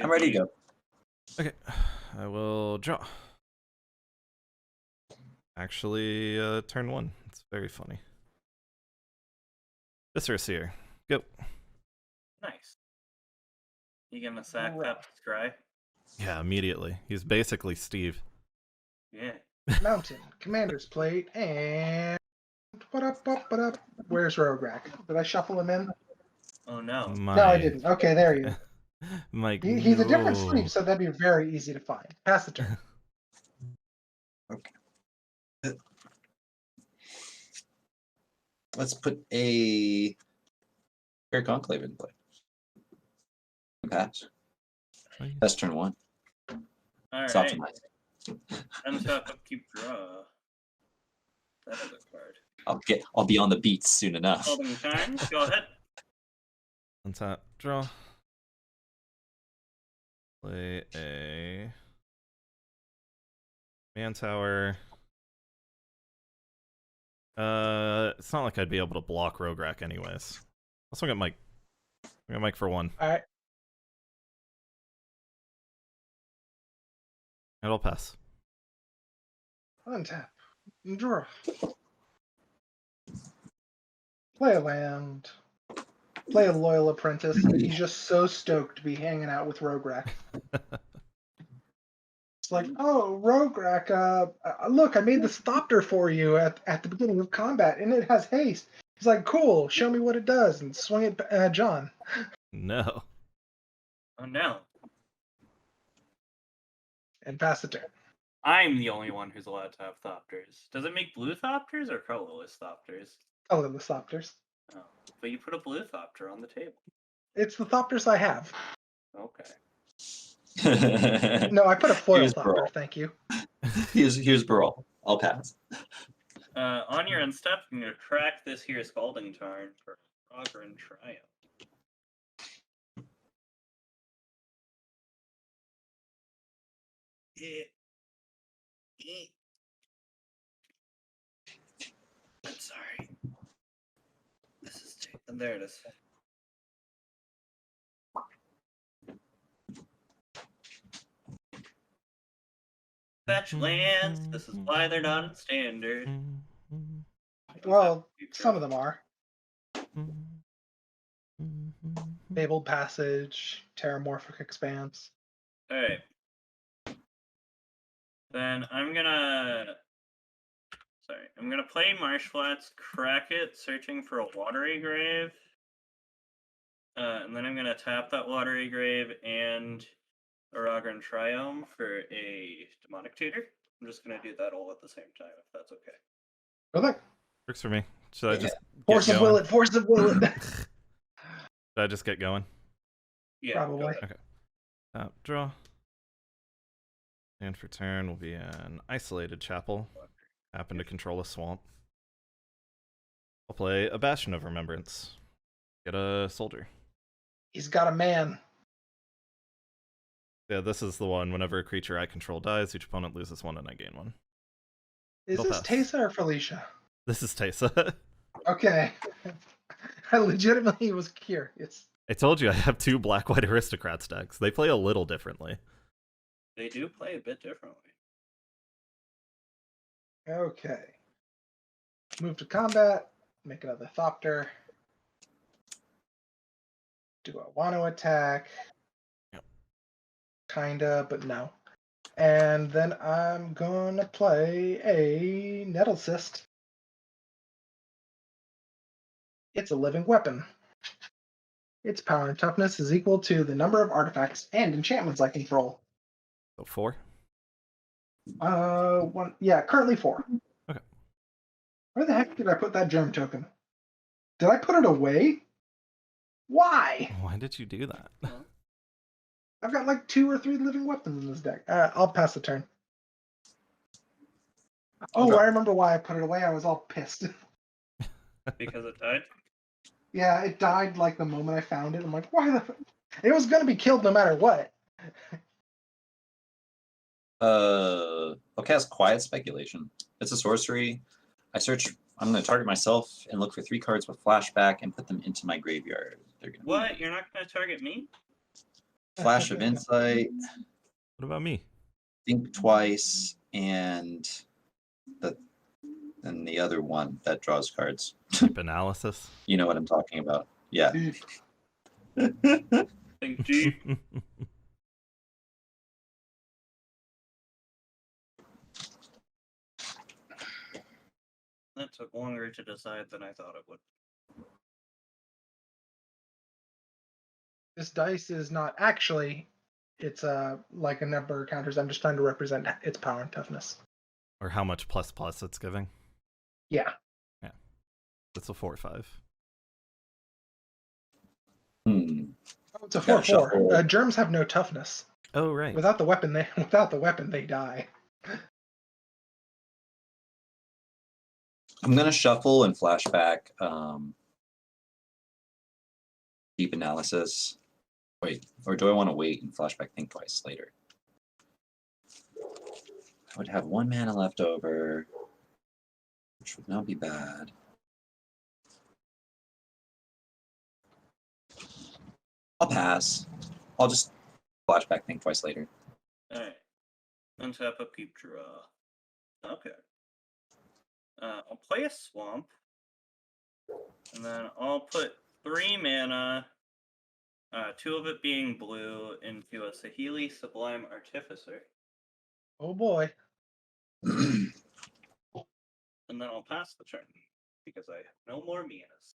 I'm ready to go. Okay, I will draw. Actually, turn 1. It's very funny. Viscerous here. Go. Nice. You gonna sack that scry? Yeah, immediately. He's basically Steve. Yeah. Mountain, Commander's Plate, and... What up? Where's Rograhk? Did I shuffle him in? Oh no. No, I didn't. Okay, there he is. Mike, He's a different sleeve, so that'd be very easy to find. Pass the turn. Okay. Let's put a Fair Conclave in play. Pass. That's turn 1. Alright. Optimized. Untap, upkeep, draw. That is a card. I'll be on the beats soon enough. Holding time. Go ahead. Untap, draw. Play a Man Tower. It's not like I'd be able to block Rograhk anyways. Let's look at Mike. I got Mike for 1. Alright. It'll pass. Untap. Draw. Play a land. Play a loyal apprentice. He's just so stoked to be hanging out with Rograhk. It's like, oh, Rograhk, look, I made the Thopter for you at the beginning of combat, and it has haste. He's like, cool, show me what it does, and swing it at John. No. Oh no. And pass the turn. I'm the only one who's allowed to have Thopters. Does it make blue Thopters or colorless Thopters? Colorless Thopters. Oh, but you put a blue Thopter on the table. It's the Thopters I have. Okay. No, I put a foil Here's Thopter, Baral. thank you. Here's Baral. I'll pass. On your end step, I'm going to crack this here Scalding Tarn for Rogger and Triumph. I'm sorry. This is there it is. Fetch lands. This is why they're not in standard. Well, some of them are. Fabled Passage, Terramorphic Expanse. Alright. Then I'm gonna play Marsh Flats, crack it, searching for a Watery Grave. And then I'm gonna tap that Watery Grave and a Rogran Triome for a Demonic Tutor. I'm just gonna do that all at the same time, if that's okay. Okay. Works for me. Should I just Force of will it, force of will it. Should I just get going? Yeah, Probably. Okay. Tap, draw. And for turn will be an isolated chapel. Happen to control a swamp. I'll play a Bastion of Remembrance. Get a soldier. He's got a man. Yeah, this is the one. Whenever a creature I control dies, each opponent loses 1 and I gain 1. Is this Teysa or Felisa? This is Teysa. Okay. I legitimately was curious. I told you I have 2 black-white aristocrats decks. They play a little differently. They do play a bit differently. Okay. Move to combat. Make another Thopter. Do I want to attack? Yep. Kinda, but no. And then I'm gonna play a Nettle Cyst. It's a living weapon. Its power and toughness is equal to the number of artifacts and enchantments I control. So 4? Currently 4. Okay. Where the heck did I put that germ token? Did I put it away? Why? Why did you do that? I've got like 2 or 3 living weapons in this deck. I'll pass the turn. Oh, okay. I remember why I put it away. I was all pissed. Because it died? Yeah, it died like the moment I found it. I'm like, why the... It was going to be killed no matter what. I'll cast Quiet Speculation. It's a sorcery. I'm going to target myself and look for 3 cards with flashback and put them into my graveyard. What? You're not going to target me? Flash of Insight, What about me? Think Twice, and the other one that draws cards. Deep analysis. You know what I'm talking about. Yeah. Think deep. That took longer to decide than I thought it would. This dice is not actually. It's like a number of counters. I'm just trying to represent its power and toughness. Or how much ++ it's giving. Yeah. It's a 4/5. Hmm. Oh, it's a Gotta 4/4. shuffle. Germs have no toughness. Oh right. Without the weapon, they die. I'm gonna shuffle and flashback. Deep analysis. Wait, or do I want to wait and flashback Think Twice later? I would have 1 mana left over, which would not be bad. I'll pass. I'll just flashback Think Twice later. Alright. Untap, upkeep, draw. Okay. I'll play a swamp. And then I'll put 3 mana, 2 of it being blue, into a Saheeli Sublime Artificer. Oh boy. And then I'll pass the turn. Because I have no more manas.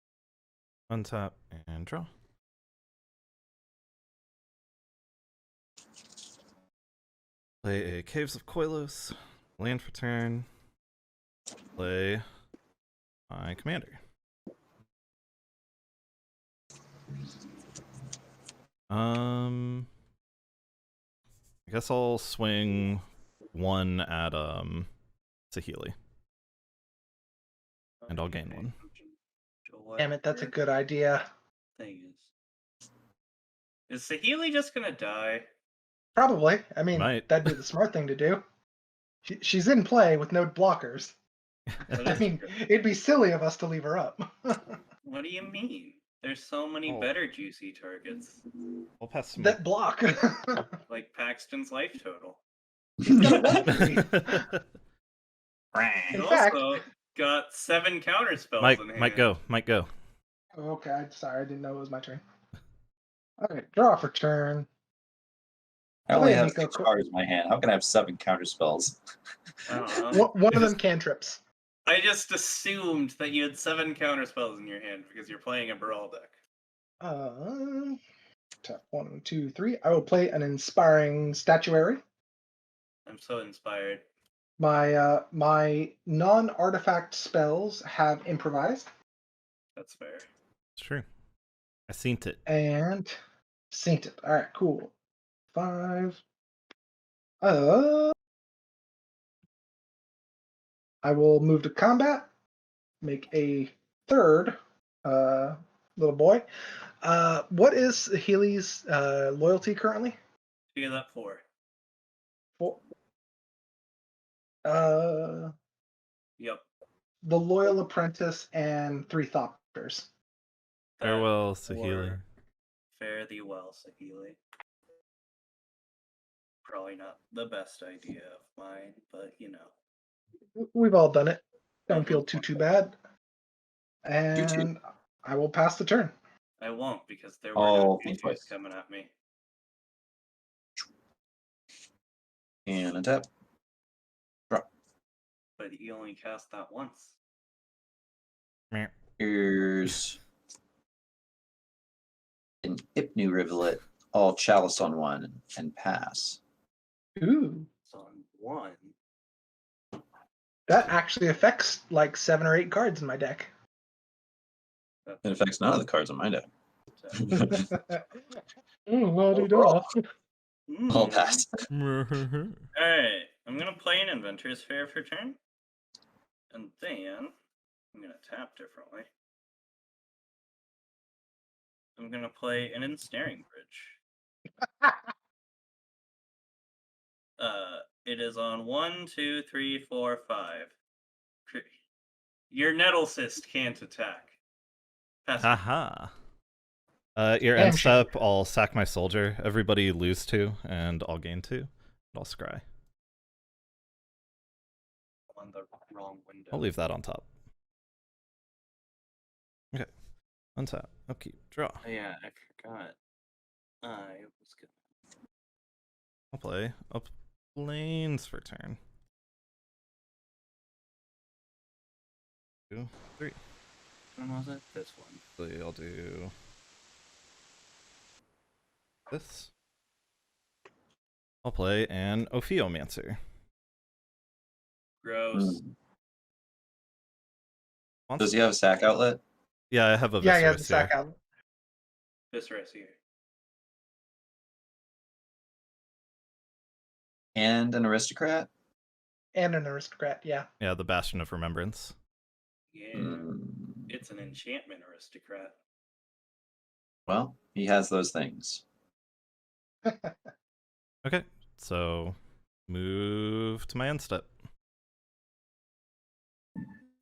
Untap and draw. Play a Caves of Koilos. Land for turn. Play my commander. I guess I'll swing 1 at Saheeli. And I'll gain 1. Damn it, that's a good idea. Thing is Saheeli just gonna die? Probably. I mean, Might. that'd be the smart thing to do. She's in play with no blockers. That I is mean, true. it'd be silly of us to leave her up. What do you mean? There's so many Oh. better juicy targets, I'll pass some. That block. like Paxton's life total. In He fact- also got 7 counter spells Mike, in hand. Mike, go. Mike, go. Okay, sorry, I didn't know it was my turn. Alright, draw for turn. I only Play have Nico 6 Qu- cards in my hand. How can I have 7 counter spells? I don't know. One of them cantrips. I just assumed that you had 7 counter spells in your hand because you're playing a Baral deck. Tap 1, 2, 3. I will play an inspiring statuary. I'm so inspired. My non-artifact spells have improvised That's fair. It's true. I seen it. and synced it. All right, cool. 5. I will move to combat. Make a third little boy. What is Healy's loyalty currently? You get that 4. 4. Yep. The Loyal Apprentice and 3 Thopters. Farewell, That Saheeli. 4. Fare thee well, Saheeli. Probably not the best idea of mine, but you know. We've all done it. Don't Mhm. feel too bad. And I will pass the turn. I won't because there were Oh, no think juices twice. coming at me. And untap. But you only cast that once. Meh. Here's an Ipnu Rivulet, all Chalice on 1, and pass. Ooh. It's on 1. That actually affects like 7 or 8 cards in my deck. It affects none of the cards on my deck. La-di-da. I'll pass. Alright, I'm gonna play an Inventor's Fair for turn. And then I'm gonna tap differently. I'm gonna play an Ensnaring Bridge. It is on 1, 2, 3, 4, 5. Your Nettlecyst can't attack. Pass. Haha. Your Damn end step, I'll sack my soldier. Everybody lose 2, and I'll gain 2. And I'll scry. On the wrong window. I'll leave that on top. Okay. Untap. Upkeep. Draw. Oh, yeah, I forgot. I was good. I'll play up lanes for turn. 2, 3. When was it? This one. So I'll do this. I'll play an Ophiomancer. Gross. Does he have a sack outlet? Yeah, I have a Yeah, he has Viserys the sack here. out. Viserys here. And an aristocrat? And an aristocrat, yeah. Yeah, the Bastion of Remembrance. Yeah. Mm, It's an enchantment aristocrat. well, he has those things. Okay, so move to my end step.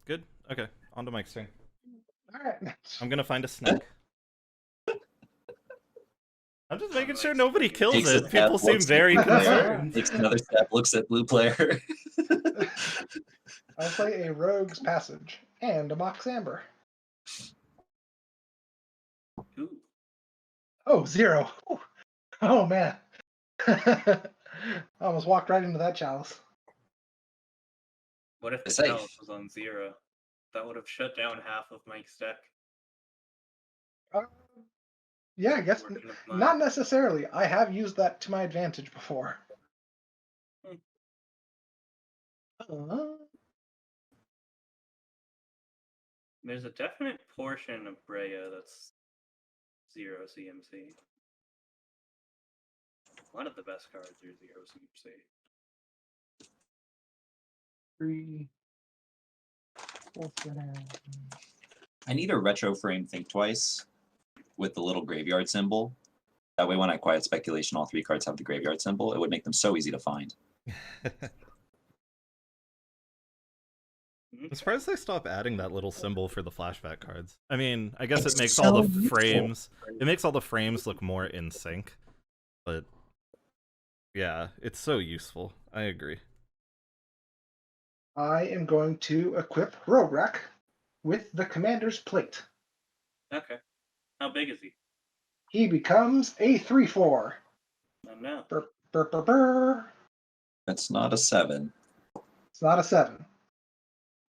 Good. Okay, on to Mike's turn. Alright. I'm gonna find a snack. I'm just making sure Mike's nobody turn. kills Takes a it. People step, seem looks at very blue player, concerned. Takes another step, looks at blue player. I'll play a Rogue's Passage and a Mox Amber. Ooh. Oh, 0. Ooh. Oh, man. I almost walked right into that chalice. What if the Safe. chalice was on 0? That would have shut down half of Mike's deck. Yeah, I guess Working with not mine. necessarily. I have used that to my advantage before. There's a definite portion of Breya that's 0 CMC. A lot of the best cards are 0 CMC. 3, 4, 7. I need a retro frame Think Twice with the little graveyard symbol. That way when I quiet speculation, all 3 cards have the graveyard symbol. It would make them so easy to find. I'm surprised they stopped adding that little symbol for the flashback cards. I mean, I guess It's it makes so all the useful. frames. It makes all the frames look more in sync. But yeah, it's so useful. I agree. I am going to equip Rograhk with the Commander's Plate. Okay. How big is he? He becomes a 3/4. I don't know. Burr, burr, burr, burr. That's not a 7. It's not a 7.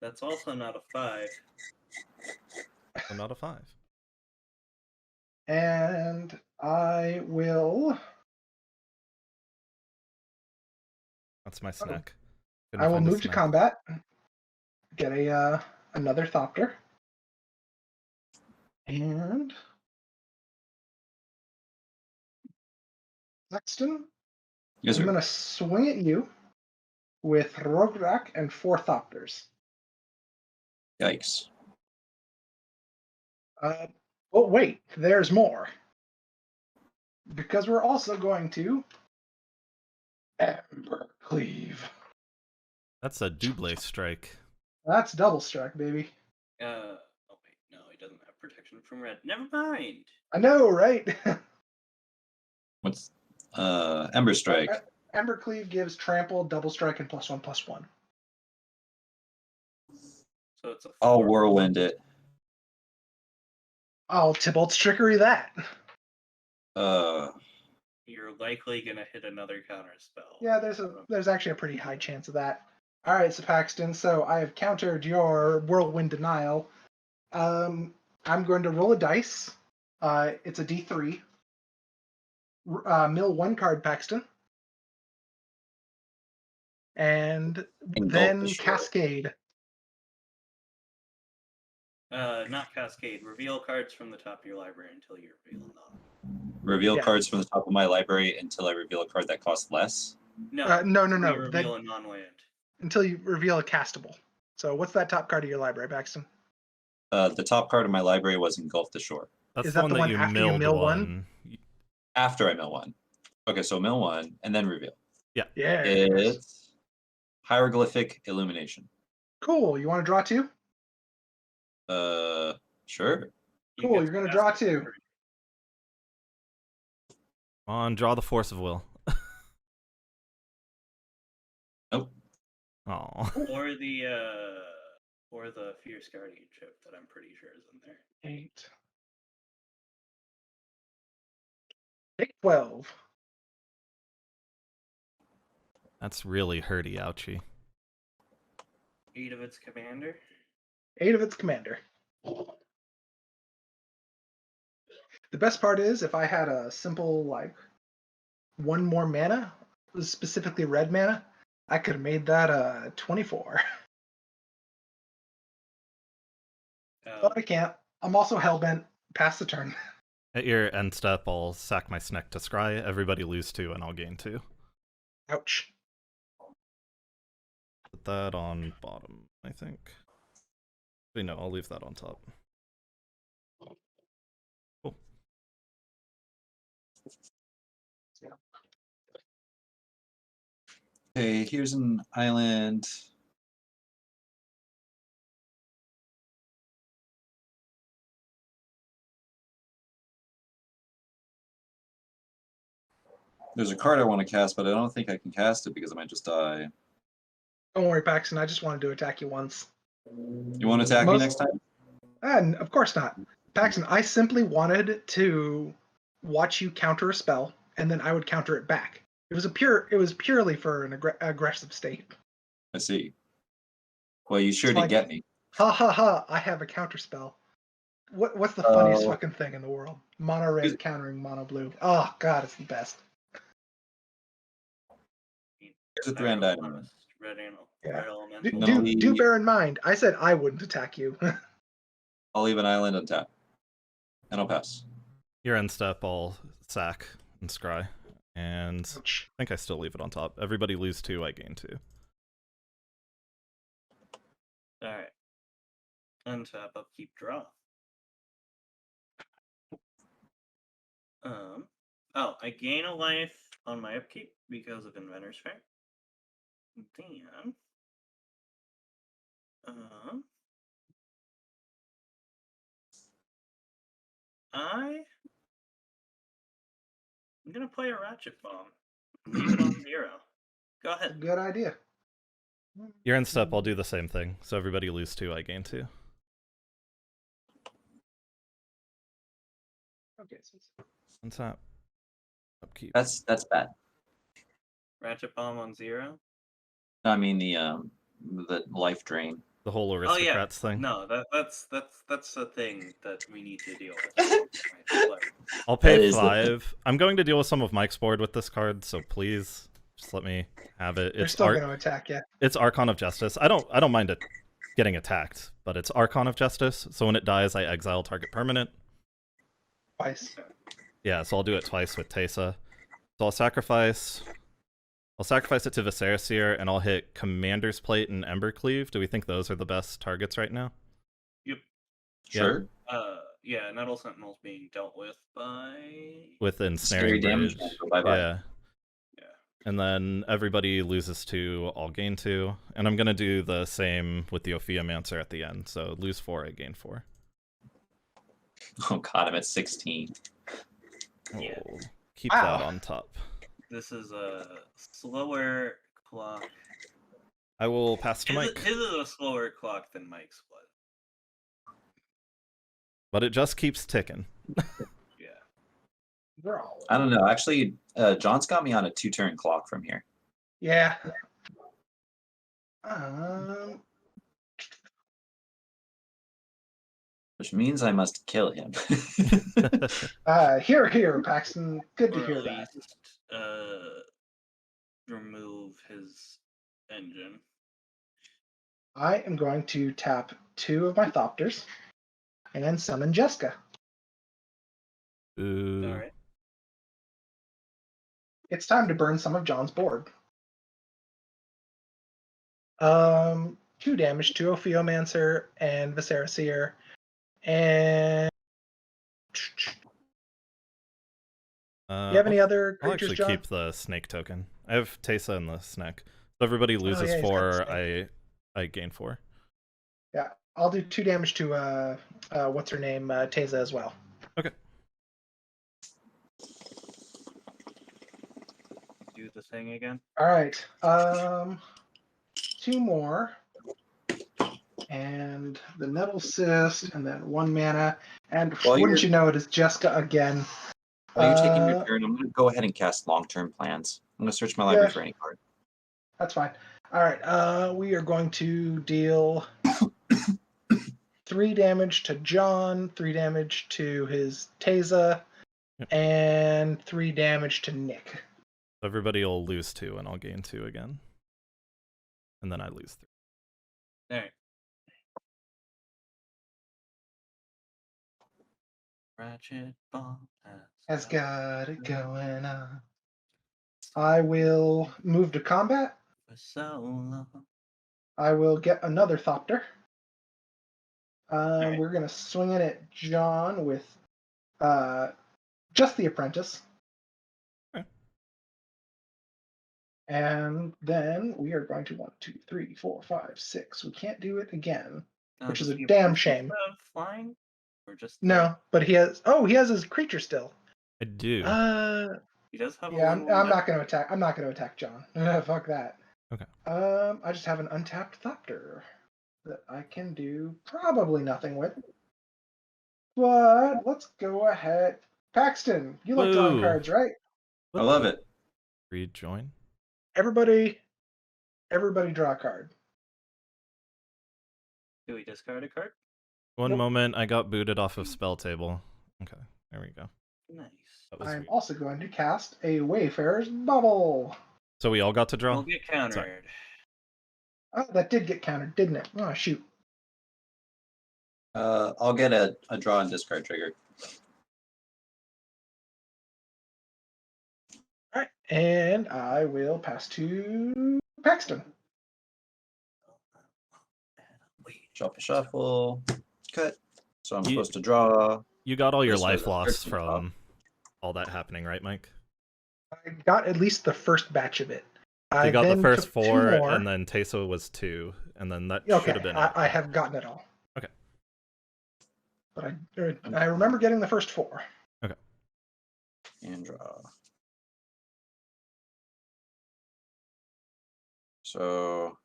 That's also not a 5. So not a 5. And I will. That's my snack. I will find a move to snack. combat. Get a another Thopter. And Sexton, Yes, I'm sir. going to swing at you with Rograhk and 4 Thopters. Yikes. Oh, wait, there's more. Because we're also going to Ember Cleave. That's a double strike. That's double strike, baby. Oh wait, no, he doesn't have protection from red. Never mind. I know, right? What's Ember Strike? Ember Cleave gives trample, double strike, and +1/+1. So it's a 4. I'll whirlwind it. I'll Tybalt's Trickery that. You're likely gonna hit another counter spell. Yeah, there's actually a pretty high chance of that. All right, so Paxton, so I have countered your Whirlwind Denial. I'm going to roll a dice. It's a D3. Mill 1 card, Paxton. And Engulf then the shore. Cascade. Not Cascade. Reveal cards from the top of your library until you reveal them. Reveal Yeah. cards from the top of my library until I reveal a card that costs less. No. No. You reveal a non-land. Until you reveal a castable. So what's that top card of your library, Paxton? The top card of my library was Engulf the Shore. That's Is the that one the that one you after you milled mill one. After I mill 1. Okay, so mill 1 and then reveal. Yeah. It's Hieroglyphic Illumination. Cool. You want to draw 2? Sure. You Cool, get you're gonna cast draw a 2. card. On, draw the Force of Will. Nope. Oh. Or the Fierce Guardianship that I'm pretty sure is in there. 8. Take 12. That's really hurty, ouchie. 8 of its commander. 8 of its commander. The best part is, if I had a simple, like, 1 more mana, specifically red mana, I could have made that 24. But I can't. I'm also hellbent. Pass the turn. At your end step, I'll sack my Sneck to Scry. Everybody lose 2, and I'll gain 2. Ouch. Put that on bottom, I think. Wait, no, I'll leave that on top. Cool. Okay, here's an island. There's a card I want to cast, but I don't think I can cast it because I might just die. Don't worry, Paxton. I just wanted to attack you once. You want to attack me next time? And of course not. Paxton, I simply wanted to watch you counter a spell, and then I would counter it back. It was purely for an aggressive state. I see. Well, you sure It's did like- get me. Ha ha ha! I have a counter spell. What's the funniest Oh. fucking thing in the world? Mono red countering mono blue. Oh god, it's the best. Here's a Thread Red item. Yeah. Elemental. No, Do bear in mind, I said I wouldn't attack you. I'll leave an island untap. And I'll pass. Your end step, I'll sack and Scry. And Ouch. I think I still leave it on top. Everybody lose 2, I gain 2. Alright. Untap, upkeep, draw. Oh, I gain a life on my upkeep because of Inventor's Fair. Then, I'm gonna play a Ratchet Bomb. Leave it on 0. Go ahead. Good idea. Your end step, I'll do the same thing. So everybody lose 2, I gain 2. Okay, so Untap. Upkeep. That's bad. Ratchet Bomb on 0. I mean the life drain. The whole Oh yeah, aristocrats thing. no, that's a thing that we need to deal with. I'll pay That is the 5. I'm going to deal with some of Mike's board with this card, so please just let me have it. they're It's still going to attack you. It's Archon of Justice. I don't mind it getting attacked, but it's Archon of Justice. So when it dies, I exile target permanent. Twice. Yeah, so I'll do it twice with Teysa. So I'll sacrifice it to Viserys, and I'll hit Commander's Plate and Embercleave. Do we think those are the best targets right now? Yep. Sure. Yeah, Nettle Sentinel's being dealt with by... With Scary Ensnaring damage. Bridge. Bye-bye. Yeah. Yeah. And then everybody loses 2, I'll gain 2. And I'm going to do the same with the Ophiomancer at the end. So lose 4, I gain 4. Oh god, I'm at 16. Yeah. Oh, keep Wow. that on top. This is a slower clock. I will pass to Mike. His is a slower clock than Mike's was. But it just keeps ticking. Yeah. They're all. I don't know. Actually, John's got me on a 2-turn clock from here. Yeah. Which means I must kill him. Here, Paxton. Good to Or hear at that. least, remove his engine. I am going to tap 2 of my Thopters and then summon Jeska. Ooh. Alright. It's time to burn some of John's board. 2 damage to Ophiomancer and Viserys, and you have any other I'll creatures, actually John? keep the snake token. I have Teysa and the snack. So everybody loses yeah, he's got the 4, snake. I gain 4. Yeah, I'll do 2 damage to what's her name, Teysa as well. Okay. do the thing again? All right. 2 more. And the Nettle Cyst, and then 1 mana. And While wouldn't you're- you know it, it's Jeska again. While you're taking your turn, I'm going to go ahead and cast long-term plans. I'm going to search my library for any card. That's fine. All right. We are going to deal 3 damage to John, 3 damage to his Teysa, and 3 damage to Nick. Everybody will lose 2, and I'll gain 2 again. And then I lose 3. Alright. Ratchet bomb Has got it going on. I will move to combat. for so long. I will get another Thopter. Alright. We're going to swing it at John with just the Apprentice. Okay. And then we are going to 1, 2, 3, 4, 5, 6. We can't do it again, which is Does a the damn Apprentice shame. have flying? Or just No, but he has. Oh, he has his creature still. I do. He does have Yeah, a I'm 1/1 not going to attack. I'm not going to attack John. Fuck that. Okay. I just have an untapped Thopter that I can do probably nothing with. But let's go ahead. Paxton, you like drawing Woo. cards, right? I love it. Rejoin. Everybody draw a card. Do we discard a card? One Nope. moment, I got booted off of spell table. Okay, there we go. Nice. That was I'm weird. also going to cast a Wayfarer's Bubble. So we all got to draw? We'll get countered. Oh, that did get countered, didn't it? Oh, shoot. I'll get a draw and discard trigger. All right, and I will pass to Paxton. Shuffle. Cut. So I'm You- supposed to draw. You got all your This life was loss 13 from all that happening, right, Mike? I got at least the first batch of it. You I got the then first took 2 4, more. and then Teysa was 2, and then that Okay, should have been I it. have gotten it all. Okay. But I remember getting the first 4. And draw. So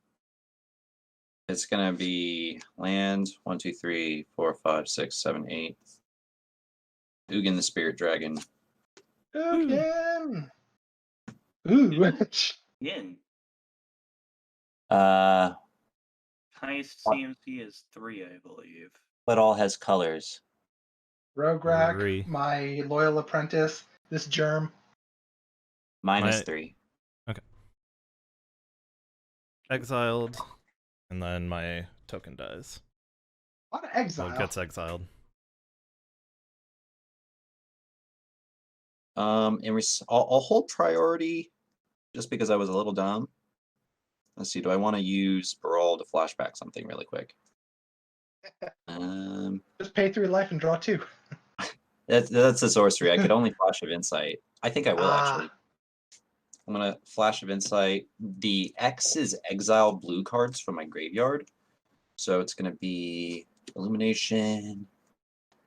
it's gonna be land 1, 2, 3, 4, 5, 6, 7, 8. Ugin the Spirit Dragon. Again. Ooh. Yin. Uh, Highest CMC is 3, I believe. but all has colors. Rograhk, 3. my loyal apprentice, this germ. Minus My- 3. Exiled, and then my token dies. A lot of So exile. it gets exiled. I'll hold priority just because I was a little dumb. Let's see. Do I want to use Baral to flashback something really quick? Just pay 3 life and draw 2. That's a sorcery. I could only Flash of Insight. I think I will actually. Ah. I'm gonna Flash of Insight. The X is exile blue cards from my graveyard, so it's gonna be Illumination,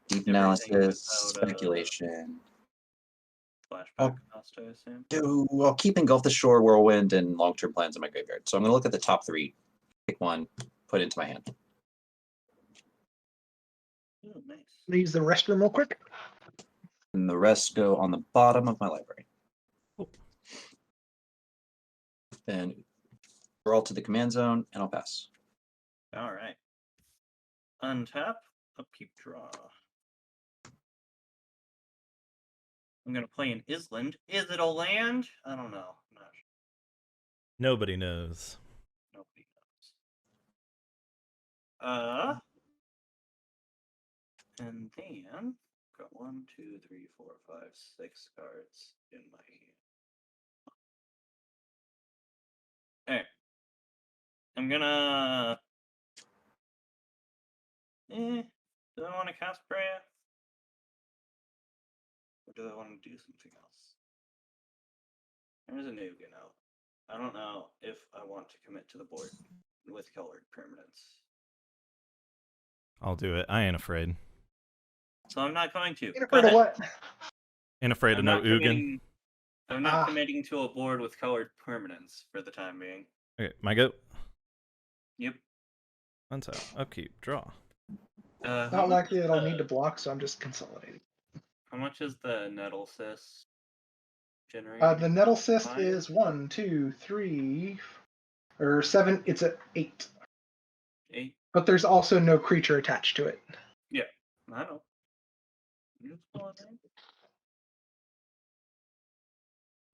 Deep Everything Analysis, without, Speculation. Flashback cost, I assume. I'll keep Engulf the Shore, Whirlwind, and long-term plans in my graveyard. So I'm gonna look at the top 3, pick one, put it into my hand. Oh, nice. Use the restroom real quick. And the rest go on the bottom of my library. Cool. Then we're all to the command zone, and I'll pass. All right. Untap, upkeep, draw. I'm gonna play an Island. Is it a land? I don't know. I'm not sure. Nobody knows. Nobody knows. And then got 1, 2, 3, 4, 5, 6 cards in my hand. Alright. I'm gonna. Do I want to cast Breya? Or do I want to do something else? There's a Nugan out. I don't know if I want to commit to the board with colored permanents. I'll do it. I ain't afraid. So I'm not going to. Ain't afraid of what? Ain't afraid I'm of no not Ugin. committing- I'm not committing to a board with colored permanents for the time being. Okay, my go. Yep. Untap, upkeep, draw. Not likely that I'll need to block, so I'm just consolidating. How much is the nettle cyst generating? The nettle cyst 5? is 1, 2, 3, or 7. It's at 8. 8. But there's also no creature attached to it. Yeah, I know.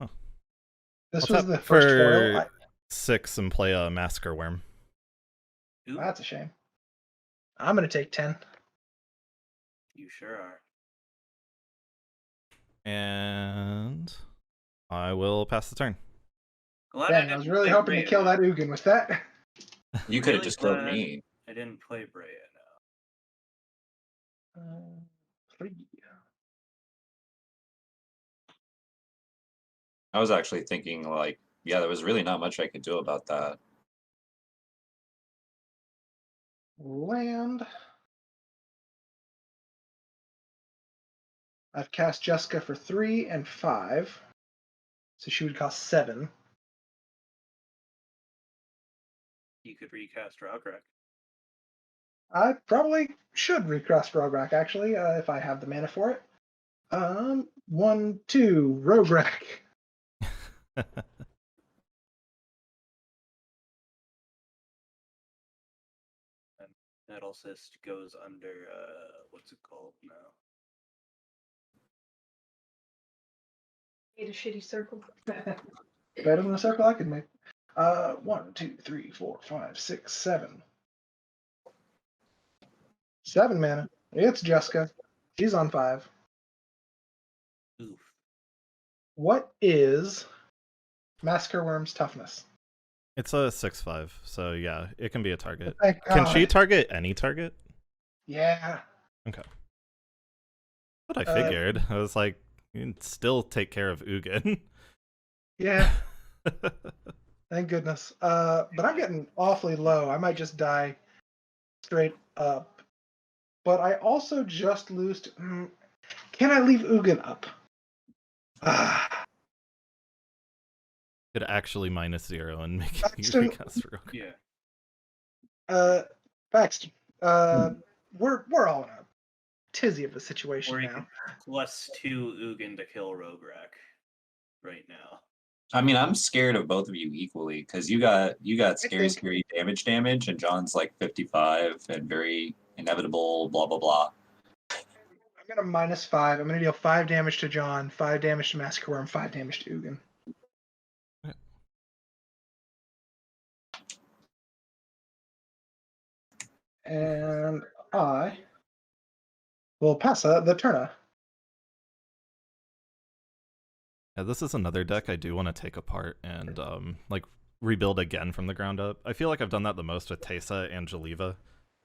Huh. This I'll was tap the first for foil. 6 and play a Massacre Worm. Ooh, That's a shame. I'm going to take 10. you sure are. And I will pass the turn. Glad Dang, I was really hoping to kill that Ugin with that. You could have Really just killed glad me. I didn't play Breya now. 3. I was actually thinking, like, yeah, there was really not much I could do about that. Land. I've cast Jeska for 3 and 5. So she would cost 7. You could recast Rograhk. I probably should recross Rograhk, actually, if I have the mana for it. 1, 2, Rograhk. Nettle cyst goes under what's it called now? Made a shitty circle. Better than the circle I could make. 1, 2, 3, 4, 5, 6, 7. 7 mana. It's Jeska. She's on 5. Oof. What is Massacre Worm's toughness? It's a 6/5, so yeah, it can be a target. Thank Can she God. target any target? Yeah. Okay. What I figured. I was like, you can still take care of Ugin. Yeah. Thank goodness. But I'm getting awfully low. I might just die straight up. But I also just lose to... Can I leave Ugin up? Could actually -0 and make you Paxton- recast Rograhk. Yeah. Paxton. We're all in a tizzy of a situation Or you now. could +2 Ugin to kill Rograhk right now. I mean, I'm scared of both of you equally because you got scary, think- scary damage, and John's like 55 and very inevitable, blah blah blah. I'm gonna -5. I'm gonna deal 5 damage to John, 5 damage to Massacre Worm, 5 damage to Ugin. And I will pass the turn. Yeah, this is another deck I do want to take apart and like rebuild again from the ground up. I feel like I've done that the most with Teysa and Jaliva.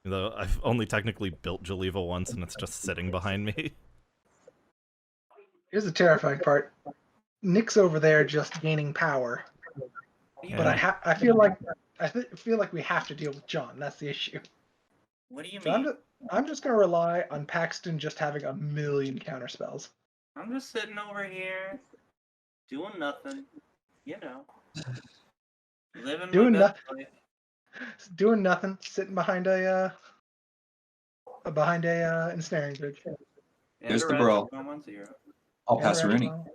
Though I've only technically built Jaliva once and it's just sitting behind me. Here's the terrifying part. Nick's over there just gaining power. But I feel like we have to deal with John. That's the issue. What do you So mean? I'm just gonna rely on Paxton just having a million counter spells. I'm just sitting over here, doing nothing. You know. Living Doing my best life. Doing nothing, sitting behind a ensnaring bridge. And There's a the red Baral. 110. I'll And pass red Rooney. spell.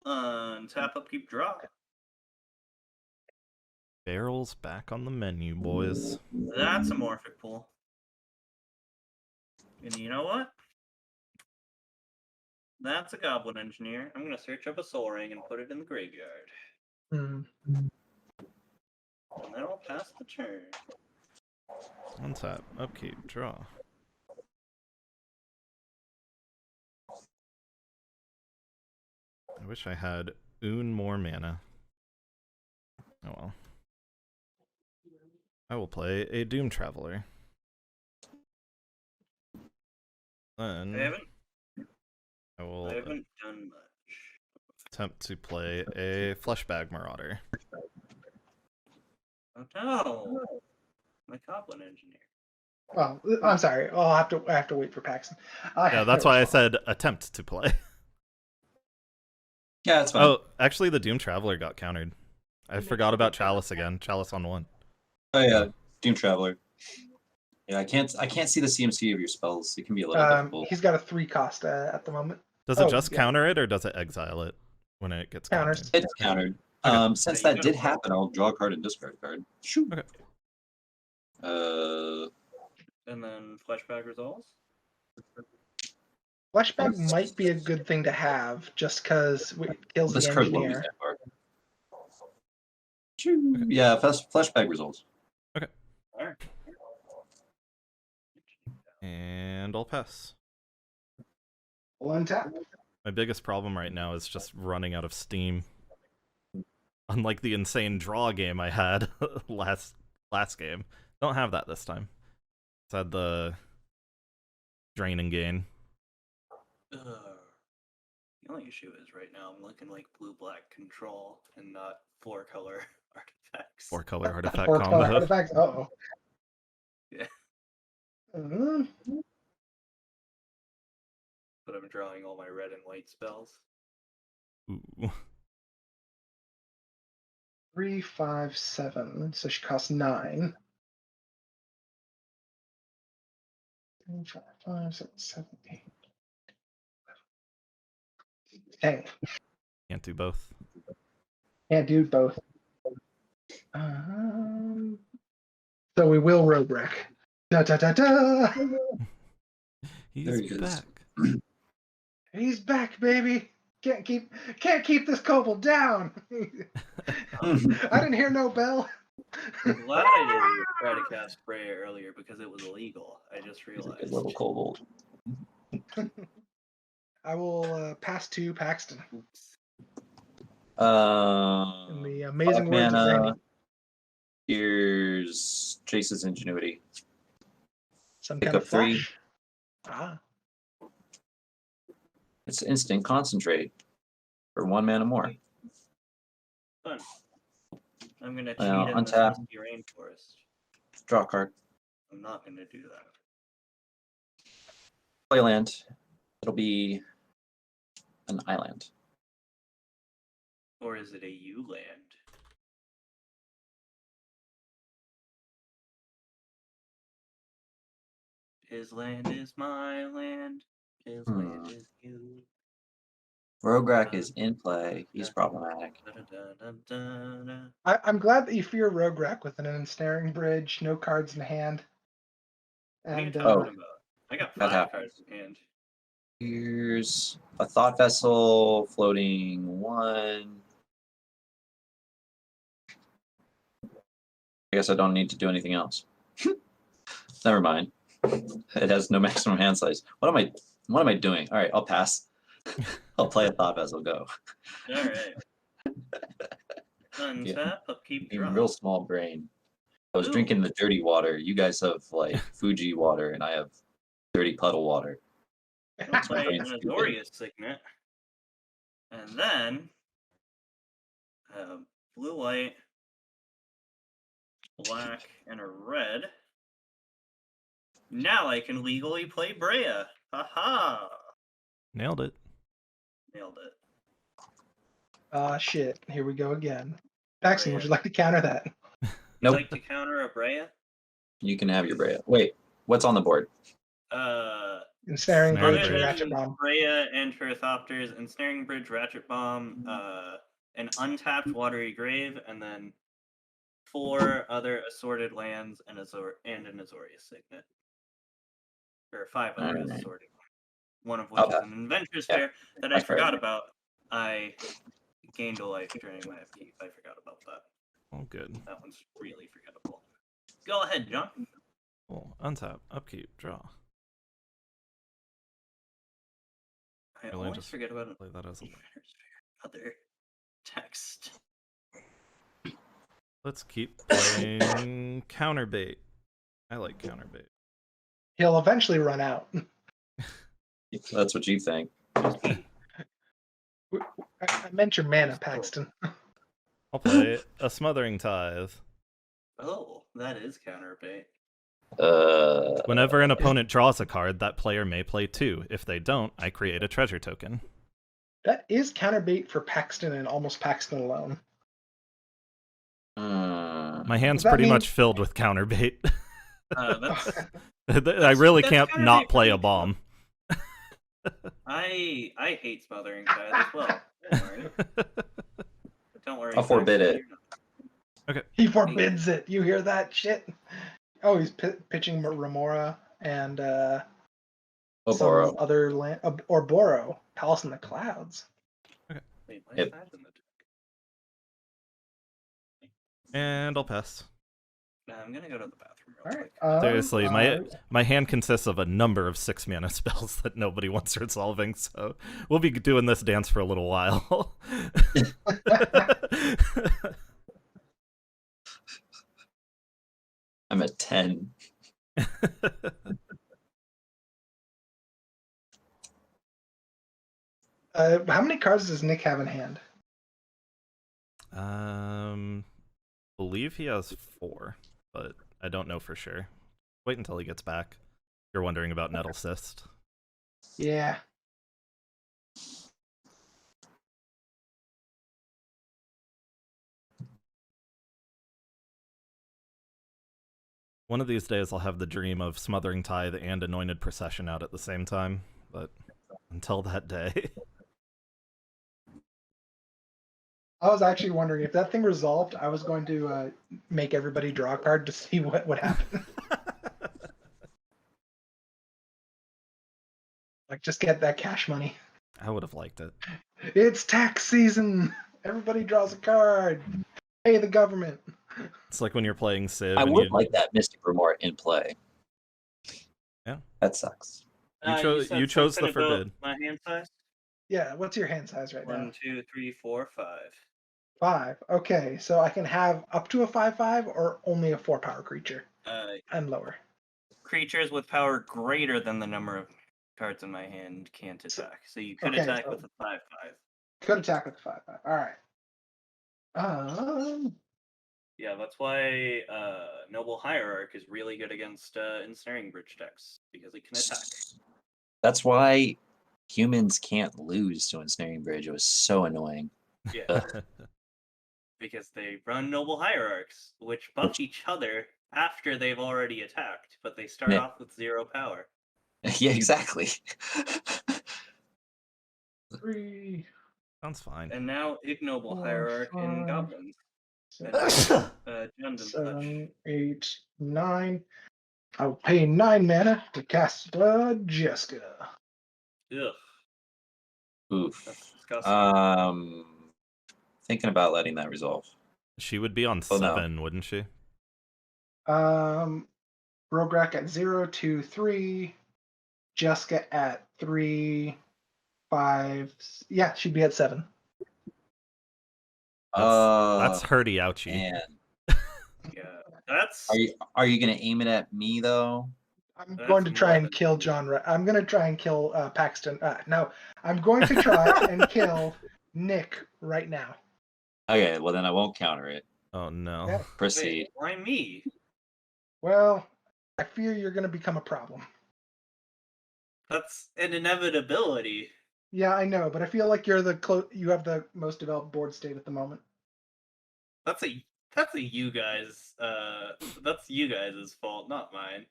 Alright. Tap up, keep draw. Barrel's back on the menu, boys. That's a Morphic pool. And you know what? That's a Goblin Engineer. I'm gonna search up a Soul Ring and put it in the graveyard. Hmm. And then I'll pass the turn. Untap, upkeep, draw. I wish I had more mana. Oh well. I will play a Doom Traveler. Then I haven't I will done much. attempt to play a Fleshbag Marauder. Oh no! My Goblin Engineer. Well, I'm sorry. I have to wait for Paxton. Yeah, that's why I said attempt to play. Yeah, it's fine. Oh, actually, the Doom Traveler got countered. I forgot about Chalice again. Chalice on 1. Oh yeah, Doom Traveler. Yeah, I can't see the CMC of your spells. It can be a little difficult. He's got a 3 cost at the moment. Does it just counter it, or does it exile it when it gets Counters. countered? It's countered. Okay. Since Yeah, you that gotta did happen, I'll draw a card and discard a card. Shoot. Okay. And then flashback resolves. Flashback might be a good thing to have, just because it kills This the card won't use engineer. that card. Shoo. Yeah, flashback results. Alright. And I'll pass. We'll untap. My biggest problem right now is just running out of steam. Unlike the insane draw game I had last game. Don't have that this time. It's had the drain and gain. The only issue is right now I'm looking like blue-black control and not 4-color artifacts. 4-color artifact 4 color combo. artifacts. Uh-oh. Yeah. Uh, But I'm drawing all my red and white spells. Ooh. 3, 5, 7. So she costs 9. 3, 5, 5, 6, 7, 8. Dang. Can't do both. Can't do both. So we will Rograhk. Da da da da. He's There he is. back. He's back, baby. Can't keep this kobold down. I didn't hear no bell. I'm glad I didn't try to cast Breya earlier because it was illegal. I just He's a realized. good little kobold. I will pass to Paxton. Oops. In the amazing Black words of mana. Randy. Here's Jace's Ingenuity. Some Pick kind of up 3. flash. Ah. It's instant concentrate for 1 mana more. Fun. I'm gonna cheat Well, in the untap. Misty Rainforest. Draw a card. I'm not gonna do that. Play land. It'll be an island. Or is it a U land? His land is my land. His land is you. Rograhk is in play. He's problematic. I'm glad that you fear Rograhk with an ensnaring bridge, no cards in hand. What are you And talking about? I got that 5 happens. cards in hand. Here's a Thought Vessel, floating 1. I guess I don't need to do anything else. Never mind. It has no maximum hand size. What am I doing? All right, I'll pass. I'll play a Thought Vessel. Go. Alright. Untap, upkeep, Being draw. real small brain. I was Ooh. drinking the dirty water. You guys have like Fuji water, and I have dirty puddle water. I'll play brain an stupid. Azorius Signet. And then blue, white, black, and a red. Now I can legally play Breya. Haha! Nailed it. Nailed it. shit. Here we go again. Paxton, would Breya. you like to counter that? Would Nope. you like to counter a Breya? You can have your Breya. Wait, what's on the board? Ensnaring Snare bridge and Bridge. ratchet bomb. Breya and Terrathopters, Ensnaring Bridge, Ratchet Bomb, an untapped Watery Grave, and then 4 other assorted lands and an Azorius Signet. Or 5 other Alright. assorted. One of which Okay. is an Adventurous Yeah, Fair that I that's right. forgot about. I gained a life during my upkeep. I forgot about that. Oh, good. That one's really forgettable. Go ahead, John. Cool. Untap, upkeep, draw. I Really always just forget about Play that as a... Adventurous Fair. Other text. Let's keep playing counterbait. I like counterbait. He'll eventually run out. That's what you think. I meant your mana, Paxton. I'll play a Smothering Tithe. Oh, that is counterbait. Whenever an opponent draws a card, that player may play 2. If they don't, I create a treasure token. That is counterbait for Paxton and almost Paxton alone. My hand's Does that pretty mean- much filled with counterbait. That's I really that's can't counterbait not for play me a too. bomb. I hate smothering tide as well. Don't worry. But don't worry. I'll forbid Paxton, it. you're not. He forbids it. You hear that shit? Oh, he's pitching Remora and some Oboro. other land or Boro. Palace in the Clouds. Wait, why Yep. is that in the deck? And I'll pass. Nah, I'm gonna go to the bathroom real All right. quick. Seriously, my hand consists of a number of 6-mana spells that nobody wants resolving, so we'll be doing this dance for a little while. I'm at 10. How many cards does Nick have in hand? Believe he has 4, but I don't know for sure. Wait until he gets back. You're wondering about Nettle Cyst. Yeah. One of these days I'll have the dream of Smothering Tithe and Anointed Procession out at the same time, but until that day... I was actually wondering if that thing resolved, I was going to make everybody draw a card to see what would happen. Like, just get that cash money. I would have liked it. It's tax season. Everybody draws a card. Pay the government. It's like when you're playing Civ I and would you... like that Mystic Remora in play. Yeah. That sucks. You chose the something about forbid. My hand size? Yeah, what's your hand size right now? 1, 2, 3, 4, 5. 5. Okay, so I can have up to a 5/5 or only a 4-power creature and lower. Creatures with power greater than the number of cards in my hand can't attack. So you could Okay, attack so- with a 5/5. Could attack with a 5/5. All right. Yeah, that's why Noble Hierarch is really good against Ensnaring Bridge decks, because it can attack. That's why humans can't lose to Ensnaring Bridge. It was so annoying. Yeah. Because they run Noble Hierarchs, which buff each other after they've already attacked, but they start Yeah. off with 0 power. Yeah, exactly. 3, Sounds fine. And now Ignoble 4, Hierarch in 5, Goblins. 6, Jund and such. 7, 8, 9. I'll pay 9 mana to cast Jeska. Ugh, Oof. that's disgusting. Thinking about letting that resolve. She would be on Oh, no. 7, wouldn't she? Rograhk at 0, 2, 3. Jeska at 3, 5. Yeah, she'd be at 7. That's hurty ouchie. Man. Yeah, that's Are you gonna aim it at me though? I'm That's going to try more and than kill two. John. I'm going to try and kill Paxton. No, I'm going to try and kill Nick right now. Okay, well then I won't counter it. Oh no. Yeah. Proceed. Wait, why me? Well, I fear you're going to become a problem. That's an inevitability. Yeah, I know, but I feel like you have the most developed board state at the moment. That's a you guys. That's you guys' fault, not mine.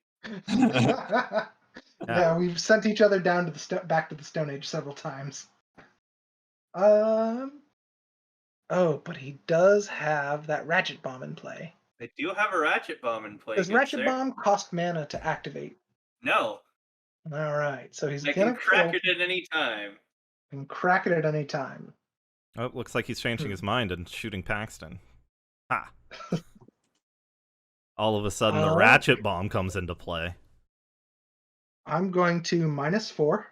Yeah, we've sent each other down to the back to the Stone Age several times. Oh, but he does have that Ratchet Bomb in play. They do have a Ratchet Bomb in play. Does good Ratchet sir. Bomb cost mana to activate? No, All right, so he's I gonna can crack kill it at any time. and crack it at any time. Oh, looks like he's changing his mind and shooting Paxton. Ha! All of a sudden, the Ratchet Bomb comes into play. I'm going to -4.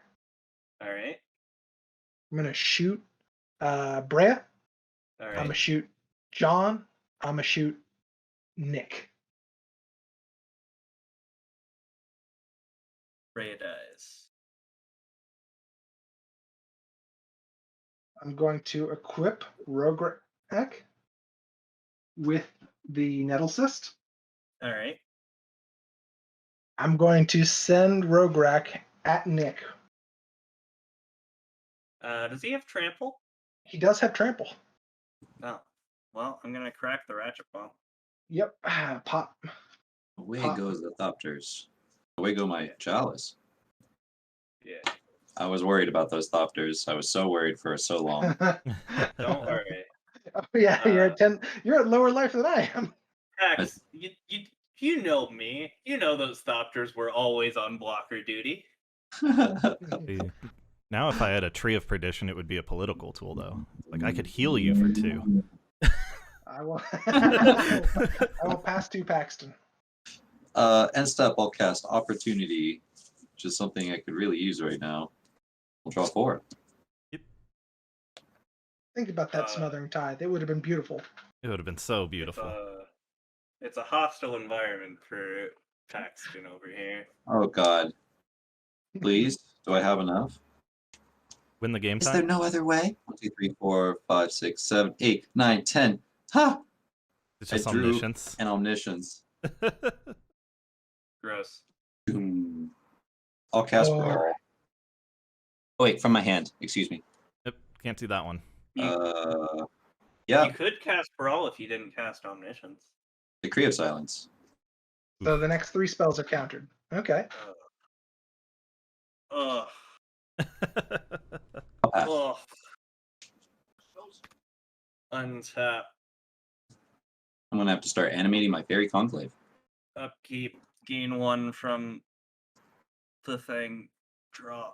All right, I'm gonna shoot Breya. all I'm right. gonna shoot John. I'm gonna shoot Nick. Breya dies. I'm going to equip Rograhk with the Nettle Cyst. All right. I'm going to send Rograhk at Nick. Does he have trample? He does have trample. Oh, well, I'm gonna crack the ratchet bomb. Yep. Pop. Away Pop. goes the Thopters. Away go my Chalice. Yeah. I was worried about those Thopters. I was so worried for so long. Don't worry. Oh, yeah, you're at 10. You're at lower life than I am. Pax, you know me. You know those Thopters were always on blocker duty. Now, if I had a Tree of Perdition, it would be a political tool, though. Like, I could heal you for 2. I will. I will pass to Paxton. End step, I'll cast Opportunity, which is something I could really use right now. I'll draw 4. Think about that smothering tide. It would have been beautiful. It would have been so beautiful. It's a hostile environment for Paxton over here. Oh God. Please, do I have enough? Win the game Is time? there no other way? 1, 2, 3, 4, 5, 6, 7, 8, 9, 10. Ha! It's just I drew omniscience. an Omniscience. Gross. Boom. I'll cast Baral. Oh, wait, from my hand. Excuse me. Yep, can't do that one. Yeah, You could cast Brawl if you didn't cast Omniscience. Decree of Silence. So the next 3 spells are countered. Okay. Ugh. I'll pass. Ugh. Untap. I'm gonna have to start animating my Fairy Conclave. Upkeep. Gain 1 from the thing. Draw.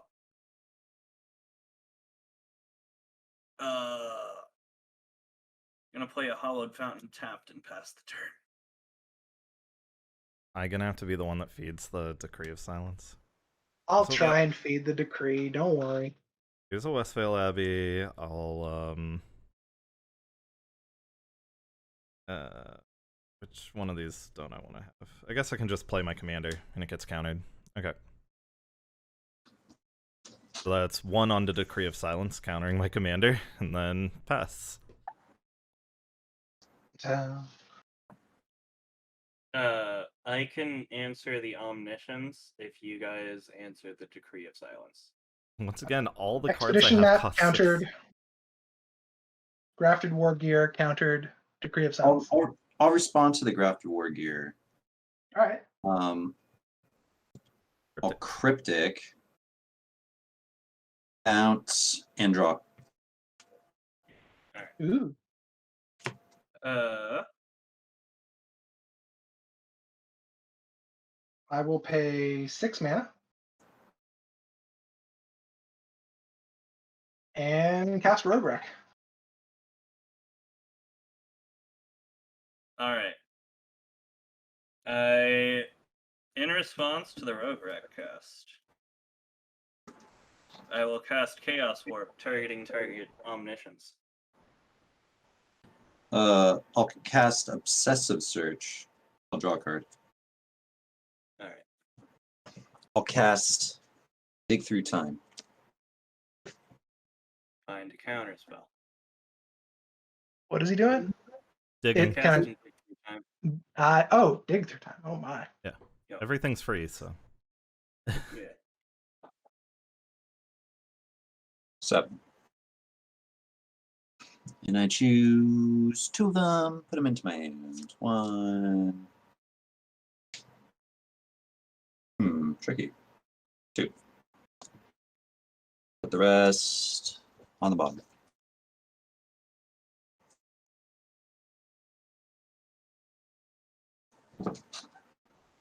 Gonna play a Hollowed Fountain tapped and pass the turn. I'm gonna have to be the one that feeds the Decree of Silence. I'll So try and feed the decree. Don't worry. Here's a Westvale Abbey. I'll which one of these don't I want to have? I guess I can just play my commander and it gets countered. Okay. So that's 1 on the Decree of Silence, countering my commander, and then pass. I can answer the Omniscience if you guys answer the Decree of Silence. Once again, all the cards I Expedition have map cost countered. 6. Grafted War Gear countered. Decree of Silence. I'll respond to the Grafted War Gear. All right. I'll Cryptic, bounce, and draw. Ooh. I will pay 6 mana. And cast Rograhk. Alright. In response to the Rograhk cast, I will cast Chaos Warp, targeting target Omniscience. I'll cast Obsessive Search. I'll draw a card. Alright. I'll cast Dig Through Time. Find a counter spell. What is he doing? Digging. Can I- Casting Dig Through Time. Dig Through Time. Oh my. Everything's free, so. Yeah. 7. And I choose 2 of them, put them into my hand. 1. Tricky. 2. Put the rest on the bottom.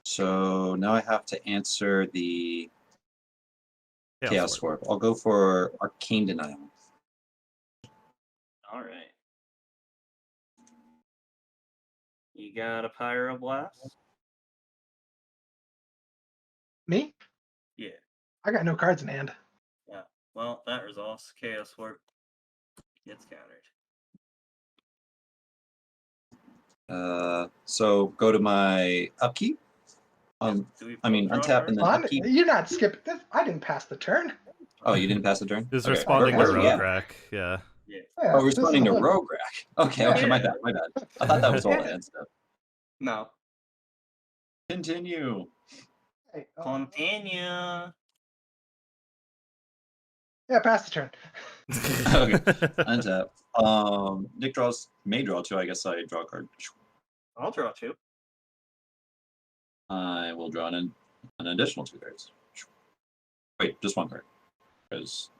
So now I have to answer the Chaos Warp. I'll go for Arcane Denial. Alright. You got a Pyroblast? Me? Yeah. I got no cards in hand. Yeah. Well, that resolves. Chaos Warp gets countered. So go to my upkeep. Do we I mean, both draw untap and then cards? upkeep. You're not skipping this. I didn't pass the turn. Oh, you didn't pass the turn? He was Okay. responding to Yeah. Rograhk, yeah. Yeah. Yeah, Oh, this responding is to good. Rograhk. Okay, okay, my bad, my bad. I thought that was all the end stuff. No. Continue. Hey, Continue. Yeah, pass the turn. Okay. Untap. Nick may draw 2. I guess I draw a card. I'll draw 2. I will draw an additional 2 cards. Wait, just 1 card. Because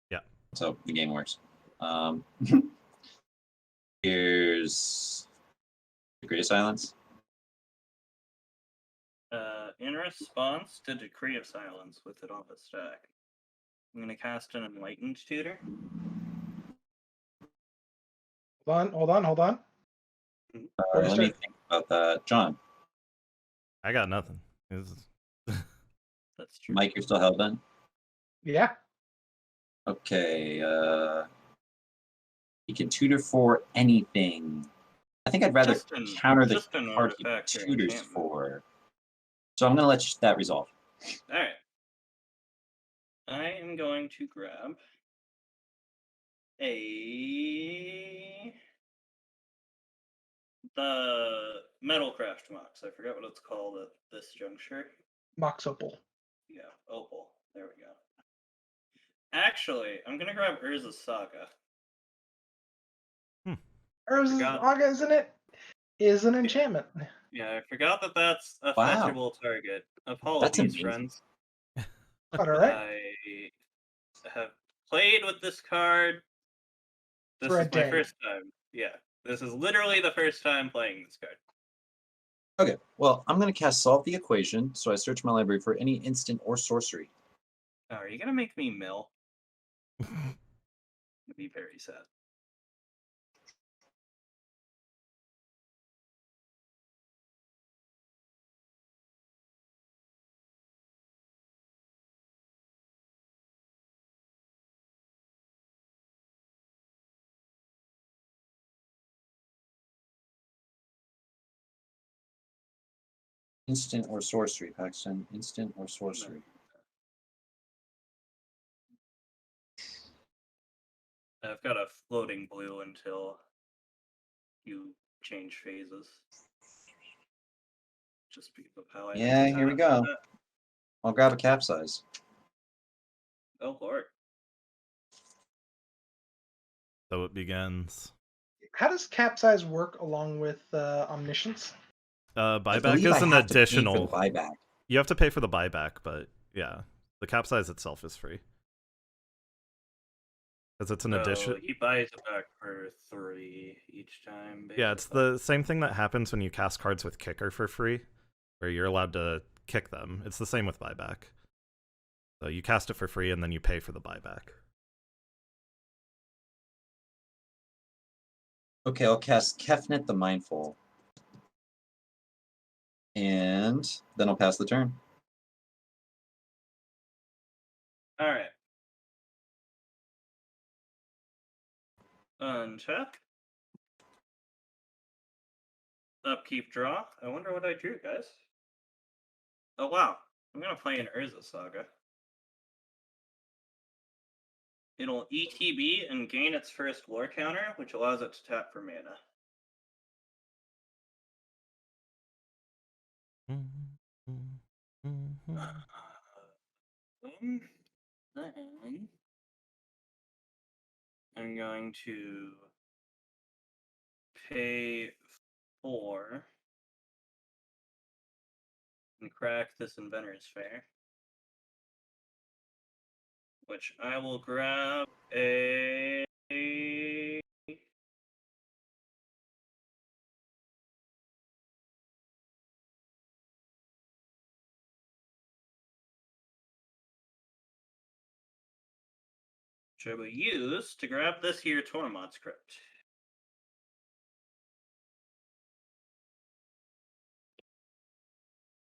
that's how the game works. Here's Decree of Silence. In response to Decree of Silence with it on the stack, I'm going to cast an Enlightened Tutor. Hold on. Let me think about that. John. I got nothing. That's true. Mike, you're still hellbent? Yeah. Okay. He can tutor for anything. I think I'd rather counter the card he tutors for. So I'm going to let that resolve. Alright. I am going to grab the Metalcraft Mox. I forgot what it's called at this juncture. Mox Opal. Yeah, Opal. There we go. Actually, I'm gonna grab Urza's Saga. Urza's Saga, isn't it? Is an enchantment. Yeah, I forgot that that's a Wow. fetchable target. Apologies, friends. All right. I have played with this card. This For a is my day. first time. Yeah, this is literally the first time playing this card. Okay, well, I'm going to cast Solve the Equation, so I search my library for any instant or sorcery. Oh, are you gonna make me mill? It'd be very sad. Instant or sorcery, Paxton. Instant or sorcery. I've got a floating blue until you change phases. Just because of how I Yeah, here we go. I'll grab a capsize. Go for it. So it begins. How does capsize work along with omniscience? Buyback is an additional buyback. You have to pay for the buyback, but yeah, the capsize itself is free. Because it's an addition. He buys it back for 3 each time. Basically. Yeah, it's the same thing that happens when you cast cards with kicker for free, where you're allowed to kick them. It's the same with buyback. So you cast it for free and then you pay for the buyback. Okay, I'll cast Kefnet the Mindful. And then I'll pass the turn. Alright. Untap. Upkeep draw. I wonder what I drew, guys. Oh wow. I'm gonna play an Urza Saga. It'll ETB and gain its first war counter, which allows it to tap for mana. Then I'm going to pay 4 and crack this Inventor's Fair, which I will grab a which I will use to grab this here Tormod's Crypt.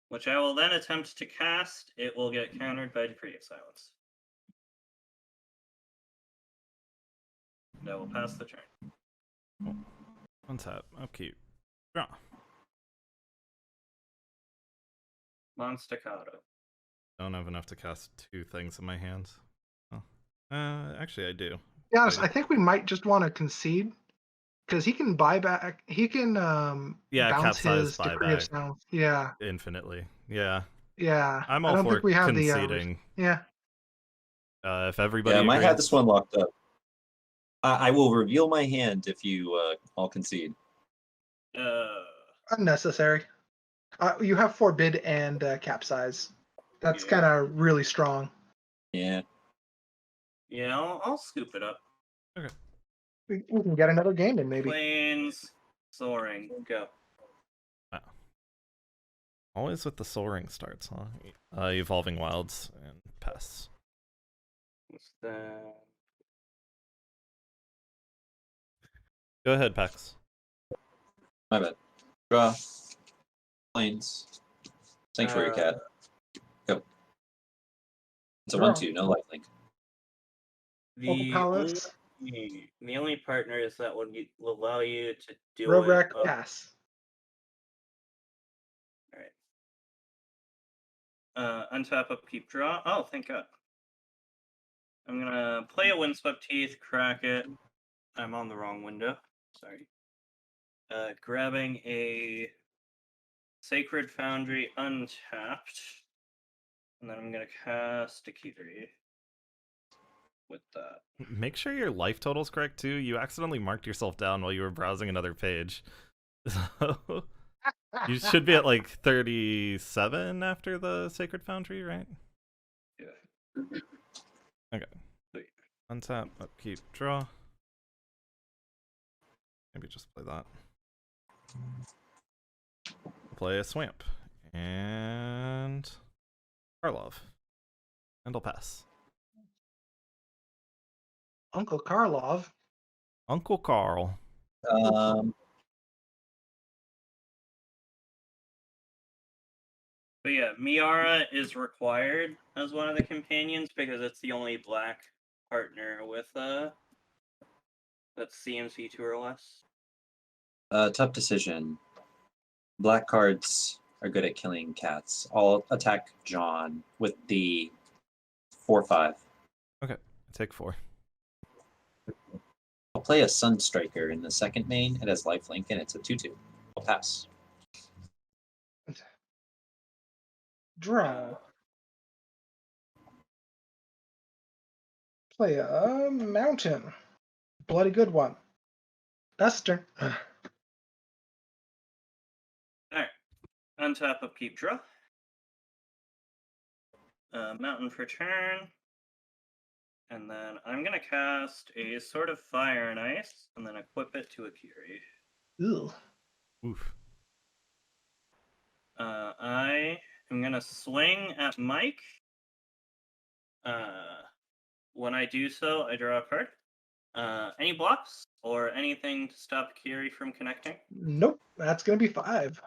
Which I will then attempt to cast. It will get countered by Decree of Silence. And I will pass the turn. Untap, upkeep, draw. Monstaccato. Don't have enough to cast 2 things in my hands. Oh. Actually, I do. To be honest, I think we might just want to concede because he can buy back. He can bounce his Decree of Silence. Yeah. Infinitely. Yeah. Yeah. I'm all I don't for think we have conceding. yeah. If everybody Yeah, I might have agrees- this one locked up. I will reveal my hand if you all concede. Unnecessary. You have forbid and capsize. That's Yeah. kind of really strong. Yeah. Yeah, I'll scoop it up. We can get another game in maybe. Planes, soaring, go. Always with the soaring starts, huh? Evolving Wilds and pass. What's that? Go ahead, Pax. My bad. Draw. Planes. Sanctuary Cat. Go. It's a Draw. 1/2, no lifelink. Overpowers. The only partners that will allow you to do Rograhk, it. pass. Untap, upkeep, draw. Oh, thank God. I'm gonna play a Windswept Teeth, crack it. I'm on the wrong window. Sorry. Grabbing a Sacred Foundry untapped. And then I'm gonna cast Akiri with that. Make sure your life total's correct too. You accidentally marked yourself down while you were browsing another page. So you should be at like 37 after the Sacred Foundry, right? Yeah. Okay. Sweet. Untap, upkeep, draw. Maybe just play that. Play a Swamp. And Karlov. And I'll pass. Uncle Karlov. Uncle Carl. But yeah, Miara is required as one of the companions because it's the only black partner with that's CMC 2 or less. Tough decision. Black cards are good at killing cats. I'll attack John with the 4/5. Okay, take 4. I'll play a Sunstriker in the second main. It has lifelink and it's a 2/2. I'll pass. Draw. Play a mountain. Bloody good one. That's the turn. Alright. Untap, upkeep, draw. Mountain for turn. And then I'm gonna cast a Sword of Fire and Ice, and then equip it to Akiri. Ew. Oof. I am gonna swing at Mike. When I do so, I draw a card. Any blocks or anything to stop Akiri from connecting? Nope. That's gonna be 5.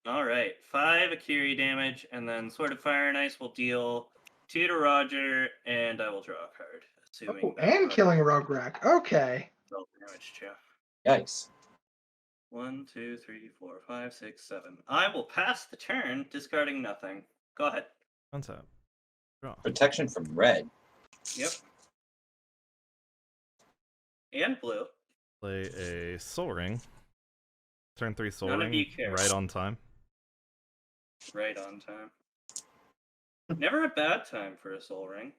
Alright, 5 Akiri damage, and then Sword of Fire and Ice will deal 2 to Roger, and I will draw a card. Assuming Oh, that and Roger killing Rograhk. Okay. dealt damage too. Yikes. 1, 2, 3, 4, 5, 6, 7. I will pass the turn, discarding nothing. Go ahead. Untap. Draw. Protection from red. Yep. And blue. Play a Soul Ring. Turn 3 Soul None of you Ring. care. Right on time. Right on time. Never a bad time for a Soul Ring.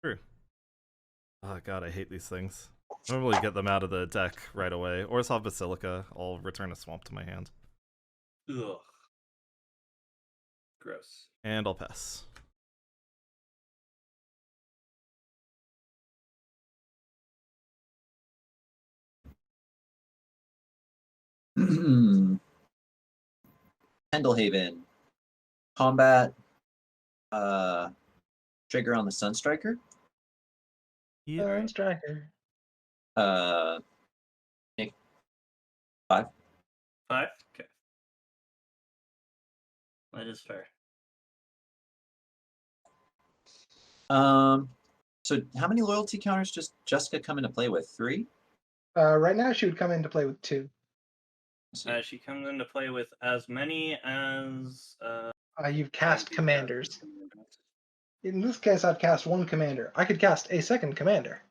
True. Oh god, I hate these things. I normally get them out of the deck right away. Or Saw Basilica. I'll return a swamp to my hand. Ugh. Gross. And I'll pass. Pendlehaven. Combat. Trigger on the Sunstriker. Yeah. Striker. Nick. 5. 5? Okay. That is fair. So how many loyalty counters does Jeska come into play with? 3? Right now, she would come into play with 2. She comes into play with as many as You've cast these commanders. commanders. In this case, I've cast 1 commander. I could cast a second commander.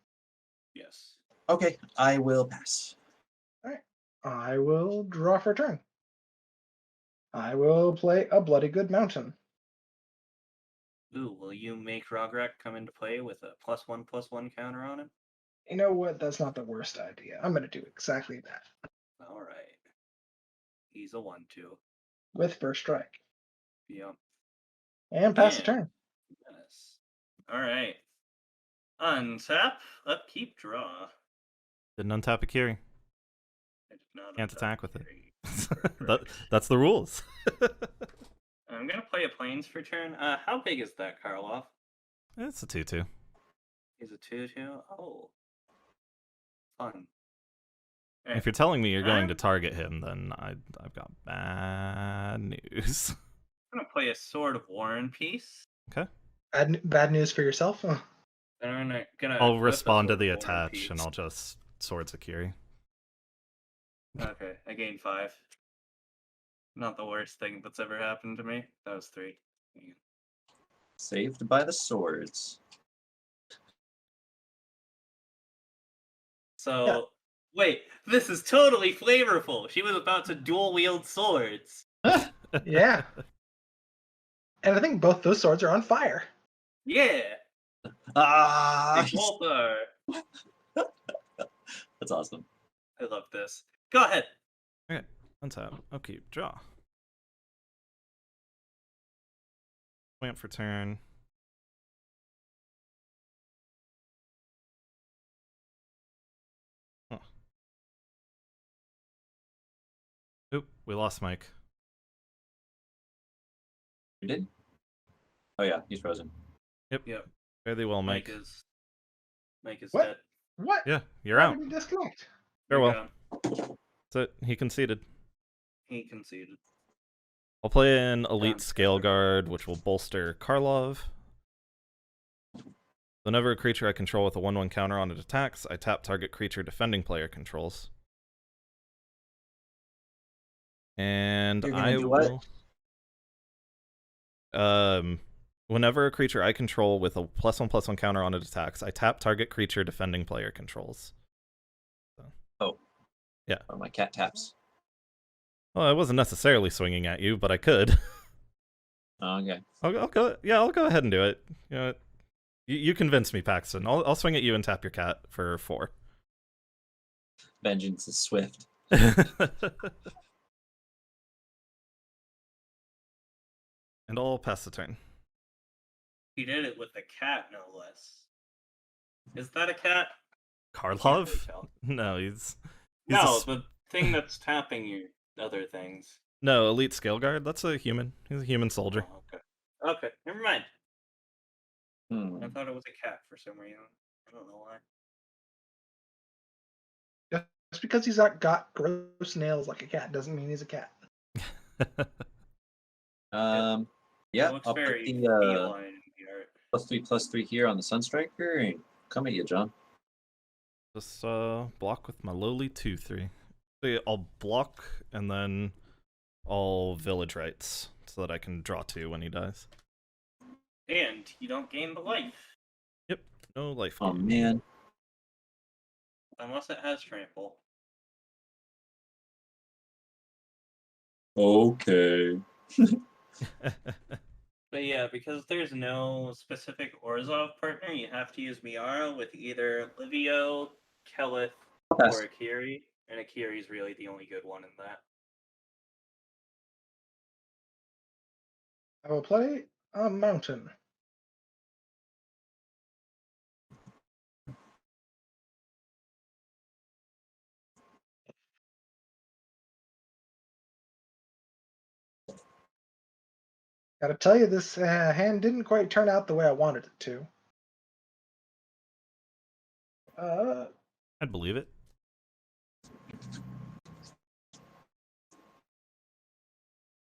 Yes. Okay, I will pass. I will draw for a turn. I will play a Bloody Good Mountain. Ooh, will you make Rograhk come into play with a +1/+1 counter on him? You know what? That's not the worst idea. I'm going to do exactly that All right. He's a 1/2. with first strike Yep. and pass the Yeah. turn. Yes. All right. Untap, upkeep, draw. Didn't untap Akiri. I did not Can't untap attack with it. Correct. That's the rules. I'm gonna play a plains for turn. How big is that, Karloff? It's a 2/2. He's a 2/2. Oh, fun. If you're telling me you're going to I'm target him, then I've got bad news. gonna play a Sword of War and Peace. Okay. Bad news for yourself. Huh? And I'm gonna I'll equip a respond to Sword the of War and attach, and Peace. I'll just Swords Akiri. Okay, I gained 5. Not the worst thing that's ever happened to me. That was 3. Saved by the swords. So, wait, this is totally flavorful. She was about to dual wield swords. Yeah. And I think both those swords are on fire. Yeah, Ah, they both are. that's awesome. I love this. Go ahead. Okay. Untap. Upkeep. Draw. Plant for turn. Huh. Oop, we lost Mike. You did? Oh yeah, he's frozen. Yep. Fairly well, Mike. Mike is What? dead. What? Yeah, you're Why out. did he disconnect? Farewell. You're gone. That's it. He conceded. He conceded. I'll play an Elite Done. Scale Guard, which will bolster Karlov. Whenever a creature I control with a 1/1 counter on it attacks, I tap target creature defending player controls. And You're gonna I do what? will... Whenever a creature I control with a +1/+1 counter on it attacks, I tap target creature defending player controls. So. Oh. Yeah. Oh, my cat taps. Well, I wasn't necessarily swinging at you, but I could. Oh, okay. I'll go. Yeah, I'll go ahead and do it. You know, you convinced me, Paxton. I'll swing at you and tap your cat for 4. Vengeance is swift. And I'll pass the turn. He did it with a cat, no less. Is that a cat? Can't really Karlov? tell. No, he's No, a the thing that's tapping your other things. no, Elite Scale Guard. That's a human. He's a human soldier. Oh, okay. Okay, never mind. I Hmm. thought it was a cat for some reason. I don't know why. Just because he's not got gross nails like a cat doesn't mean he's a cat. Yeah, It looks I'll put very the feline in the art. +3/+3 here on the Sunstriker and come at you, John. Just block with my lowly 2/3. So I'll block and then I'll Village Rites so that I can draw 2 when he dies. And you don't gain the life. Yep, no life. Oh gain. man. Unless it has trample. Okay. But yeah, because there's no specific Orzhov partner, you have to use Miara with either Livio, Kelith, Pass. or Akiri. And Akiri's really the only good one in that. I will play a mountain. Gotta tell you, this hand didn't quite turn out the way I wanted it to. I'd believe it.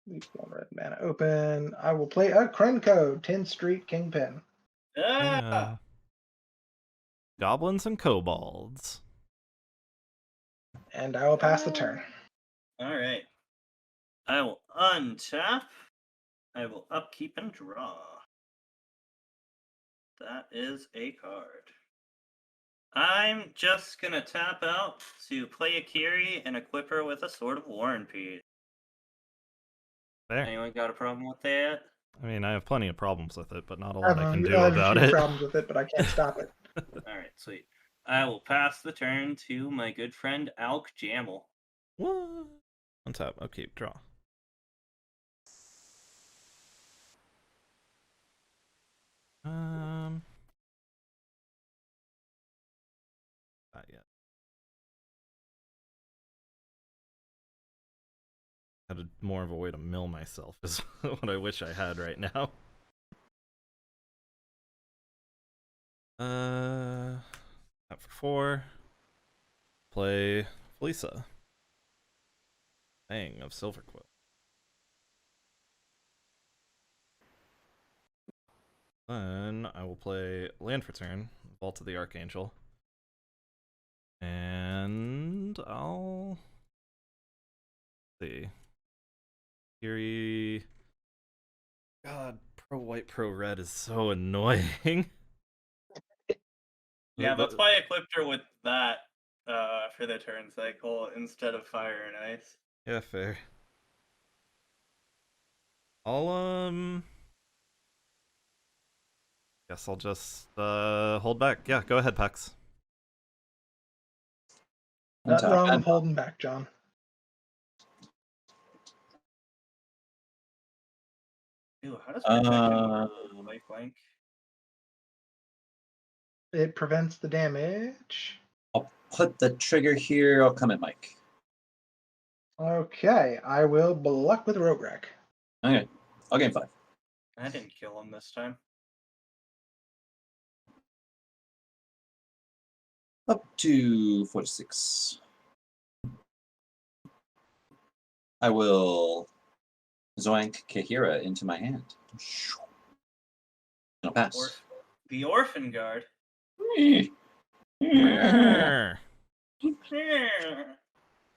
Leave one red mana open. I will play a Krenko, 10th Street Kingpin. Ah! Goblins and kobolds. And I will pass the turn. Alright. I will untap. I will upkeep and draw. That is a card. I'm just gonna tap out to play Akiri and equip her with a Sword of War and Peace. There. Anyone got a problem with that? I mean, I have plenty of problems with it, but not a I lot don't I know. can You do have a about few it. problems with it, but I can't stop it. Alright, sweet. I will pass the turn to my good friend Alk Jammel. What? Untap. Okay, draw. Not yet. Had more of a way to mill myself is what I wish I had right now. Tap for 4. Play Felisa. Bang of Silver Quill. Then I will play land for turn, Vault of the Archangel. And I'll see. Akiri. God, pro white, pro red is so annoying. Yeah, that's why I equipped her with that for the turn cycle instead of fire and ice. Yeah, fair. I'll guess I'll just hold back. Yeah, go ahead, Pax. Nothing wrong Untap. with holding back, John. Ew, how does protection work? Blank? It prevents the damage. I'll put the trigger here. I'll come at Mike. Okay, I will block with Rograhk. Okay, I'll gain 5. I didn't kill him this time. Up to 46. I will zoink Kaheera into my hand. I'll pass. The Orphan Guard.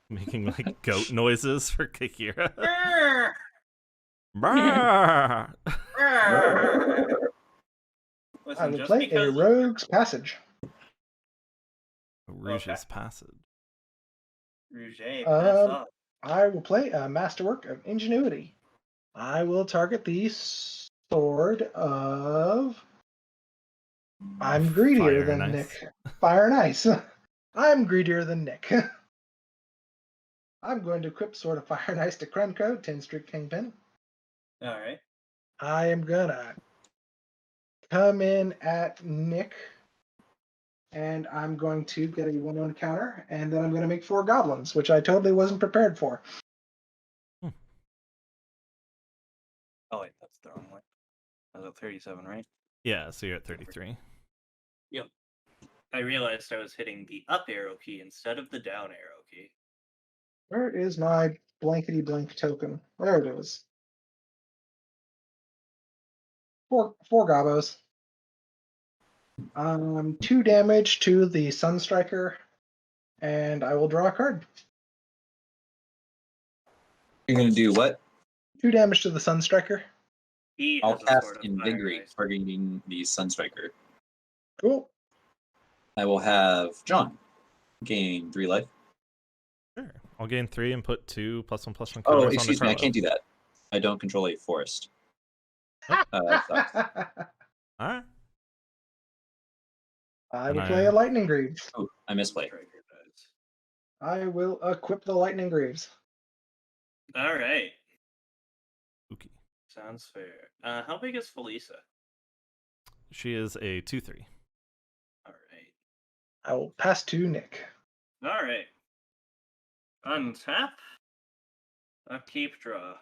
Making like goat noises for Kaheera. I will play a Rogue's Passage. Rouge's Passage. Rouge, pass up. I will play a Masterwork of Ingenuity. I will target the sword of... I'm greedier Fire than and Nick. Ice. Fire and Ice. I'm greedier than Nick. I'm going to equip Sword of Fire and Ice to Krenko, 10 Streak Kingpin. Alright. I am gonna come in at Nick, and I'm going to get a 1-1 counter, and then I'm going to make 4 goblins, which I totally wasn't prepared for. Oh wait, that's the wrong one. I was at 37, right? Yeah, so you're at 33. Yep. I realized I was hitting the up arrow key instead of the down arrow key. Where is my blankety blank token? There it is. 4 gobos. 2 damage to the Sunstriker, and I will draw a card. You're gonna do what? 2 damage to the Sunstriker. I'll He has a cast Sword of Fire and Invigorate, Ice. targeting the Sunstriker. Cool. I will have John gain 3 life. Sure. I'll gain 3 and put 2 +1/+1 counters Oh, on the excuse me, I Carlo. can't do that. I don't control a forest. That sucks. Alright. I will play a Lightning Greaves. Oh, I misplayed. I will equip the Lightning Greaves. Alright. Spooky. Sounds fair. How big is Felisa? She is a 2/3. Alright. I will pass to Nick. Alright. Untap. Upkeep, draw.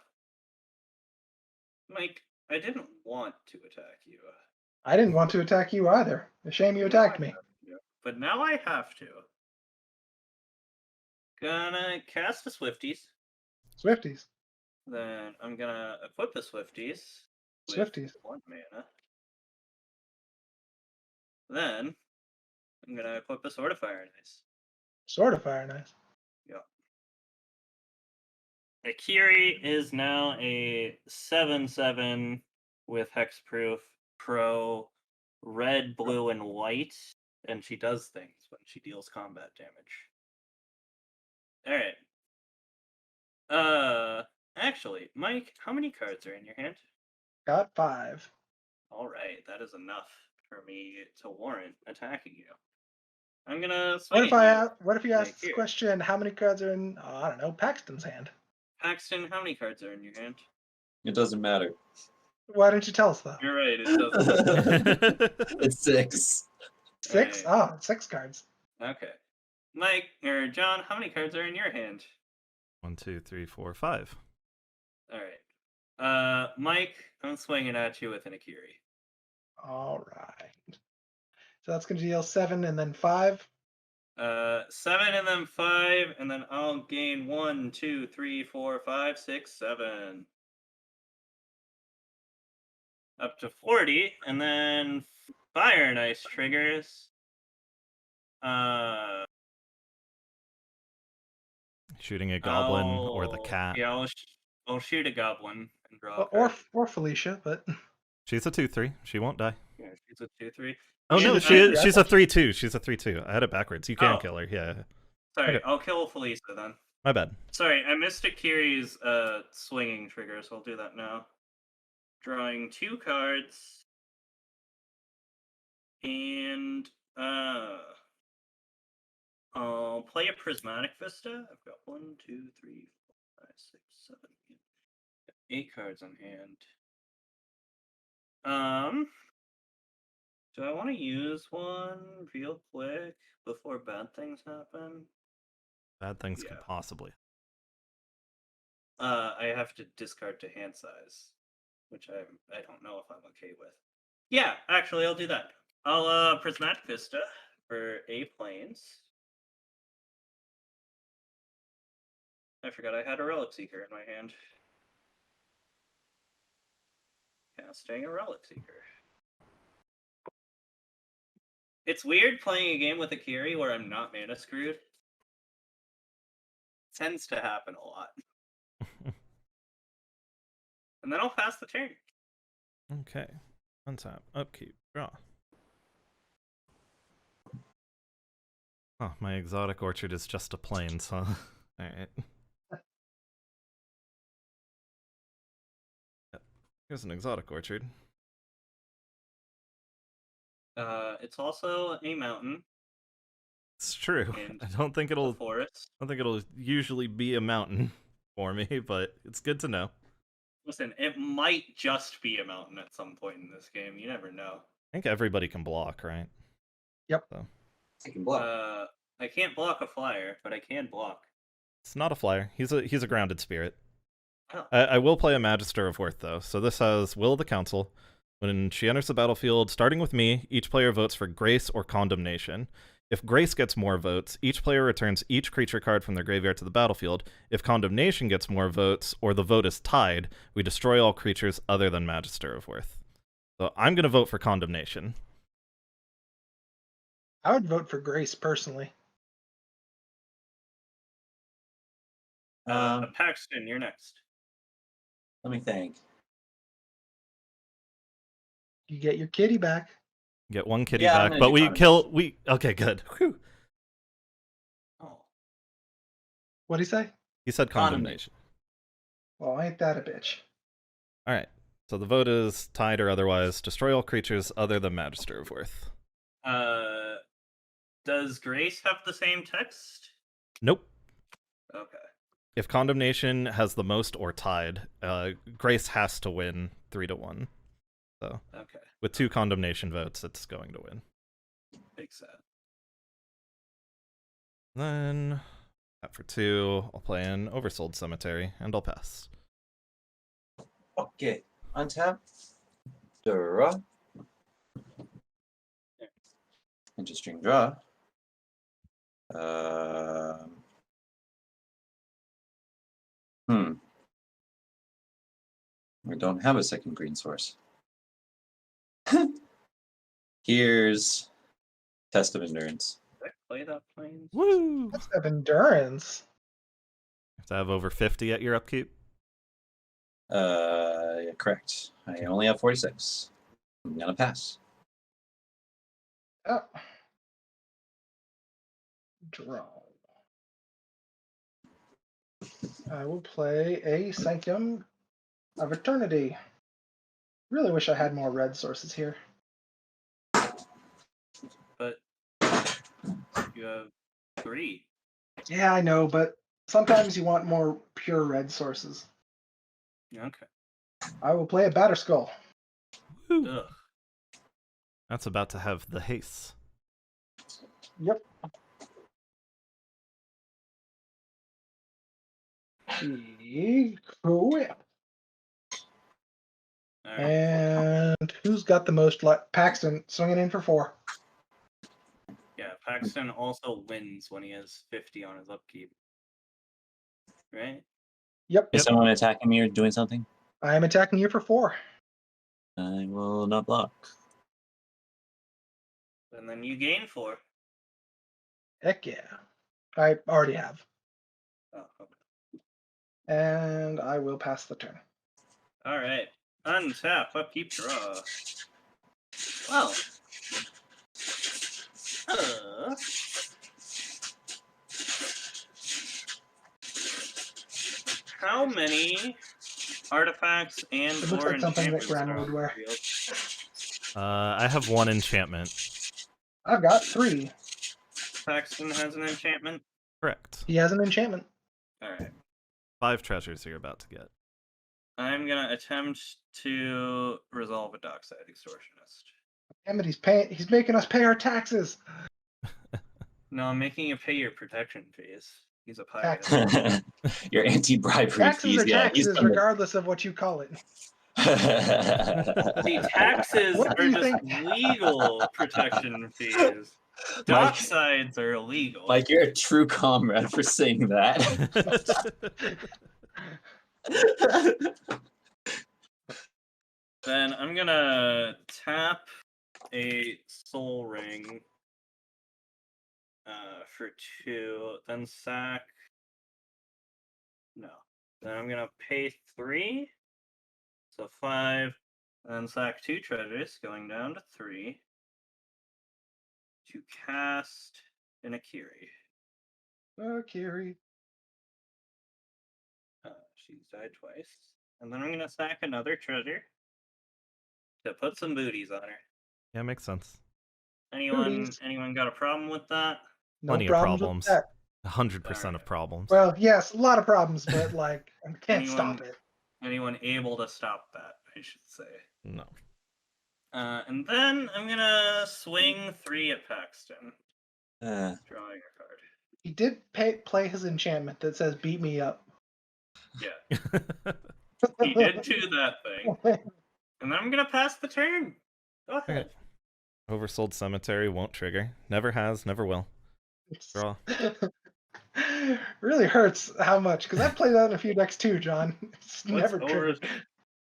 Mike, I didn't want to attack you. I didn't want to attack you either. A shame you attacked me. But now I have to. Gonna cast the Swifties. Swifties. Then I'm gonna equip the Swifties. With Swifties. 1 mana. Then I'm gonna equip the Sword of Fire and Ice. Sword of Fire and Ice. Yeah. Akiri is now a 7/7 with hexproof pro red, blue, and white, and she does things when she deals combat damage. Alright. Actually, Mike, how many cards are in your hand? Got 5. All right, that is enough for me to warrant attacking you. I'm gonna swing What if you Right ask this here. question? How many cards are in? I don't know. Paxton's hand. Paxton, how many cards are in your hand? It doesn't matter. Why didn't you tell us that? You're right, it doesn't. It's 6. 6? Right. Ah, 6 cards. Okay. Mike, or John, how many cards are in your hand? 1, 2, 3, 4, 5. All right. Mike, I'm swinging at you with an Akiri. All right. So that's going to deal 7 and then 5. 7 and then 5, and then I'll gain 1, 2, 3, 4, 5, 6, 7. Up to 40, and then Fire and Ice triggers. Shooting a goblin or the cat. Yeah, I'll shoot a goblin and draw a Or card. or Felicia, but She's a 2/3. She won't die. Yeah, she's a 2/3. Oh She's no, a 3/3. she's a 3/2. She's a 3/2. I had it backwards. You can Oh. kill her. Yeah. Sorry, Okay. I'll kill Felisa then. My bad. Sorry, I missed Akiri's swinging trigger, so I'll do that now. Drawing 2 cards. And I'll play a Prismatic Vista. I've got 1, 2, 3, 4, 5, 6, 7, 8 cards on hand. Do I want to use one real quick before bad things happen? Bad things could Yeah. possibly. I have to discard to hand size, which I don't know if I'm okay with. Yeah, actually, I'll do that. I'll Prismatic Vista for A planes. I forgot I had a Relic Seeker in my hand. Casting a Relic Seeker. It's weird playing a game with Akiri where I'm not mana screwed. It tends to happen a lot. And then I'll pass the turn. Okay. Untap. Upkeep. Draw. Oh, my exotic orchard is just a plains, huh? Alright. Here's an exotic orchard. It's also a mountain. It's true. And I don't think A it'll forest. usually be a mountain for me, but it's good to know. Listen, it might just be a mountain at some point in this game. You never know. I think everybody can block, right? Yep. So, I can block. I can't block a flyer, but I can block. it's not a flyer. He's a grounded spirit. Oh. I will play a Magister of Worth, though. So this has Will of the Council. When she enters the battlefield, starting with me, each player votes for Grace or Condemnation. If Grace gets more votes, each player returns each creature card from their graveyard to the battlefield. If Condemnation gets more votes, or the vote is tied, we destroy all creatures other than Magister of Worth. So I'm going to vote for Condemnation. I would vote for Grace personally. Paxton, you're next. Let me think. You get your kitty back. Get one kitty Yeah, I'm back, gonna but do we Condemnation. kill... Okay, good. Whew. Oh. What'd he say? He said Condemnation. Well, ain't that a bitch? Alright, so the vote is tied or otherwise. Destroy all creatures other than Magister of Worth. Does Grace have the same text? Nope. Okay. If Condemnation has the most or tied, Grace has to win 3-1. So, Okay. with 2 Condemnation votes, it's going to win. Big set. Then, that for 2, I'll play an Oversold Cemetery, and I'll pass. Okay. Untap. Draw. Interesting draw. We don't have a second green source. Here's Test of Endurance. Did I play that planes? Woo! Let's have endurance. Have to have over 50 at your upkeep. Yeah, correct. I only have 46. I'm gonna pass. Oh. Draw. I will play a Sanctum of Eternity. Really wish I had more red sources here. But you have 3. Yeah, I know, but sometimes you want more pure red sources. Okay. I will play a Batterskull. Woo. Ugh. That's about to have the haste. Yep. Cool. Alright. And who's got the most? Paxton swinging in for 4. Yeah, Paxton also wins when he has 50 on his upkeep. Right? Yep. Is someone attacking me or doing something? I am attacking you for 4. I will not block. And then you gain 4. Heck yeah. I already have. Oh, okay. And I will pass the turn. Alright. Untap, upkeep, draw. Well. How many artifacts and It looks or like something that enchantments Grandma are would on wear. the field? I have 1 enchantment. I've got 3. Paxton has an enchantment. Correct. He has an enchantment. Alright. 5 treasures you're about to get. I'm gonna attempt to resolve a dockside extortionist. Damn it, he's making us pay our taxes. No, I'm making you pay your protection fees. He's a pirate. Taxes. Your anti-bribery Taxes fees. are Yeah, he's taxes done regardless of what you call it. See, taxes What do are you just think? legal protection fees. Mike, Docksides are illegal. Mike, you're a true comrade for saying that. Then I'm gonna tap a soul ring for 2, then sack. No. Then I'm gonna pay 3. So 5. And then sack 2 treasures, going down to 3. To cast an Akiri. Akiri. She's died twice. And then I'm gonna sack another treasure to put some booties on her. Yeah, makes sense. Booties. Anyone got a problem with that? No Plenty of problems. With problems. that. 100% of problems. Well, yes, a lot of problems, but like I can't stop it. Anyone able to stop that, I should say. No. And then I'm gonna swing 3 at Paxton. Drawing a card. He did play his enchantment that says "beat me up." Yeah, he did do that thing. And then I'm gonna pass the turn. Go ahead. Okay. Oversold Cemetery won't trigger. Never has, never will. Draw. Really hurts how much, because I've played that in a few decks too, John. It's never triggered.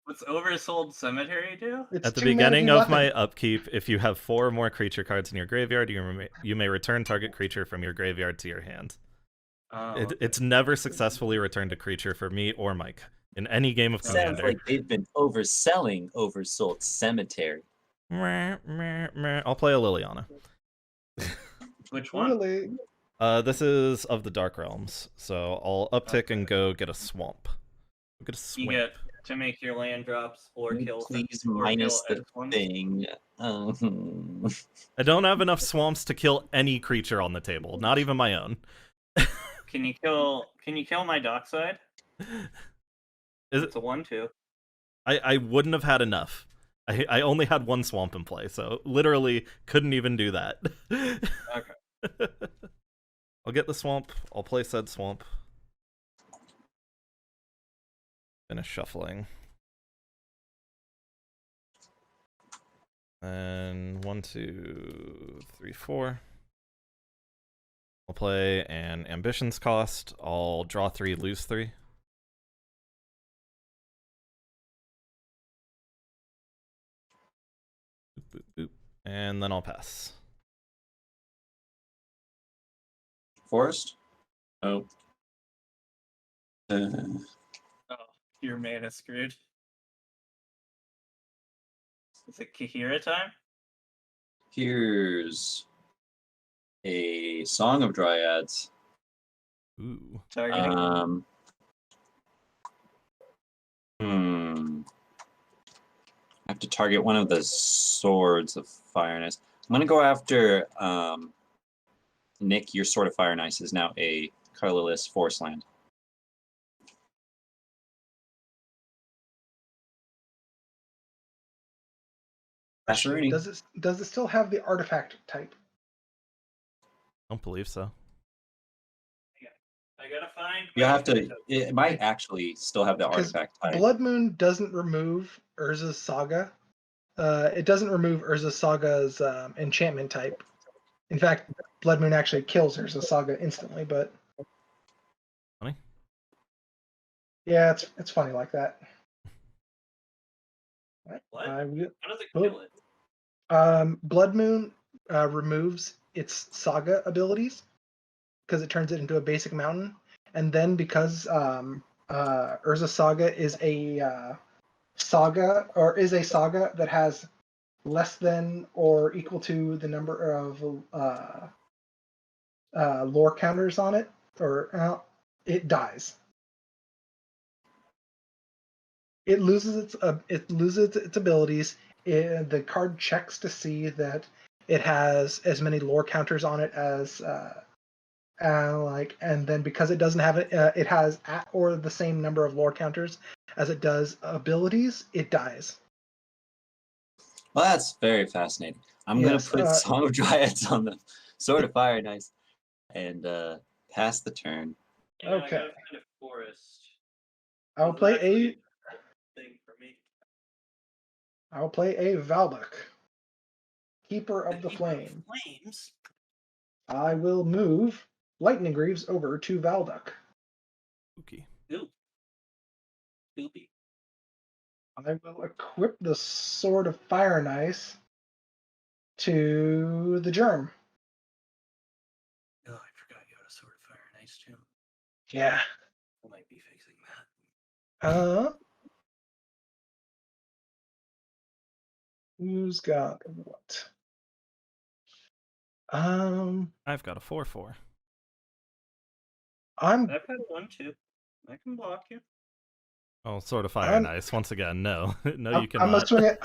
What's Oversold Cemetery do? It's At the 2 mana, beginning do of my nothing. upkeep, if you have 4 or more creature cards in your graveyard, you may return target creature from your graveyard to your hand. Okay. It's never successfully returned a creature for me or Mike in any game of Sounds Commander. like they've been overselling Oversold Cemetery. I'll play a Liliana. Which one? Really? This is of the Dark Realms, so I'll uptick and go get a swamp. Get a swamp. You get to make your land drops or kill Please or minus kill the X ones. thing. I don't have enough swamps to kill any creature on the table, not even my own. Can you kill my dockside? Is It's a 1/2. I wouldn't have had enough. I only had 1 swamp in play, so literally couldn't even do that. Okay. I'll get the swamp. I'll play said swamp. Finish shuffling. And 1, 2, 3, 4. I'll play an Ambitions cost. I'll draw 3, lose 3. Boop, boop, boop. And then I'll pass. Forest? Oh. Oh, your mana screwed. Is it Kaheera time? Here's a Song of Dryads. Ooh. Targeting. have to target one of the swords of fire and ice. I'm gonna go after Nick. Your sword of fire and ice is now a colorless forest land. Question, Rooney. does it still have the artifact type? Don't believe so. I gotta find. You have to. It might actually still have the Because artifact type. Blood Moon doesn't remove Urza's Saga. It doesn't remove Urza's Saga's enchantment type. In fact, Blood Moon actually kills Urza's Saga instantly, but Funny. yeah, it's funny like that. What? I will- How does it kill it? Blood Moon removes its Saga abilities because it turns it into a basic mountain, and then because Urza Saga is a saga that has less than or equal to the number of lore counters on it, or it dies. It loses its abilities. The card checks to see that it has as many lore counters on it as and then because it doesn't have it, it has at or the same number of lore counters as it does abilities. It dies. Well, that's very fascinating. I'm gonna Yes, put Song of Dryads on the Sword of Fire and Ice, and pass the turn. You know, Okay. I gotta find a forest. I'll This is play actually a thing for me. Valduk, Keeper of the Keeper of Flame. Flames. I will move Lightning Greaves over to Valduk. Spooky. Ooh. Spoopy. I will equip the Sword of Fire and Ice to the Germ. Oh, I forgot you had a Sword of Fire and Ice too. Yeah. I might be fixing that. Who's got what? I've got a 4/4. I'm I've had one too. I can block you. Oh, Sword of Fire and Ice. Once again, no. No, you cannot. I'm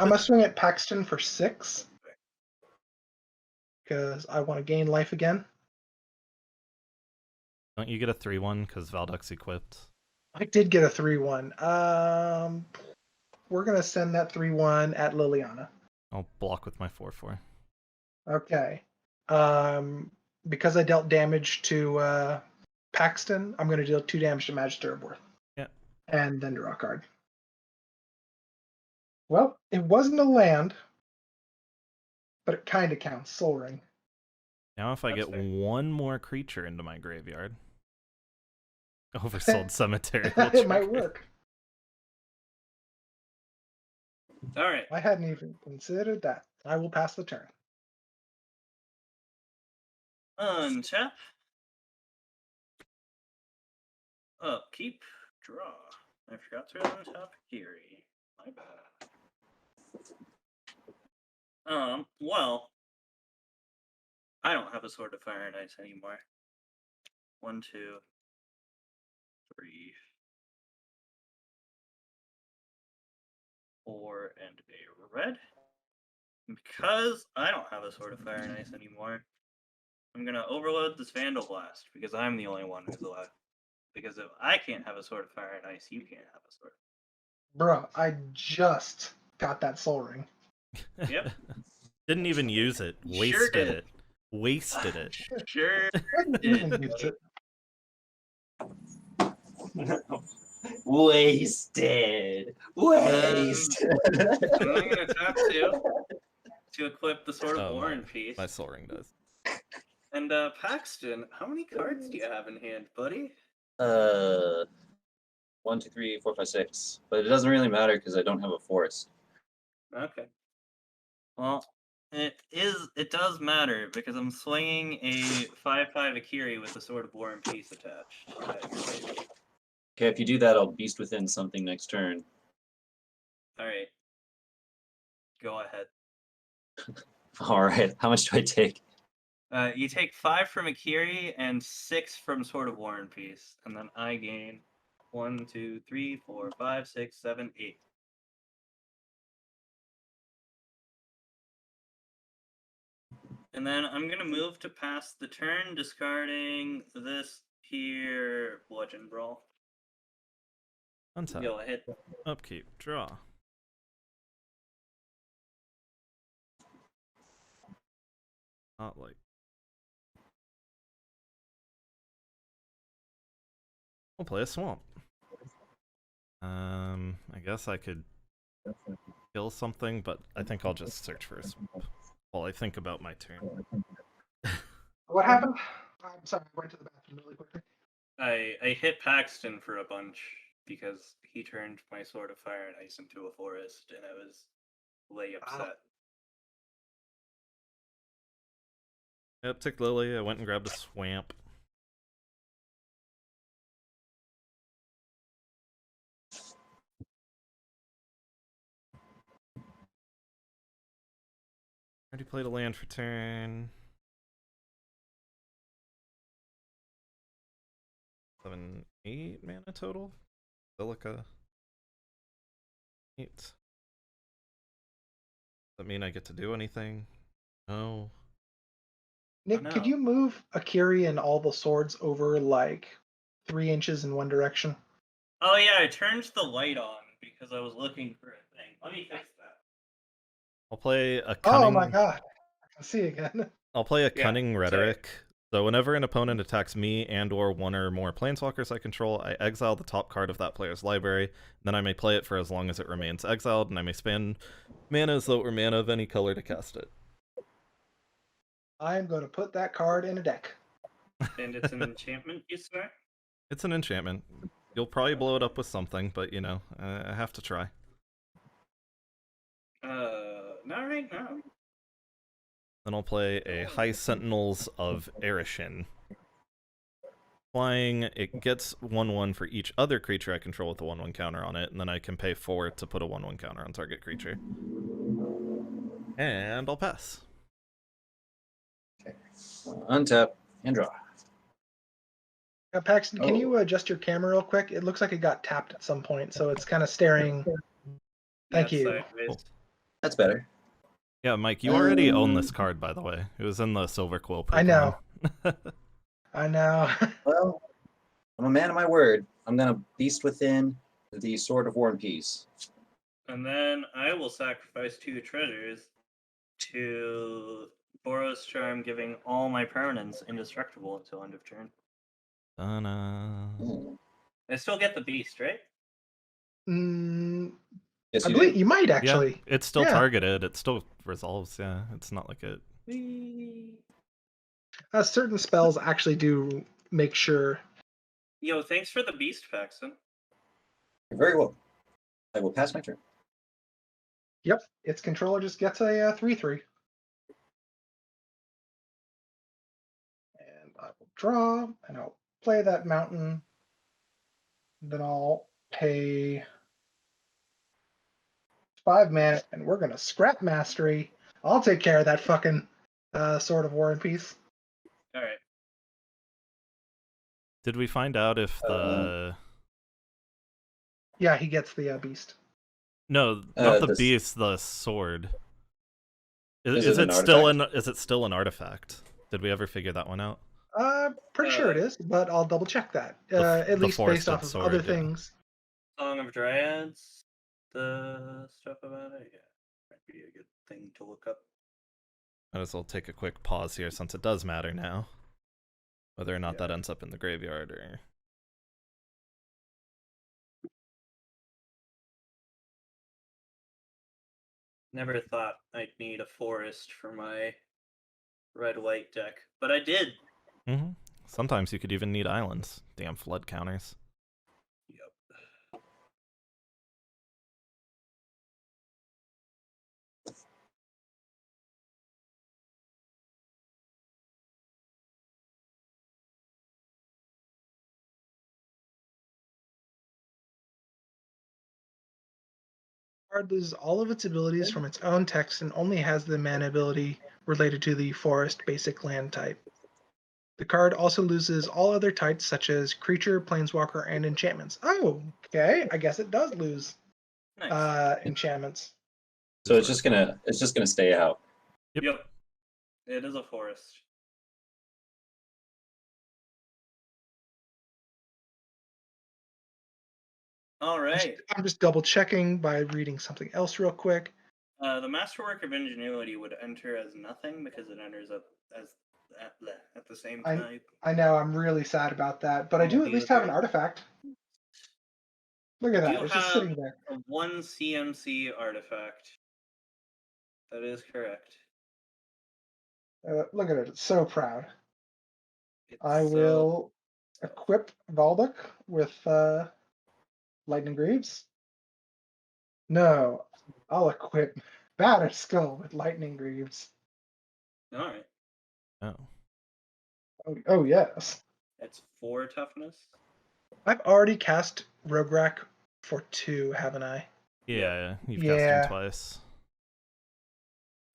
gonna swing at Paxton for 6. Because I want to gain life again. Don't you get a 3/1 because Valduk's equipped? I did get a 3/1. We're gonna send that 3/1 at Liliana. I'll block with my 4/4. Okay. Because I dealt damage to Paxton, I'm gonna deal 2 damage to Magister of Worth. Yeah. And then draw a card. Well, it wasn't a land, but it kind of counts. Soul Ring. Now if I That's get fair. one more creature into my graveyard, Oversold Cemetery will It might trigger. work. All right. I hadn't even considered that. I will pass the turn. Untap. Upkeep. Draw. I forgot to untap Akiri. My bad. Well, I don't have a Sword of Fire and Ice anymore. 1, 2, 3, 4, and a red. And because I don't have a Sword of Fire and Ice anymore, I'm gonna overload this Vandal Blast because I'm the only one who's allowed. Because if I can't have a Sword of Fire and Ice, you can't have a sword. Bruh, I just got that Soul Ring. Yep. Didn't even use it. Sure Wasted did. it. Wasted it. Sure. Didn't even use it. Wasted. Wasted. I'm gonna tap 2 to equip the Sword of Oh, War and Peace. My Soul Ring does. And Paxton, how many cards do you have in hand, buddy? 1, 2, 3, 4, 5, 6. But it doesn't really matter because I don't have a forest. Okay. Well, it does matter because I'm swinging a 5/5 Akiri with the Sword of War and Peace attached. Okay, if you do that, I'll beast within something next turn. All right. Go ahead. All right, how much do I take? You take 5 from Akiri and 6 from Sword of War and Peace, and then I gain 1, 2, 3, 4, 5, 6, 7, 8. And then I'm gonna move to pass the turn, discarding this here bludgeon brawl. Untap. Go ahead. Upkeep. Draw. Not like. We'll play a swamp. I guess I could kill something, but I think I'll just search for a swamp while I think about my turn. What happened? I'm sorry, I went to the bathroom really quickly. I hit Paxton for a bunch because he turned my Sword of Fire and Ice into a forest, and I was way upset. Yep, took Lily. I went and grabbed a swamp. Already played a land for turn. 7, 8 mana total. Silica. 8. Does that mean I get to do anything? No. Nick, no. could you move Akiri and all the swords over like 3 inches in one direction? Oh yeah, I turned the light on because I was looking for a thing. Let me fix that. I'll play a cunning. Oh my god. I can see again. I'll play a Yeah, cunning sorry. rhetoric. So whenever an opponent attacks me and or one or more planeswalkers I control, I exile the top card of that player's library. Then I may play it for as long as it remains exiled, and I may spend mana as though it were mana of any color to cast it. I'm going to put that card in a deck. And it's an enchantment, you say? It's an enchantment. You'll probably blow it up with something, but you know, I have to try. Not right now. Then I'll play a High Sentinels of Erishin. Flying, it gets 1/1 for each other creature I control with a 1/1 counter on it, and then I can pay 4 to put a 1/1 counter on target creature. And I'll pass. Okay. Untap and draw. Paxton, can you adjust your camera real quick? It looks like it got tapped at some point, so it's kind of staring. Thank you. Sideways. Cool. That's better. Yeah, Mike, you already own this card, by the way. It was in the Silver Quill I know. Pokemon. I know. Well, I'm a man of my word. I'm gonna Beast Within the Sword of War and Peace. And then I will sacrifice 2 treasures to Boros Charm, giving all my permanents indestructible until end of turn. Ooh. I still get the beast, right? Yes, I you believe do. you might Yeah, actually. it's still Yeah. targeted. It still resolves, yeah. It's not like it... Certain spells actually do make sure. Yo, thanks for the beast, Paxton. You're very well. I will pass my turn. Yep, its controller just gets a 3/3. And I will draw, and I'll play that mountain. Then I'll pay 5 mana, and we're gonna scrap mastery. I'll take care of that fucking Sword of War and Peace. All right. Did we find out if the... Yeah, he gets the beast. No, not the this- beast, the sword. Is Is it it an still an artifact? Did we ever figure that one out? Pretty sure it is, but I'll double check that. At the least based off forested of other sword, yeah. things. Song of Dryads, the stuff about it, yeah. Might be a good thing to look up. Might as well take a quick pause here since it does matter now. Whether or not that ends up in the graveyard or... Never thought I'd need a forest for my red-white deck, but I did. Mm-hmm. Sometimes you could even need islands. Damn flood counters. Yep. Card loses all of its abilities from its own text and only has the mana ability related to the forest basic land type. The card also loses all other types such as creature, planeswalker, and enchantments. Oh, okay. I guess it does lose Nice. enchantments. So it's just gonna stay out. Yep. Yep. It is a forest. All right. I'm just double checking by reading something else real quick. The masterwork of ingenuity would enter as nothing because it enters up as at the same type. I know, I'm really sad about that, but I do at least have an artifact. Look at that, You it's just have sitting there. a 1 CMC artifact. That is correct. Look at it, it's so proud. It's I will equip Valduk with Lightning Greaves. No, I'll equip Batter Skull with Lightning Greaves. All right. Oh yes. It's 4 toughness. I've already cast Rograhk for 2, haven't I? Yeah, you've cast him twice.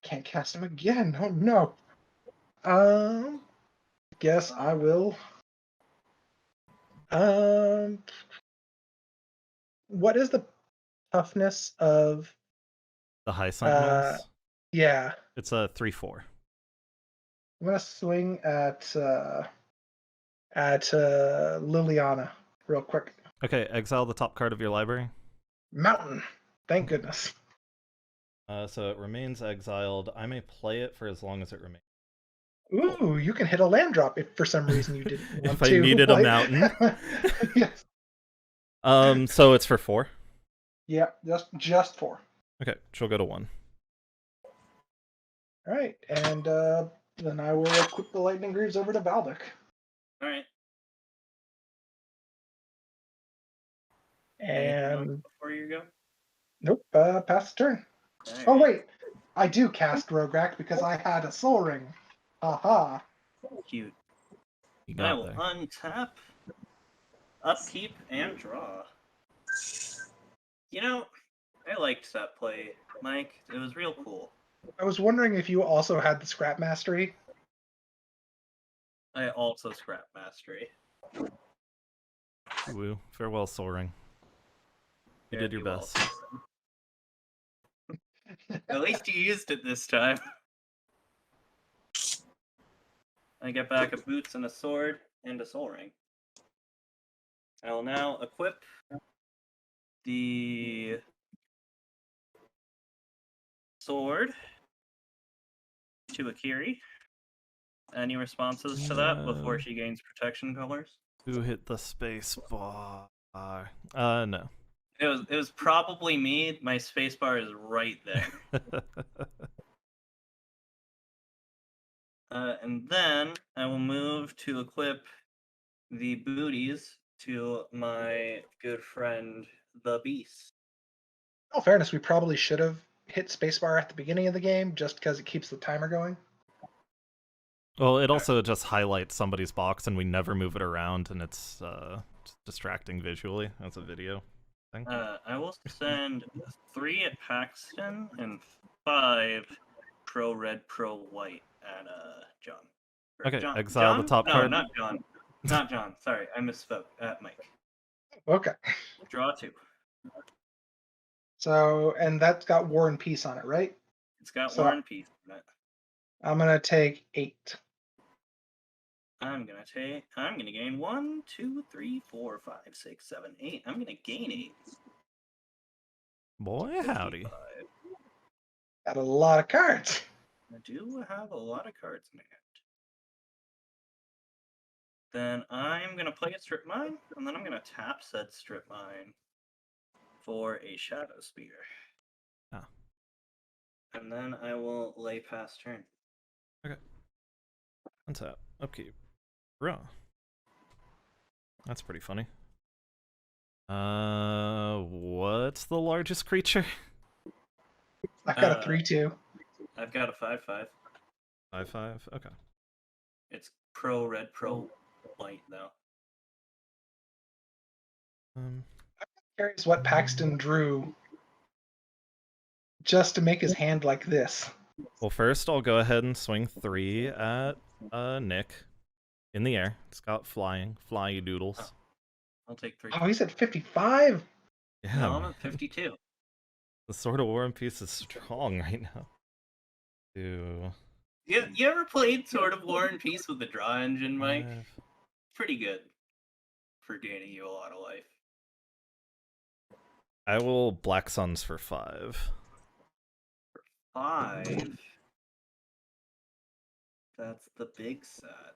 Can't cast him again. Oh no. Guess I will. What is the toughness of the high sentinels? Yeah. It's a 3/4. I'm gonna swing at Liliana real quick. Okay, exile the top card of your library. Mountain. Thank goodness. So it remains exiled. I may play it for as long as it remains. Ooh, you can hit a land drop if for some reason you didn't want if to. I needed a mountain. Yes. So it's for 4? Yeah, just 4. Okay, she'll go to 1. Alright, and then I will equip the Lightning Greaves over to Valduk. Alright. And before you go? Nope, pass the turn. Right. Oh wait, I do cast Rograhk because I had a Soul Ring. Aha. Cute. You I got will there. untap, upkeep, and draw. You know, I liked that play, Mike. It was real cool. I was wondering if you also had the Scrap Mastery. I also scrap mastery. Woo. Farewell, Soul Ring. You did your best. At least you used it this time. I get back a boots and a sword and a soul ring. I will now equip the sword to Akiri. Any responses to that before she gains protection colors? Who hit the space bar? No. It was probably me. My space bar is right there. And then I will move to equip the booties to my good friend, the Beast. In all fairness, we probably should have hit spacebar at the beginning of the game just because it keeps the timer going. Well, it also just highlights somebody's box and we never move it around and it's distracting visually as a video thing. I will send 3 at Paxton and 5 pro red, pro white at John. Okay, John, exile the top no, card. not John. Not John. Sorry, I misspoke. At Mike. Okay. Draw 2. So, and that's got War and Peace on it, right? It's got So- War and Peace in it. I'm gonna take 8. I'm gonna gain 1, 2, 3, 4, 5, 6, 7, 8. I'm gonna gain 8. Boy, howdy. 55. Got a lot of cards. I do have a lot of cards in hand. Then I'm gonna play a strip mine, and then I'm gonna tap said strip mine for a shadow spear. Ah. And then I will lay past turn. Okay. Untap. Upkeep. Raw. That's pretty funny. What's the largest creature? I've got a 3/2. I've got a 5/5. 5/5. Okay. It's pro red, pro white though. Curious what Paxton drew just to make his hand like this. Well, first I'll go ahead and swing 3 at Nick in the air. It's got flying, fly doodles. Oh. I'll take 3. Oh, he's at 55. Yeah, No, I'm man. at 52. The Sword of War and Peace is strong right now. 2, You ever played sort of War and Peace with the draw engine, Mike? Pretty good for gaining you a lot of life. I will Black Suns for 5. 5. That's the big set.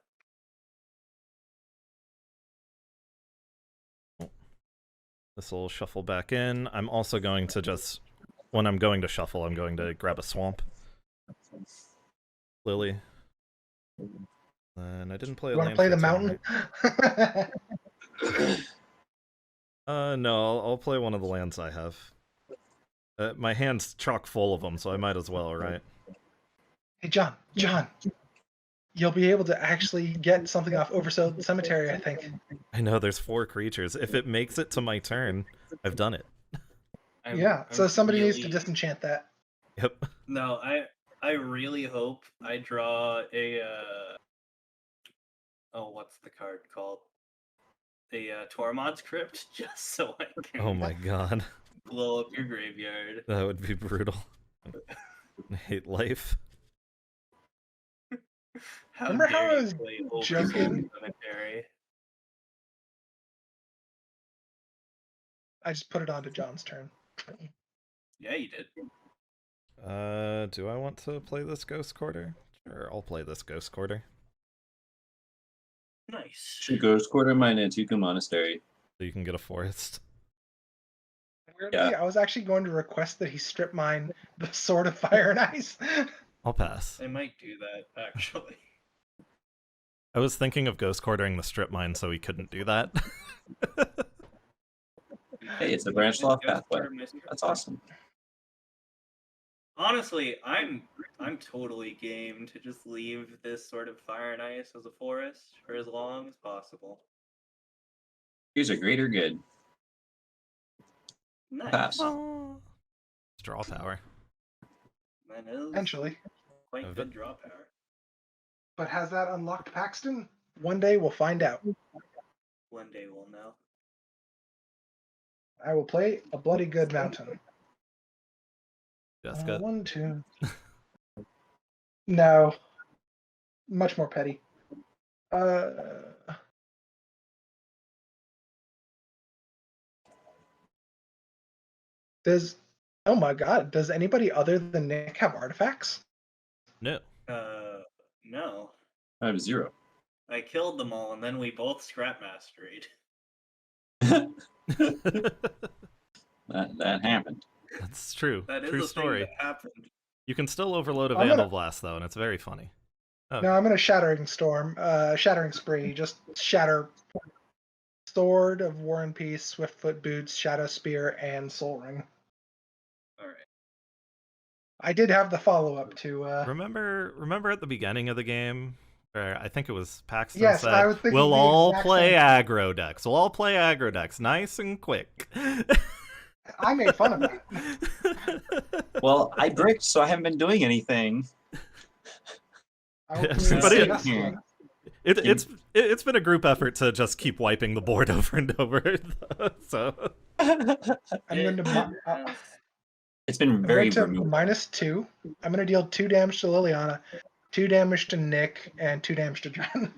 This will shuffle back in. I'm also going to just, when I'm going to shuffle, I'm going to grab a swamp. Lily. And I didn't play a You want land to play the for mountain? turn. No, I'll play one of the lands I have. My hand's chock full of them, so I might as well, right? Hey, John, you'll be able to actually get something off Oversold Cemetery, I think. I know, there's 4 creatures. If it makes it to my turn, I've done it. So somebody needs to disenchant that. Yep. No, I really hope I draw a oh, what's the card called? A Tormod's Crypt, just so I can Oh my god. blow up your graveyard. That would be brutal. I hate life. Remember how dare I you was play Oversold joking? Cemetery? I just put it onto John's turn. Yeah, you did. Do I want to play this Ghost Quarter? Sure, I'll play this Ghost Quarter. Nice. Should Ghost Quarter my Nantuko Monastery. So you can get a forest. Weirdly, Yeah. I was actually going to request that he strip mine the Sword of Fire and Ice. I'll pass. I might do that, actually. I was thinking of Ghost Quartering the strip mine so we couldn't do that. Hey, it's a branched off pathway. That's awesome. Honestly, I'm totally game to just leave this sort of Fire and Ice as a forest for as long as possible. Here's a greater good. Nice. Pass. It's draw power. That is Eventually. quite good draw power. But has that unlocked Paxton? One day we'll find out. One day we'll know. I will play a bloody good mountain. Jeska. 1, 2. No. Much more petty. Oh my god, does anybody other than Nick have artifacts? No. No. I have 0. I killed them all, and then we both scrap masteried. That happened. That's true. That is True the story. thing that happened. You can still overload a I'm Vandal gonna- Blast, though, and it's very funny. Oh, No, I'm gonna Shattering Spree. Just shatter Sword of War and Peace, Swiftfoot Boots, Shadow Spear, and Soul Ring. Alright. I did have the follow-up to remember at the beginning of the game, where I think it was Paxton Yes, said, I was thinking we'll the all exact play same aggro decks. We'll all play aggro decks, nice and quick. I made fun of that. Well, I bricked, so I haven't been doing anything. I will But yes to it's been a group effort to just keep wiping the board over and over. So I'm going to It's been very removed. -2. I'm going to deal 2 damage to Liliana, 2 damage to Nick, and 2 damage to Dren.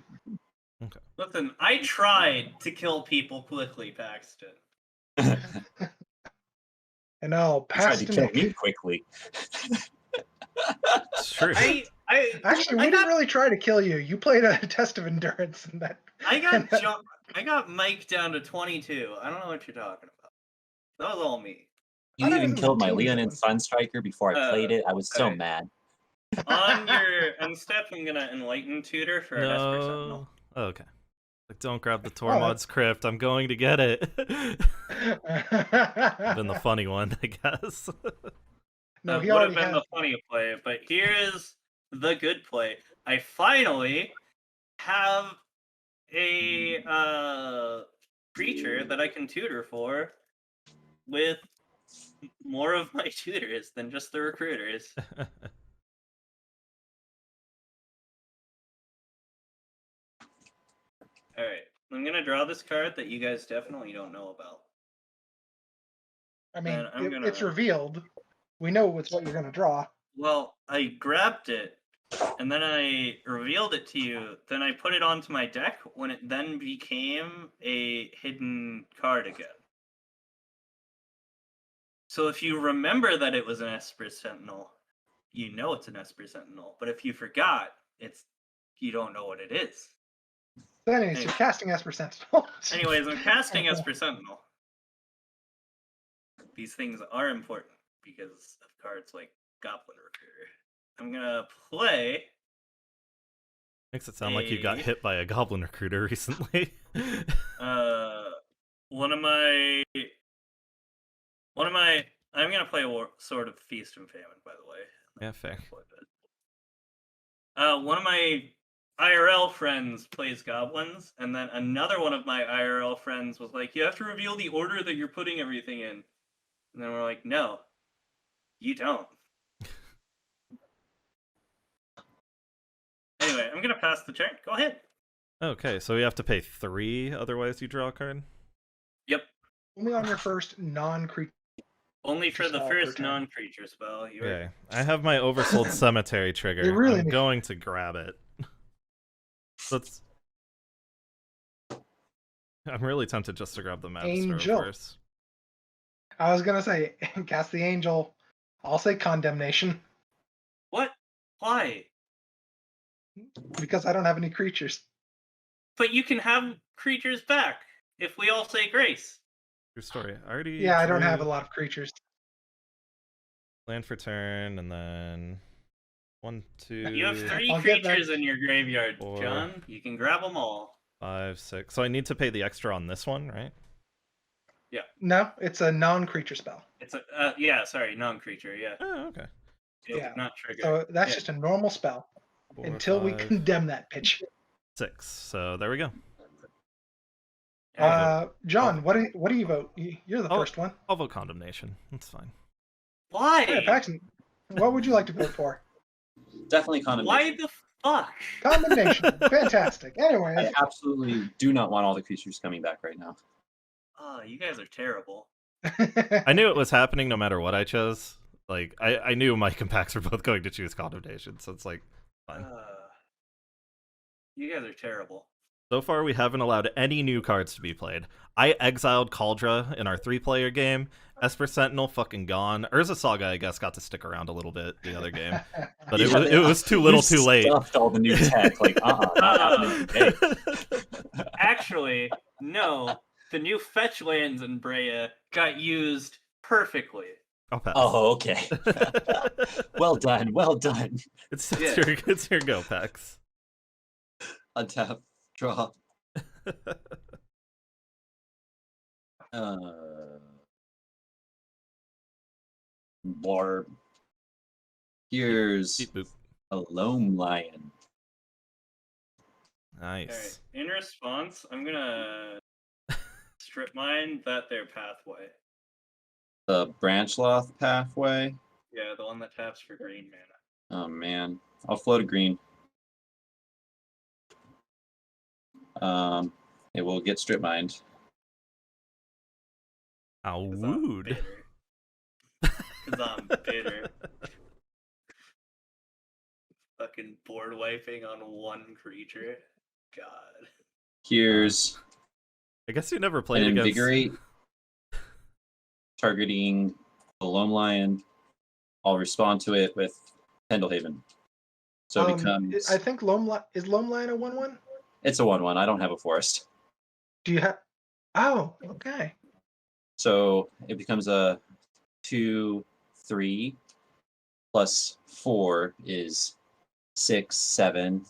okay. Listen, I tried to kill people quickly, Paxton. And I'll I tried pass to to kill Nick. me quickly. It's true. Actually, we didn't really try to kill you. You played a test of endurance, and that. I got Mike down to 22. I don't know what you're talking about. That was all me. You I thought it even was killed my the team Leon and one. Sun Striker before I played it. I was so okay. mad. On your end step, I'm gonna Enlighten Tutor for an Esper Sentinel. Oh, okay. Like, don't grab the Tormod's Crypt. I'm going to get it. Been the funny one, I guess. No, That he would already have been had. the funny play, but here is the good play. I finally have a creature that I can tutor for with more of my tutors than just the recruiters. Alright, I'm gonna draw this card that you guys definitely don't know about. I mean, And I'm it's gonna- revealed. We know it's what you're going to draw. Well, I grabbed it and then I revealed it to you. Then I put it onto my deck when it then became a hidden card again. So if you remember that it was an Esper Sentinel, you know it's an Esper Sentinel. But if you forgot, you don't know what it is. So anyways, you're casting Esper Sentinel. Anyways, I'm casting Esper Sentinel. These things are important because of cards like Goblin Recruiter. I'm gonna play. Makes it sound like you got hit by a goblin recruiter recently. I'm gonna play Sword of Feast and Famine, by the way. Yeah, fair. One of my IRL friends plays goblins, and then another one of my IRL friends was like, "You have to reveal the order that you're putting everything in." And then we're like, "No, you don't." Anyway, I'm gonna pass the turn. Go ahead. Okay, so we have to pay 3, otherwise you draw a card? Yep. Only on your first non-creature. Only for the Spell first per turn. non-creature spell. Okay, I have my Oversold Cemetery trigger. You really I'm need- going to grab it. Let's... I'm really tempted just to grab the Magistro Angel. first. I was gonna say cast the Angel. I'll say Condemnation What? Why? because I don't have any creatures. But you can have creatures back if we all say grace. True story. I already Yeah, I don't have a drew lot of creatures. land for turn, and then 1, 2. You have 3 I'll get back- creatures in your graveyard, 4. John. You can grab them all. 5, 6. So I need to pay the extra on this one, right? No, it's a non-creature spell. It's a non-creature. Yeah, Oh, okay. it's Yeah. not triggered. So that's Yeah. just a normal spell 4, until we 5, condemn that pitch. 6. So there we go. John, what do you vote? You're the Oh. first one. I'll vote Condemnation. That's fine. Why? Yeah, Paxton, what would you like to vote for? Definitely condemnation. Why the fuck? Condemnation. Fantastic. Anyways, I absolutely do not want all the creatures coming back right now. Oh, you guys are terrible. I knew it was happening no matter what I chose. Like, I knew my compacts were both going to choose Condemnation, so it's like, fine. You guys are terrible. So far, we haven't allowed any new cards to be played. I exiled Cauldra in our 3-player game. Esper Sentinel fucking gone. Urza Saga, I guess, got to stick around a little bit the other game. But Yeah, it was too little too late. Stuffed all the new tech. Like, not happening today. Actually, no. The new fetch lands in Breya got used perfectly. I'll pass. Oh, okay. Well done. Well done. It's Yeah. your go, Pax. Untap. Draw. Barb. Here's Beep boop. a Loam Lion. Nice. Alright. In response, I'm gonna strip mine their pathway. The Branchloth pathway. Yeah, the one that taps for green mana. Oh man, I'll float a green. It will get strip mined. How 'Cause I'm wooed. bitter. 'Cause I'm bitter. Fucking board wiping on one creature. God. Here's I guess you never an played against... Invigorate, targeting the Loam Lion. I'll respond to it with Pendlehaven. So it becomes. I think Loam Lion a 1/1? It's a 1/1. I don't have a forest. Do you have? Oh, okay. So it becomes a 2/3 plus 4 is 6, 7.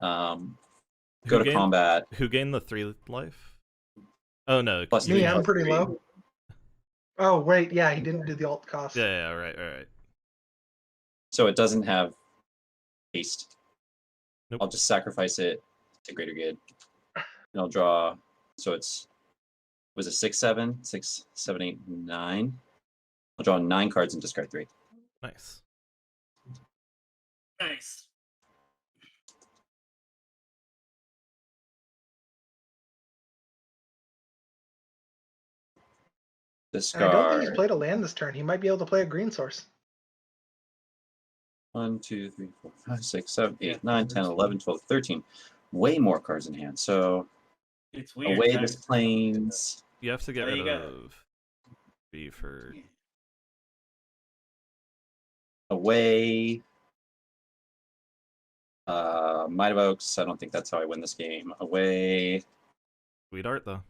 Go to combat. Who gained the 3 life? Oh no. Plus you Me, three. didn't- I'm pretty low. Oh wait, yeah, he didn't do the alt cost. Yeah, right. So it doesn't have haste. Nope. I'll just sacrifice it to Greater Good. And I'll draw. So was it 6, 7? 6, 7, 8, 9. I'll draw 9 cards and discard 3. Nice. Nice. And I don't think he's Discard. played a land this turn. He might be able to play a green source. 1, 2, 3, 4, 5, 6, 7, 8, Yeah, 9, 10, 11, 12, 13. Way more cards in hand. So It's weird. away I'm- this plains. You have to get Oh, rid you got- of B for Away. Might of Oaks. I don't think that's how I win this game. Away. Sweetheart, though.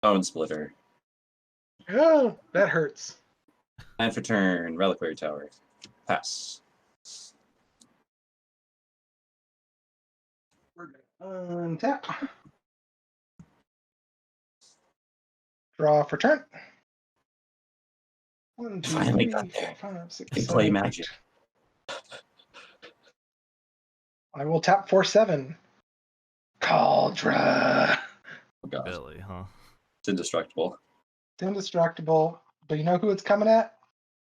Bone Splitter. Oh, that hurts. And for turn, Reliquary Tower. Pass. We're gonna untap. Draw for turn. 1, 2, Finally 3, got there. 4, 5, 6, Can 7, play 8. Magic. I will tap for 7. Cauldra. Oh god. Billy, huh? It's indestructible. It's indestructible. But you know who it's coming at?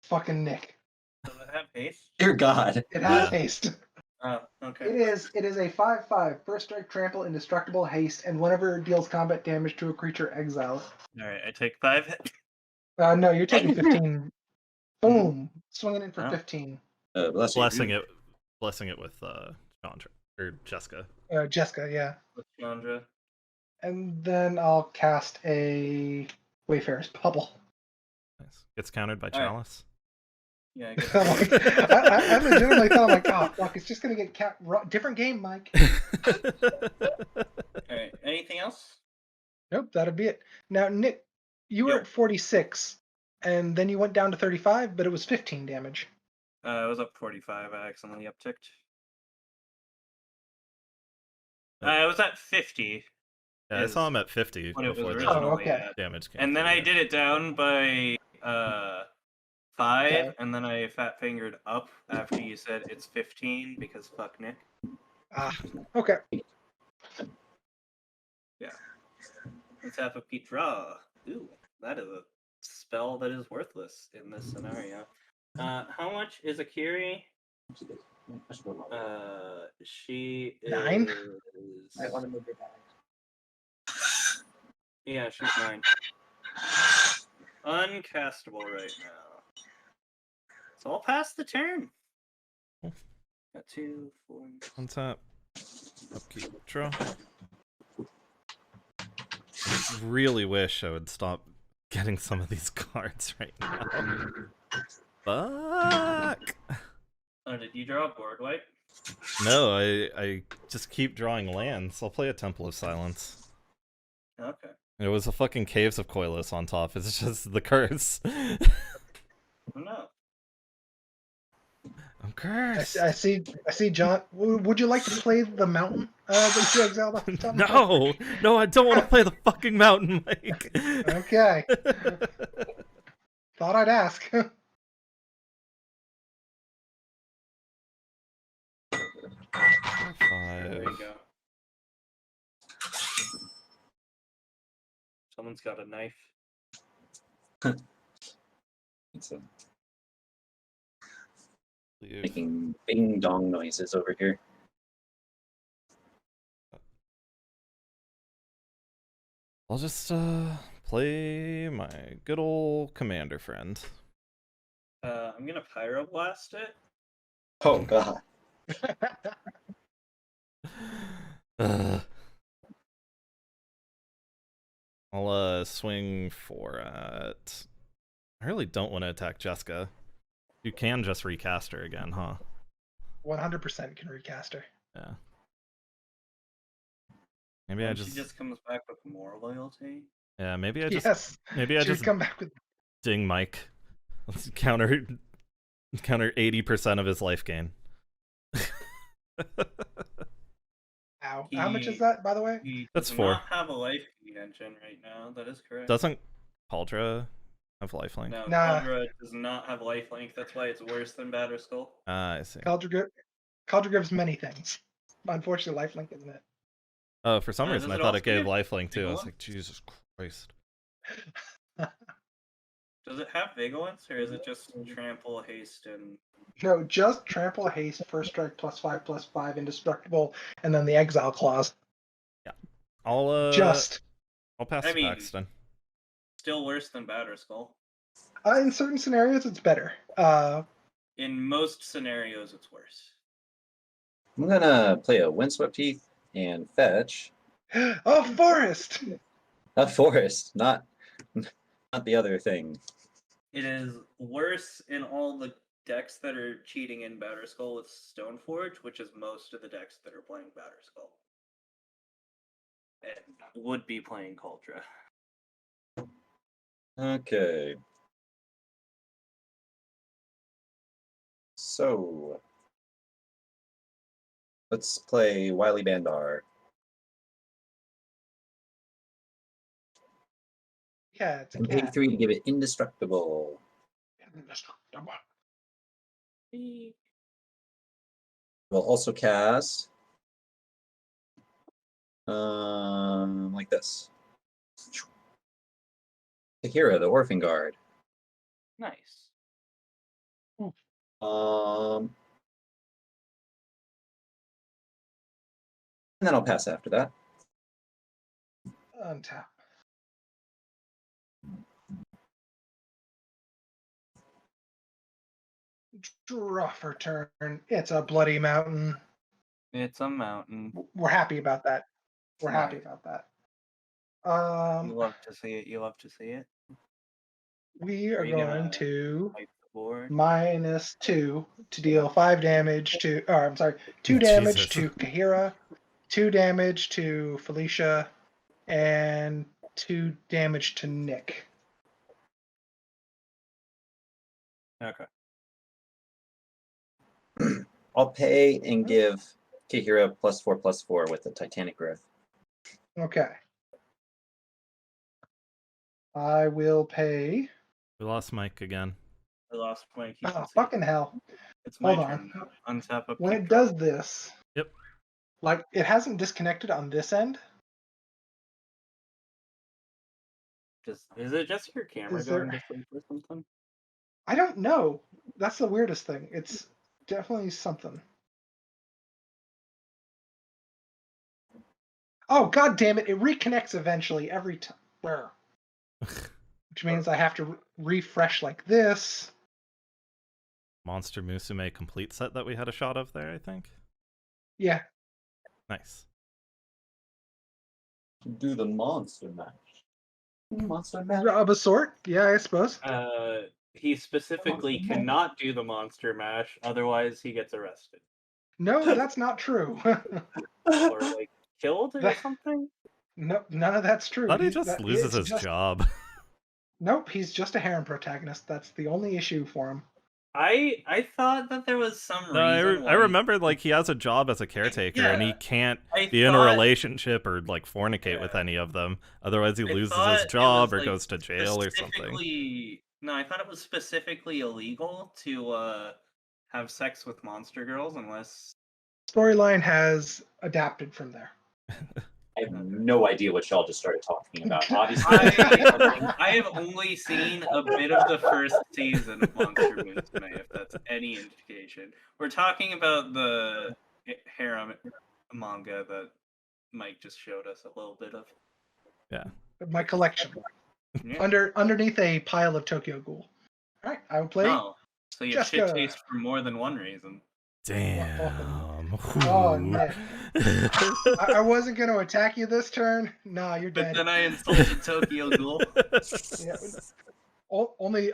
Fucking Nick. Does it have haste? Dear God. It has Yeah. haste. Oh, okay. It is a 5/5. First strike, trample, indestructible, haste, and whenever it deals combat damage to a creature, exile it. All right, I take 5 hits. No, you're taking 15. Boom. Swinging in for Oh. 15. Bless you. Blessing it with Chandra or Jeska. Jeska, yeah. with Chandra. And then I'll cast a Wayfarer's Bubble. Nice. Gets countered by All right. Chalice. Yeah, I guess. I'm like, I legitimately thought, I'm like, oh, fuck, it's just going to get different game, Mike. All right. Anything else? Nope, that'd be it. Now, Nick, you were Yep. at 46, and then you went down to 35, but it was 15 damage. I was up 45. I accidentally upticked. I was at 50. Yeah, I saw him at 50 When it was before the originally okay. at. damage came. And then through, I yeah. did it down by 5, Okay. and then I fat fingered up after you said it's 15 because fuck Nick. Ah, okay. Let's have a Pete draw. Ooh, that is a spell that is worthless in this scenario. How much is Akiri? She is. 9? I want to move your bag. Yeah, she's 9. Uncastable right now. So I'll pass the turn. Got 2, 4. On top. Upkeep. Draw. I really wish I would stop getting some of these cards right now. Fuck! Oh, did you draw a board wipe? No, I just keep drawing lands. I'll play a Temple of Silence. Okay. It was a fucking Caves of Koilos on top. It's just the curse. Oh, no. I'm cursed. I see, John. Would you like to play the mountain that you exiled off the top? No, I don't want to play the fucking mountain, Mike. Okay. Thought I'd ask. There you go. Someone's got a knife. It's making bing dong noises over here. I'll just play my good old commander friend. I'm gonna pyroblast it. Oh god. I'll swing for it. I really don't want to attack Jeska. You can just recast her again, huh? 100% can recast her. Yeah. Maybe I And just, she just comes back with more loyalty. yeah, maybe I just Yes. maybe I She'd just come back with. ding Mike. Let's counter 80% of his life gain. Ow. How much is He- that, by the way? He That's does 4. not have a life gain engine right now. That is correct. Doesn't Cauldra have lifelink? No, Nah. Caldra does not have lifelink. That's why it's worse than Batter Skull. I see. Cauldra gives many things. Unfortunately, lifelink isn't it. Oh, for some Does reason I it thought also it gave give lifelink too. I was Vigilance? like, Jesus Christ. Does it have Vigilance, or is it just Trample, Haste, and... No, just trample, haste, first strike, +5/+5, indestructible, and then the exile clause. I'll Just. I'll pass I to mean- Paxton. Still worse than Batter Skull. In certain scenarios, it's better. in most scenarios, it's worse. I'm gonna play a Windswept Heath and fetch Oh, forest! a forest, not the other thing. It is worse in all the decks that are cheating in Batterskull with Stoneforge, which is most of the decks that are playing Batterskull. And would be playing Kaldra. Okay. So let's play Wily Bandar. Yeah, it's a And pay cat. 3 to give it indestructible. We'll also cast like this. Kaheera, the Orphan Guard. Nice. And then I'll pass after that. Untap. Draw for turn. It's a bloody mountain. It's a mountain. We're happy about that. We're Nice. happy about that. You love to see it. You love to see it. We are you going gonna to Wipe the board. -2 to deal 5 damage to. Or I'm sorry, 2 damage Jesus. to Kaheera, 2 damage to Felisa, and 2 damage to Nick. Okay. I'll pay and give Kaheera +4/+4 with the Titanic Growth. Okay. I will pay. We lost Mike again. I lost my key. Oh, fucking hell. It's my Hold turn. on. Untap up. When keep it draw. does this, Yep. like, it hasn't disconnected on this end. Is it just your camera Is there- going to sleep or something? I don't know. That's the weirdest thing. It's definitely something. Oh, god damn it. It reconnects eventually every time. Where? Which means I have to refresh like this. Monster Musume complete set that we had a shot of there, I think. Yeah. Nice. Do the monster match. Monster match. Of a sort. Yeah, I suppose. He specifically cannot do the monster mash, otherwise he gets arrested No, that's not true. or like killed or That- something. No, none of that's true. Thought he He's- just that- loses it's his just- job. Nope, he's just a harem protagonist. That's the only issue for him. I thought that there was some No, reason. I remember like he has a job as a caretaker and he Yeah, can't I be in a thought- relationship or like fornicate with Yeah. any of them. Otherwise he I loses thought his it job was, or like, goes to jail or something. specifically- No, I thought it was specifically illegal to have sex with monster girls unless. Storyline has adapted from there. I have no idea what y'all just started talking about. Obviously, I have only seen a bit of the first season of Monster Musume, if that's any indication. We're talking about the harem manga that Mike just showed us a little bit of. My collection. Yeah. Underneath a pile of Tokyo Ghoul. Alright, I will play. No, so you have shit Jeska. taste for more than one reason. Damn. Oh, Ooh. Nick. I wasn't going to attack you this turn. Nah, you're But dead. then I insulted Tokyo Ghoul. Yeah, only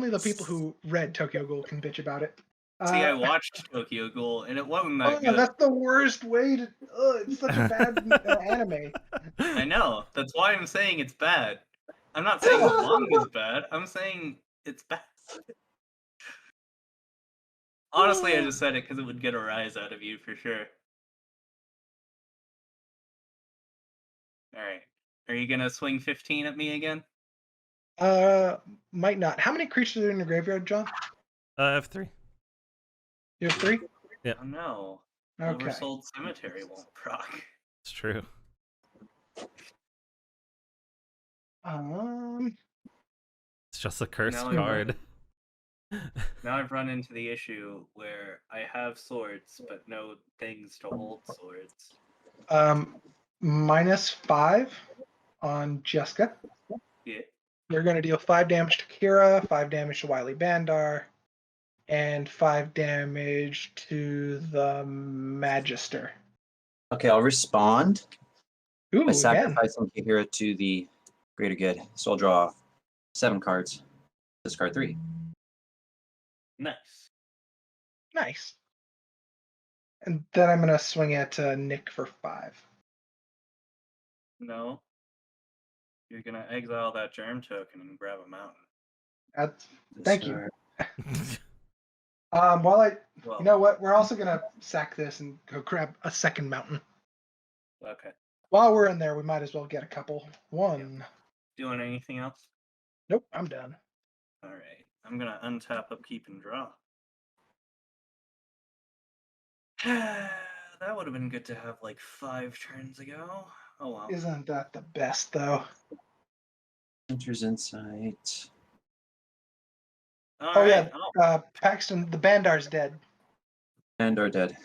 the people who read Tokyo Ghoul can bitch about it. See, I watched Tokyo Ghoul, and it wasn't Oh, that good. that's the worst way to. It's such a bad anime. I know. That's why I'm saying it's bad. I'm not saying the manga's bad. I'm saying it's bad. Honestly, I just said it because it would get a rise out of you for sure. Alright. Are you gonna swing 15 at me again? Might not. How many creatures are in your graveyard, John? I have 3. You have 3? Yeah. Oh no. Okay. Oversold Cemetery won't proc. It's true. It's just a cursed Now I- card. Now I've run into the issue where I have swords, but no things to hold swords. -5 on Jeska. Yeah. You're going to deal 5 damage to Kira, 5 damage to Wily Bandar, and 5 damage to the Magister. Okay, I'll respond by Ooh, again. sacrificing Kaheera to the greater good. So I'll draw 7 cards. Discard 3. Nice. Nice. And then I'm going to swing at Nick for 5. No. You're gonna exile that germ token and grab a mountain. That's, thank you. Discard. While I, Well, you know what? We're also going to sack this and go grab a second mountain. okay. While we're in there, we might as well get a couple. 1. Doing anything else? Nope, I'm done. Alright. I'm gonna untap, upkeep, and draw. That would have been good to have like 5 turns ago. Oh well. Isn't that the best, though? Hunter's Insight. Oh, Alright. yeah. Paxton, the Bandar's dead. And are dead.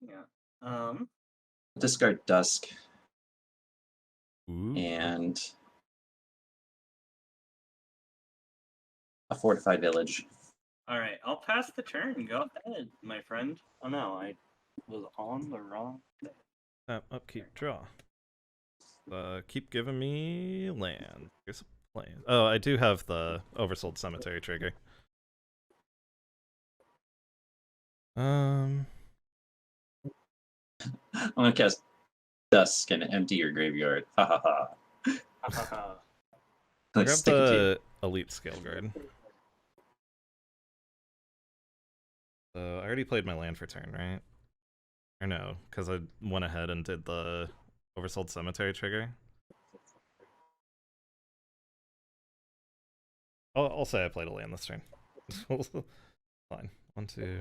Yeah. Discard Dusk Ooh. and a fortified village. Alright, I'll pass the turn. Go ahead, my friend. Oh no, I was on the wrong thing. Upkeep, draw. Keep giving me land. Here's a plan. Oh, I do have the Oversold Cemetery trigger. I'm gonna cast Dusk and empty your graveyard. Ha ha ha. Hahaha. Like, Grab stick it to you. the Elite Scale Guard. So I already played my land for turn, right? Or no, because I went ahead and did the Oversold Cemetery trigger. I'll say I played a land this turn. Fine. 1, 2,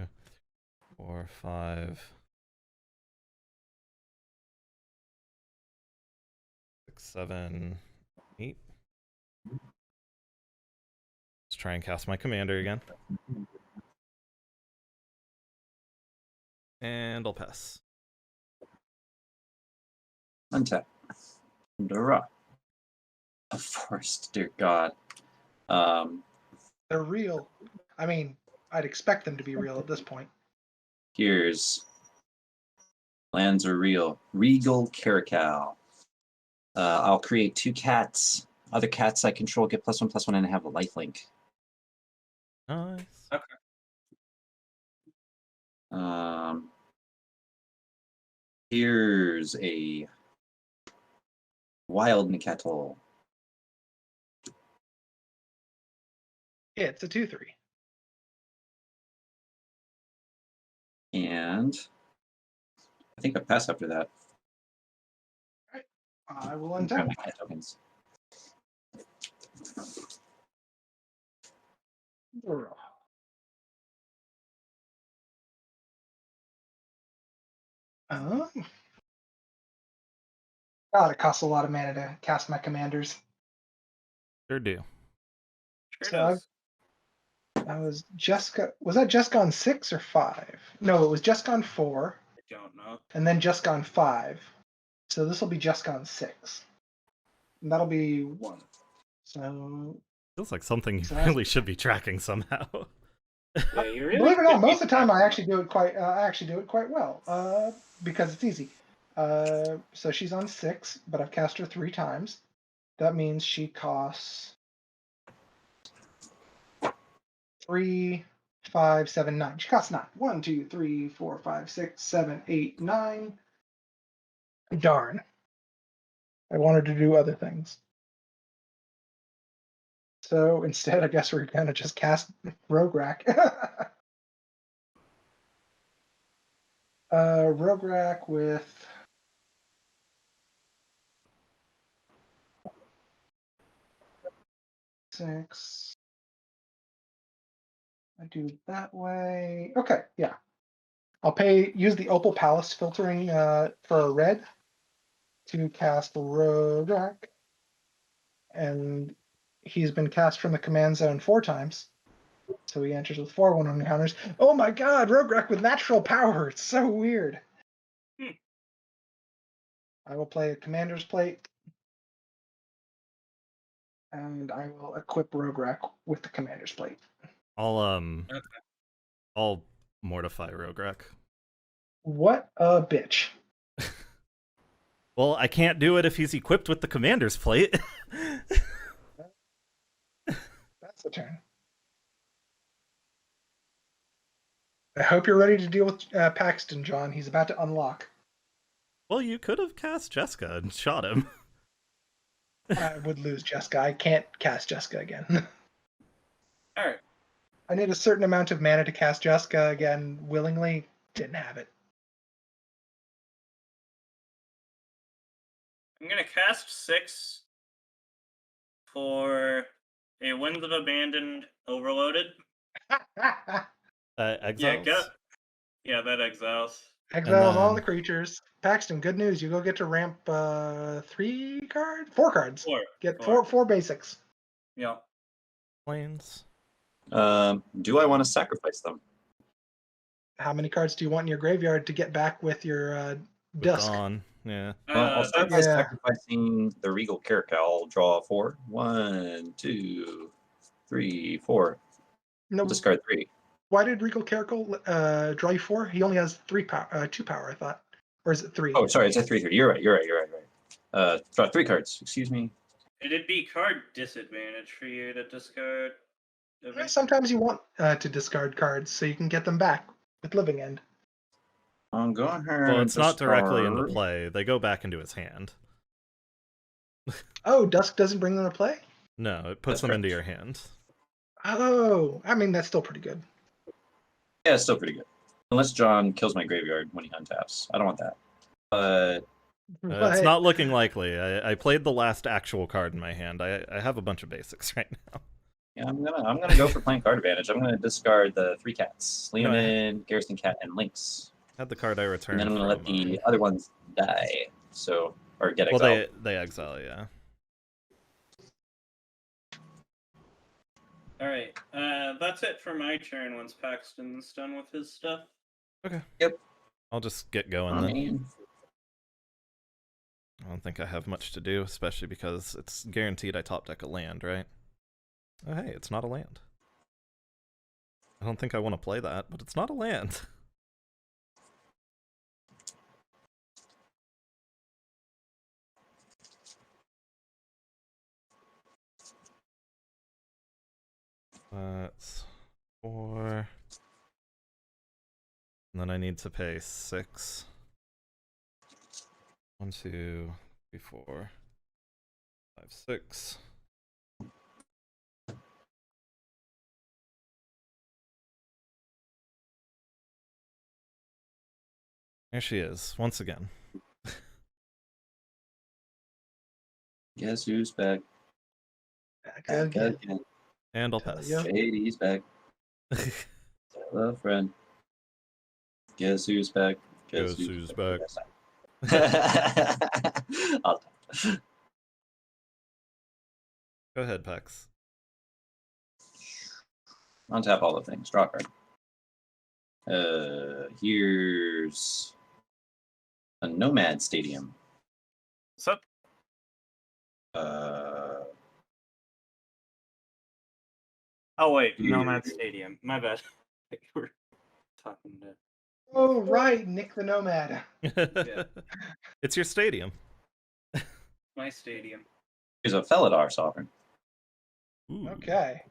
4, 5, 6, 7, 8. Let's try and cast my commander again. And I'll pass. Untap. Draw. A forest, dear God. They're real. I mean, I'd expect them to be real at this point. Here's lands are real. Regal Caracal. I'll create 2 cats. Other cats I control get +1/+1 and have a lifelink. Nice. Here's a wild Nicatol. Yeah, it's a 2/3. And I think I pass after that. I will Grab untap. my cat tokens. God, it costs a lot of mana to cast my commanders. Sure do. Sure So does. that was Jeska. Was that Jeska on 6 or 5? No, it was Jeska on 4, I don't know. and then Jeska on 5. So this will be Jeska on 6. And that'll be 1. So Feels like something you So that's- really should be tracking somehow. Yeah, you really believe it or not, could be most of the time I tracking actually do it quite. I actually do it quite well because it's easy. So she's on 6, but I've cast her 3 times. That means she costs 3, 5, 7, 9. She costs 9. 1, 2, 3, 4, 5, 6, 7, 8, 9. Darn. I wanted to do other things. So instead, I guess we're gonna just cast Rograhk. Rograhk with six. I do it that way. Okay, yeah. I'll use the Opal Palace filtering for a red to cast Rograhk. And he's been cast from the command zone 4 times. So he enters with 4/1 encounters. Oh my god, Rograhk with natural power. It's so weird. I will play a Commander's Plate. And I will equip Rograhk with the commander's plate. I'll mortify Rograhk. What a bitch. Well, I can't do it if he's equipped with the commander's plate. That's the turn. I hope you're ready to deal with Paxton, John. He's about to unlock. Well, you could have cast Jeska and shot him. I would lose Jeska. I can't cast Jeska again. Alright. I need a certain amount of mana to cast Jeska again willingly. Didn't have it. I'm gonna cast 6 for a Winds of Abandoned Overloaded. Exiles? Yeah, that exiles. Exiles all then- the creatures. Paxton, good news. You go get to ramp 4 cards. 4. Get Four. four basics. Yeah. Planes. Do I want to sacrifice them? How many cards do you want in your graveyard to get back with your With dusk? Dawn. Yeah. Well, I'll start by yeah. sacrificing the Regal Carrick. I'll draw 4. 1, 2, 3, 4. No, Discard 3. why did Regal Caracal draw you 4? He only has 2 power, I thought. Or is it 3? Oh, sorry, it's a 3/3. You're right. Draw 3 cards. Excuse me. It'd be card disadvantage for you to discard. Yeah, sometimes you want to discard cards so you can get them back with Living End. I'm going here. Well, it's not directly into discard. play. They go back into his hand. Oh, Dusk doesn't bring them to play? No, it puts That's them into correct. your hand. Oh, I mean, that's still pretty good. Yeah, it's still pretty good. Unless John kills my graveyard when he untaps. I don't want that. But It's not looking likely. I played the last actual card in my hand. I have a bunch of basics right now. yeah, I'm gonna go for playing card advantage. I'm gonna discard the 3 cats: No, Leonin, Garrison Cat, and Lynx. Had the card I And returned. then I'm gonna let from, the other ones die. So or get well, exiled. they exile, yeah. Alright, that's it for my turn once Paxton's done with his stuff. Okay. Yep. I'll just get going Oh, then. man. I don't think I have much to do, especially because it's guaranteed I top deck a land, right? Oh, hey, it's not a land. I don't think I want to play that, but it's not a land. That's 4. And then I need to pay 6. 1, 2, 3, 4, 5, 6. There she is, once again. Guess who's back? Back Back again. again. And I'll Tell pass. ya. Shady's back. Tell a friend. Guess who's back? Guess who's back? I'll- Go ahead, Pax. Untap all the things. Draw a card. Here's a Nomad Stadium. What's up? Oh wait, Nomad Stadium. My bad. You were talking to. Oh, right, Nick the Nomad. It's your stadium. My stadium. Here's a Felidar Sovereign. Ooh. Okay.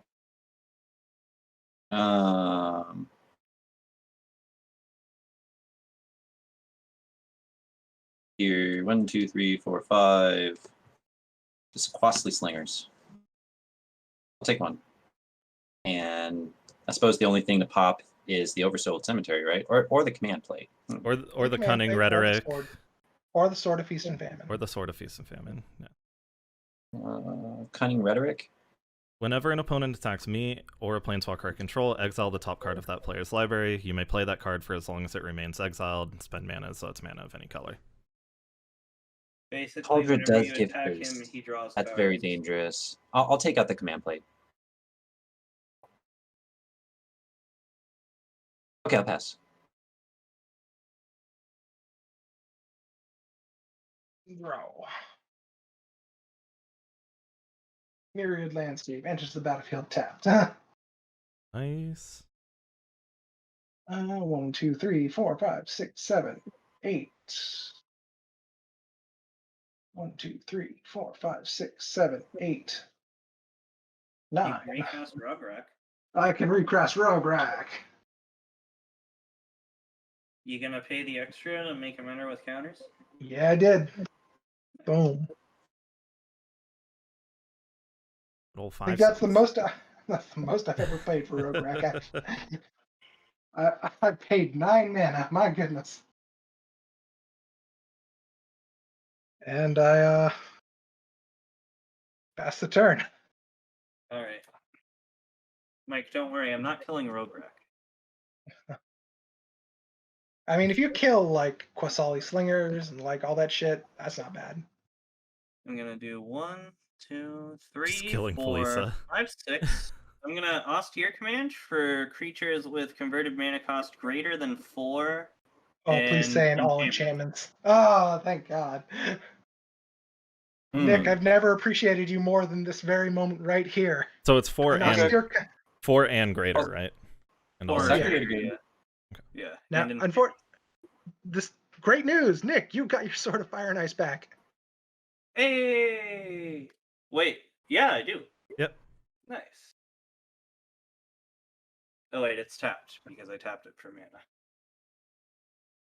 Here, 1, 2, 3, 4, 5. Just Quastly Slingers. I'll take one. And I suppose the only thing to pop is the Oversold Cemetery, right? Or the command plate. Or the Command cunning plate, rhetoric. Or the Sword of Feast and Famine. Or the Sword of Feast and Famine. Yeah. Cunning Rhetoric. Whenever an opponent attacks me or a planeswalker I control, exile the top card of that player's library. You may play that card for as long as it remains exiled and spend mana, so it's mana of any color. Basically, Cauldron whenever does you give attack boost. him, he draws That's cards. very dangerous. I'll take out the command plate. Okay, I'll pass. Bro. Myriad Landscape enters the battlefield tapped. Nice. 1, 2, 3, 4, 5, 6, 7, 8. 1, 2, 3, 4, 5, 6, 7, 8, You 9. can recast Rograhk. I can recast Rograhk. You gonna pay the extra to make him enter with counters? Yeah, I did. Boom. Roll I think 5. that's the most. That's the most I've ever paid for Rograhk. Actually, I paid 9 mana. My goodness. And I passed the turn. Alright. Mike, don't worry, I'm not killing Rograhk. I mean, if you kill like Quasali Slingers and like all that shit, that's not bad. I'm gonna do 1, 2, 3, killing 4, Felisa. 5, 6. I'm gonna austere command for creatures with converted mana cost greater than 4. Oh, please and say an all enchantments. Oh, thank God. Nick, I've never appreciated you more than this very moment right here. So it's 4 An and austere 4 and greater, right? And all Or second that. grade. Yeah. Now, and in- unfortunately, this great news, Nick, you got your Sword of Fire and Ice back. Hey! Wait, yeah, I do. Yep. Nice. Oh wait, it's tapped because I tapped it for mana.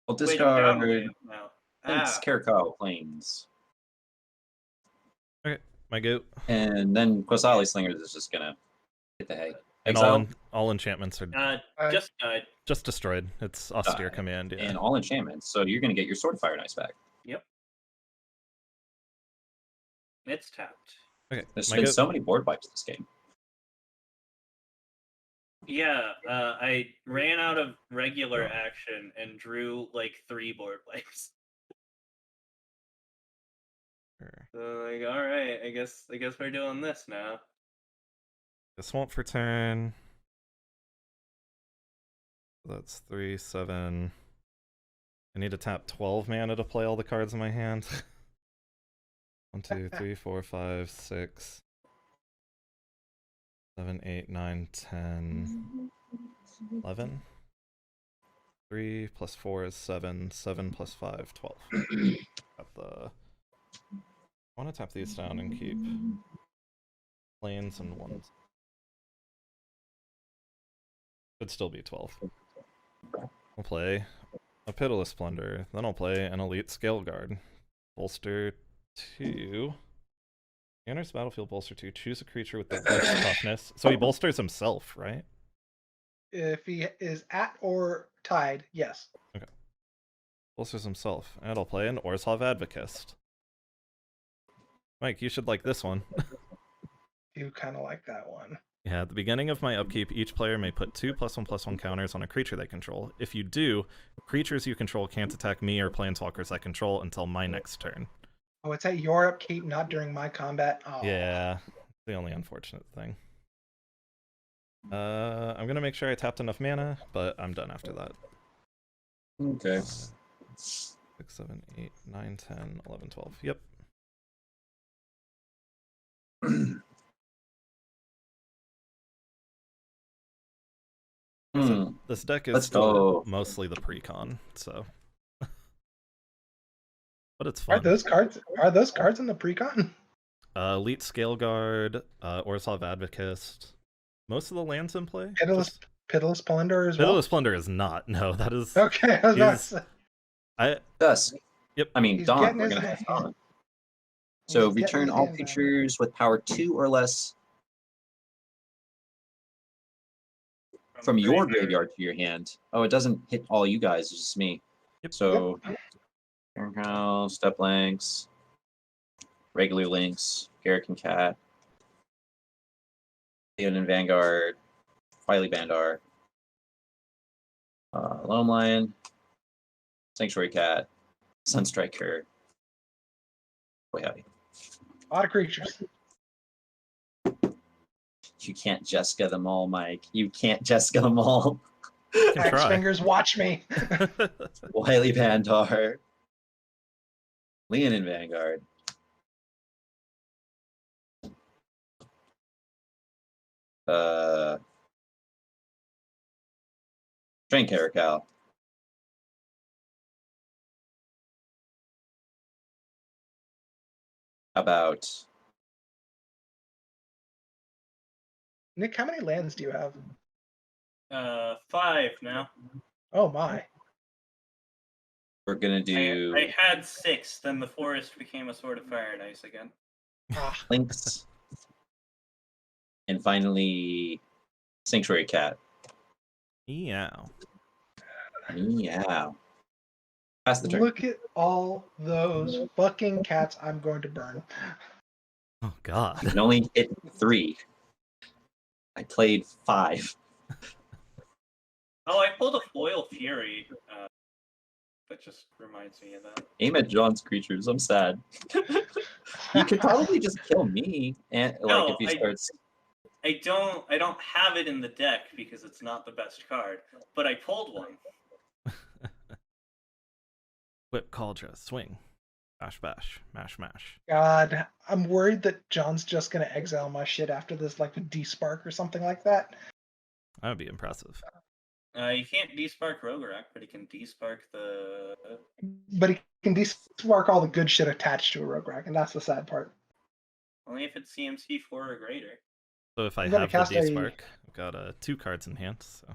Well, Wait, I'm down discard one now. thanks Karakal Plains. Okay, my go. And then Quasali Slingers is just gonna hit the hay. And Exile all enchantments are Just died. just destroyed. It's austere Die. command, yeah. and all enchantments, so you're gonna get your Sword of Fire and Ice back. Yep. It's tapped. Okay, There's my been go. so many board wipes this game. Yeah, I ran out of regular action and drew like 3 board wipes. Sure. So like, all right, I guess we're doing this now. The swamp for turn. That's 3, 7. I need to tap 12 mana to play all the cards in my hand. 1, 2, 3, 4, 5, 6, 7, 8, 9, 10, 11. 3 plus 4 is 7. 7 plus 5, 12. I want to tap these down and keep planes and ones. Should still be 12. I'll play a Pitiless Splendor, then I'll play an Elite Scale Guard. Bolster 2. He enters the battlefield, bolster 2. Choose a creature with the least toughness. So he bolsters himself, right? If he is at or tied, yes. Okay. Bolsters himself. And I'll play an Orzhov Advocist. Mike, you should like this one. You kind of like that one. Yeah, at the beginning of my upkeep, each player may put 2+1/+1 counters on a creature they control. If you do, creatures you control can't attack me or planeswalkers I control until my next turn. Oh, it's at your upkeep, not during my combat. Oh. Yeah, the only unfortunate thing. I'm gonna make sure I tapped enough mana, but I'm done after that. Okay. 6, 7, 8, 9, 10, 11, 12. Yep. This deck is Let's still go. mostly the precon, so. But it's Are fun. those cards in the precon? Elite Scale Guard, Orzhov Advocist. Most of the lands in play. Pitiless Splendor as well? Pitiless Splendor is not. No, that is. Okay, I was about to say. Dusk. Yep. I mean, He's Dawn. getting We're his gonna hand- have Dawn. So He's getting return his all hand down. creatures with power 2 or less from your graveyard to your hand. Oh, it doesn't hit all you guys, it's just me. Yep. So, Turn Step Links, regular links, Garrick and Cat, Leon and Vanguard, Wily Bandar, Lone Lion, Sanctuary Cat, Sunstriker. Boy, howdy. A lot of creatures. You can't Jeska them all, Mike. You can't Jeska them all. Can Axe try. fingers, watch me. Wily Bandar, Leon and Vanguard. Train Caracal. About Nick, how many lands do you have? 5 now. Oh my. we're gonna do I had 6, then the forest became a Sword of Fire and Ice again. Ah, Lynx, and finally Sanctuary Cat. Meow. Meow. Pass the turn. look at all those fucking cats I'm going to burn. Oh God. I can only hit 3. I played 5. Oh, I pulled a Foil Fury. That just reminds me of that. Aim at John's creatures. I'm sad. You could probably just kill me, and like No, if he starts. I don't have it in the deck because it's not the best card, but I pulled one. Whip Cauldron. Swing. Bash bash. Mash mash. God, I'm worried that John's just gonna exile my shit after this, like with D-Spark or something like that. That would be impressive. You can't despark Rograhk, but he can despark the. But he can D-Spark all the good shit attached to a Rograhk, and that's the sad part. Only if it's CMC 4 or greater. So if I I'm gonna have the cast a- D-Spark, I've got 2 cards in hand. So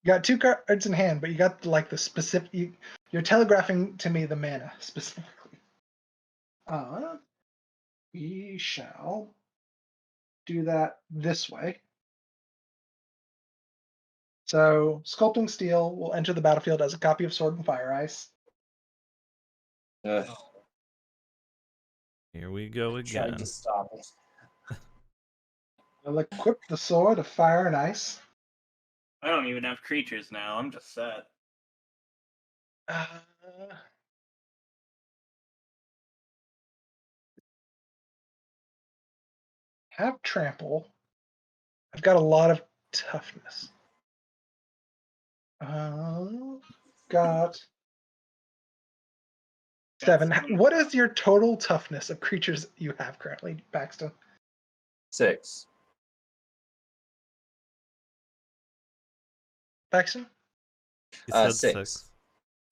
You got 2 cards in hand, but you got like the specific. You're telegraphing to me the mana specifically. We shall do that this way. So, Sculpting Steel will enter the battlefield as a copy of Sword and Fire Ice. here we go Tried again. to stop it. I'll equip the Sword of Fire and Ice. I don't even have creatures now. I'm just sad. Uh, have Trample. I've got a lot of toughness. Got 7. What is your total toughness of creatures you have currently, Paxton? 6. Paxton? He said 6.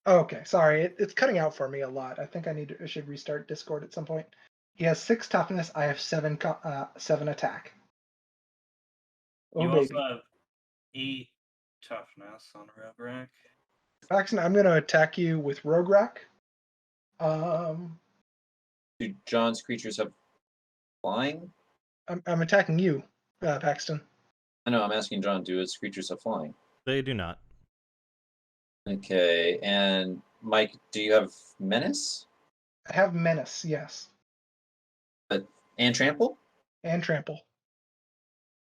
Oh, okay, sorry, it's cutting out for me a lot. I think I should restart Discord at some point. He has 6 toughness. I have 7 attack. Oh You baby, also have 8 toughness on Rograhk. Paxton, I'm going to attack you with Rograhk. Do John's creatures have flying? I'm attacking you, Paxton. I know. I'm asking John. Do his creatures have flying? They do not. Okay. And Mike, do you have menace I have Menace, yes, and trample? and Trample,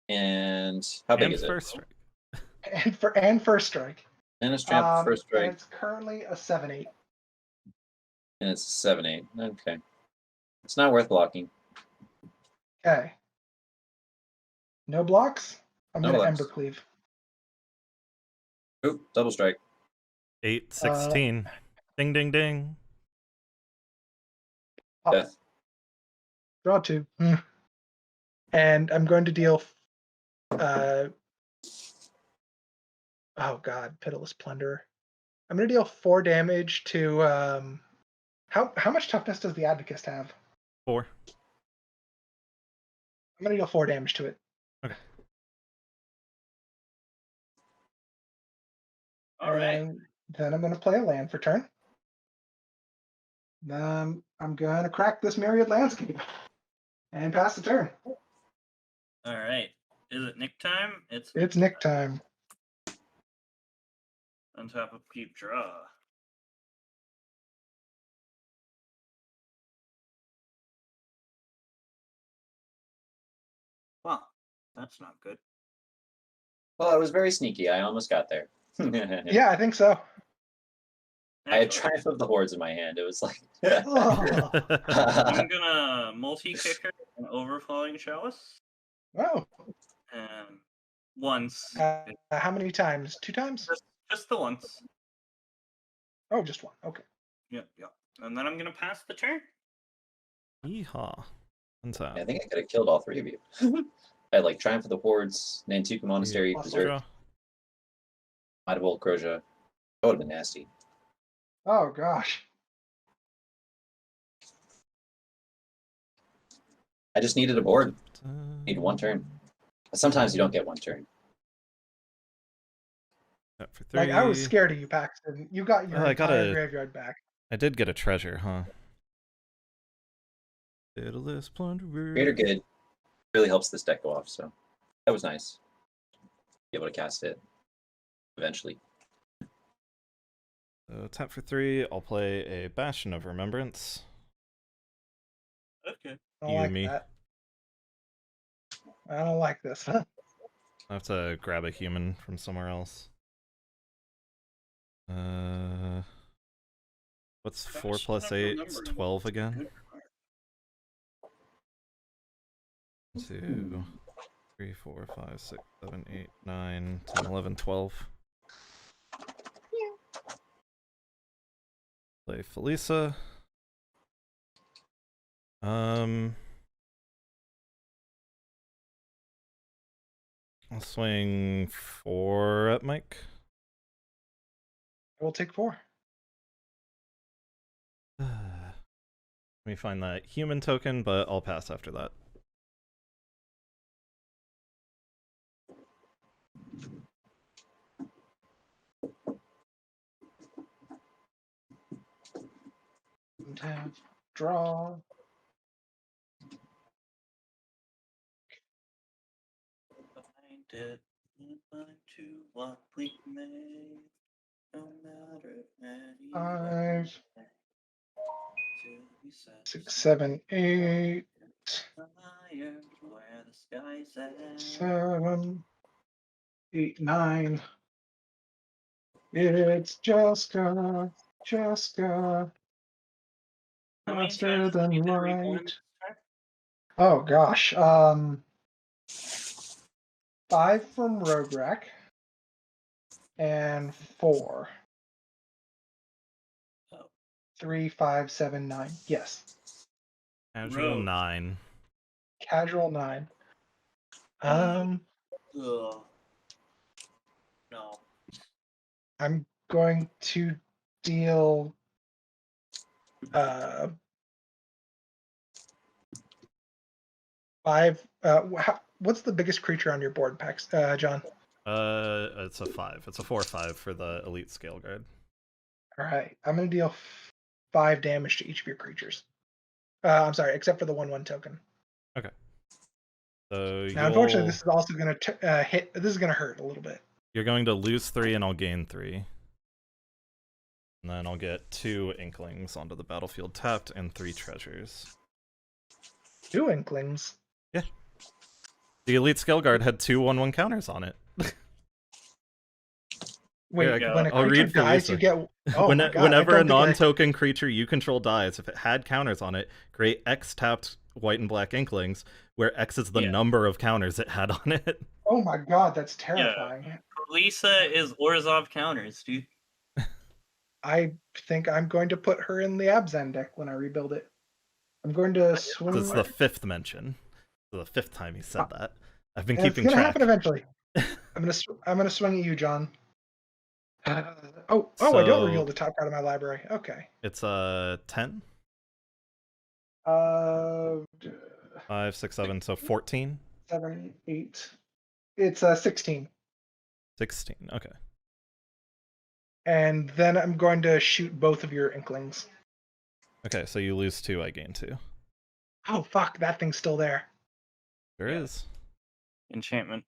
And how big And is it? first strike. and First Strike. Menace, trample, first And strike, it's currently a 7/8. and it's 7/8. Okay. It's not worth blocking. Okay. No blocks. I'm No going to blocks. Embercleave. Oop, double strike. 8, 16. Ding ding ding. Pop it. Death. Draw 2. And I'm going to deal. Oh God, Pitiless Plunderer. I'm going to deal 4 damage to. How much toughness does the Advocist have? 4. I'm going to deal 4 damage to it. Okay. All right. And then I'm going to play a land for turn. I'm going to crack this Myriad Landscape and pass the turn. All right. Is it Nick time? It's Nick time. On top of keep draw. Well, that's not good. Well, I was very sneaky. I almost got there. Yeah, I think so. I had Excellent. Triumph of the Hordes in my hand. It was like. Oh, I'm gonna multi-kicker and overflowing chalice. oh. And once. How many times? 2 times? Just the once. Oh, just 1. Okay. Yep. And then I'm gonna pass the turn. Yeehaw. I think I could have killed all 3 of you. I had like Triumph of the Hordes, Nantucket Monastery, Plus Berserk, Draw. Might of Old Croja. That would have been nasty. Oh gosh. I just needed a board. Need one turn. But sometimes you don't get one turn. Tap for 3. Like I was scared of you, Paxton. You got your I entire gotta- graveyard back. I did get a treasure, huh? Daedalus Plunderer. Greater Good really helps this deck go off, so that was nice. Be able to cast it eventually. Tap for 3. I'll play a Bastion of Remembrance. Okay. I don't You like me. that. I don't like this. I have to grab a human from somewhere else. What's 4 Bastion plus of 8? It's Remembrance. 12 again. Good. 2, 3, 4, 5, 6, 7, 8, 9, 10, 11, 12. Play Felisa. I'll swing 4 at Mike. We'll take 4. Let me find that human token, but I'll pass after that. Tap, draw. Find it, find to what we made, no matter anywhere. 5, Till we set 6, 7, 8, fire where the sky's at. 7, 8, 9. It's Jeska. Jeska. How many Faster times do than you get to reborn light. this turn? Oh gosh. 5 from Rograhk. And 4. Oh. 3, 5, 7, 9. Yes. Casual Rogue. 9. Casual 9. Ugh. No. I'm going to deal 5. What's the biggest creature on your board, Pax? John? It's a 5. It's a 4/5 for the elite scale guard. Alright. I'm going to deal 5 damage to each of your creatures. I'm sorry, except for the 1/1 token. Okay. So Now, unfortunately, this is also going to hit. This is going to hurt a little bit. you're going to lose 3 and I'll gain 3. And then I'll get 2 Inklings onto the battlefield tapped and 3 treasures. 2 Inklings. Yeah. The elite scale guard had 2 1/1 counters on it. Wait, Here, when a I'll creature read dies, Felisa. you get. Oh my God, I Whenever don't a think I- non-token creature you control dies, if it had counters on it, create X tapped white and black Inklings, where X is the Yeah. number of counters it had on it. Oh my God, that's terrifying. Lisa is Orzhov counters, dude. I think I'm going to put her in the Abzan deck when I rebuild it. I'm going to swing. This is the 5th mention. The 5th time he said that. I've been And keeping it's gonna track. happen eventually. I'm gonna swing at you, John. I don't So- reveal the top card of my library. Okay. It's 10, 5, 6, 7, so 14, 7, 8. It's 16. 16. Okay. And then I'm going to shoot both of your Inklings. Okay, so you lose 2, I gain 2. Oh fuck, that thing's still there. There Yeah. is. Enchantment.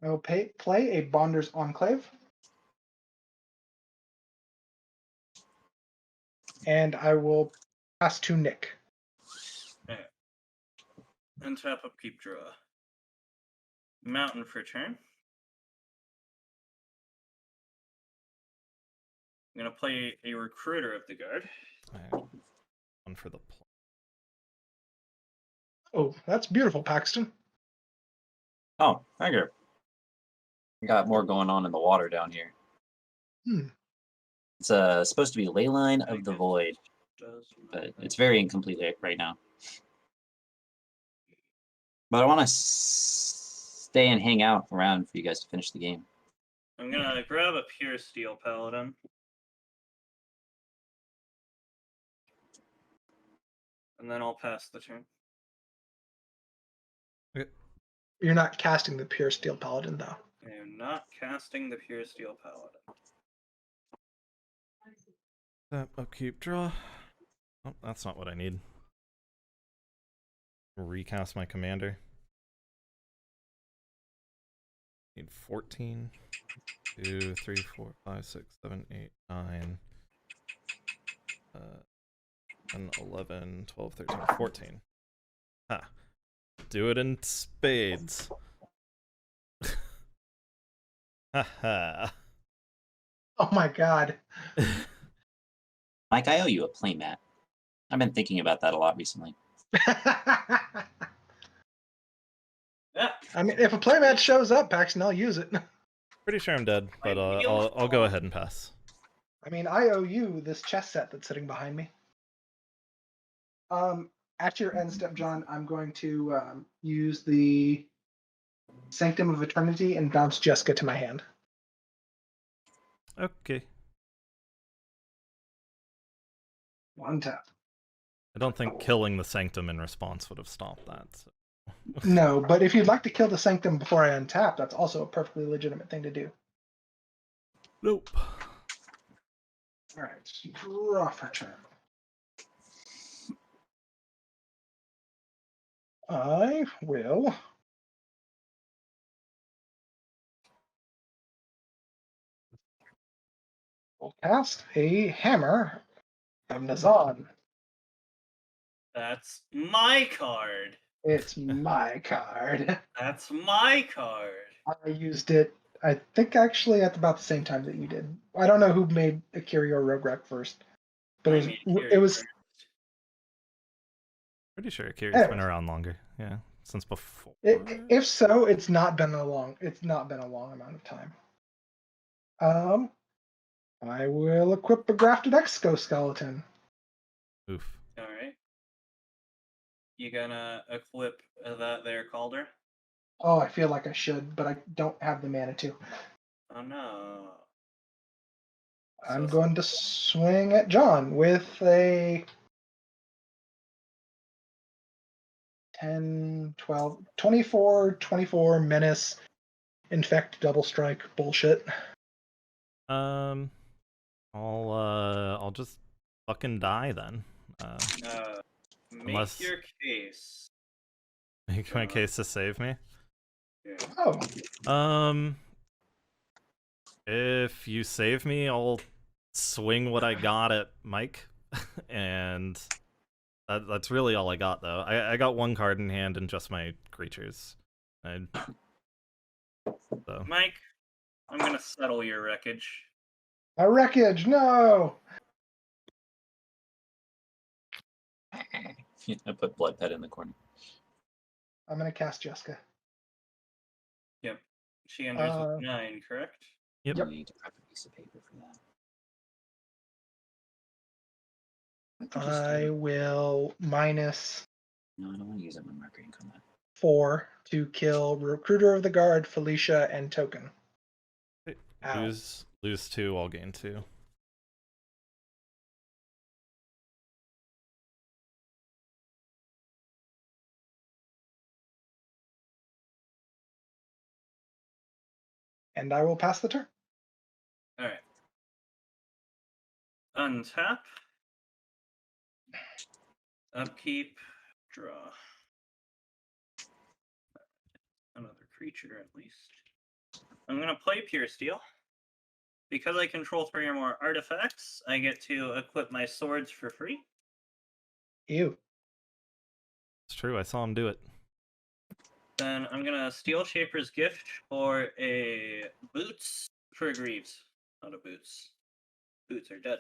I'll play a Bonder's Enclave. And I will pass to Nick. And tap up, keep draw. Mountain for turn. I'm gonna play a recruiter of the guard. Alright. One for the play. Oh, that's beautiful, Paxton. Oh, Aggro. We got more going on in the water down here. It's supposed to be Leyline of the Void, but it's very incomplete right now. But I want to stay and hang out around for you guys to finish the game. I'm gonna grab a pure steel paladin. And then I'll pass the turn. You're not casting the pure steel paladin though. I am not casting the pure steel paladin. Upkeep, draw. Oh, that's not what I need. Recast my commander. Need 14. 2, 3, 4, 5, 6, 7, 8, 9. 10, 11, 12, 13, 14. Ha. Do it in spades. Haha. Oh my god. Mike, I owe you a playmat. I've been thinking about that a lot recently. Yeah. I mean, if a playmat shows up, Paxton, I'll use it. Pretty sure I'm dead, but I'll go ahead and pass. I mean, I owe you this chess set that's sitting behind me. At your end step, John, I'm going to use the Sanctum of Eternity and bounce Jeska to my hand. Okay. One tap. I don't think killing the Sanctum in response would have stopped that. So. No, but if you'd like to kill the Sanctum before I untap, that's also a perfectly legitimate thing to do. Nope. All right, draw for turn. I will cast a Hammer of Nazan. That's my card. It's my card. That's my card. I used it, I think, actually at about the same time that you did. I don't know who made Akiri or Rograhk first, but I made Akiri it was. first. Pretty sure Akiri's Anyways. been around longer. Yeah, since before. If so, it's not been a long amount of time. I will equip a grafted exoskeleton. Oof. All right. You gonna equip that there Calder? Oh, I feel like I should, but I don't have the mana to. Oh no. I'm So- going to swing at John with a 10, 12, 24 menace, infect, double strike bullshit. I'll just fucking die then. Make Unless- your case. Make my case to save me. Yeah. Oh, If you save me, I'll swing what I got at Mike, and that's really all I got though. I got one card in hand and just my creatures. So. Mike, I'm gonna settle your wreckage. a wreckage! No. I put Blood Pet in the corner. I'm gonna cast Jeska. Yep. She enters with 9, correct? Yep. I need to prep a piece of paper for that. I will minus No, I don't want to use it when Mercury come out. 4 to kill Recruiter of the Guard, Felisa, and Token. Ow. Lose 2, I'll gain 2. And I will pass the turn. Alright. Untap. Upkeep. Draw. Another creature, at least. I'm going to play Pure Steel. Because I control 3 or more artifacts, I get to equip my swords for free. Ew. It's true, I saw him do it. Then I'm going to Steel Shaper's Gift for a Boots for a Greaves. Not a Boots. Boots are dead.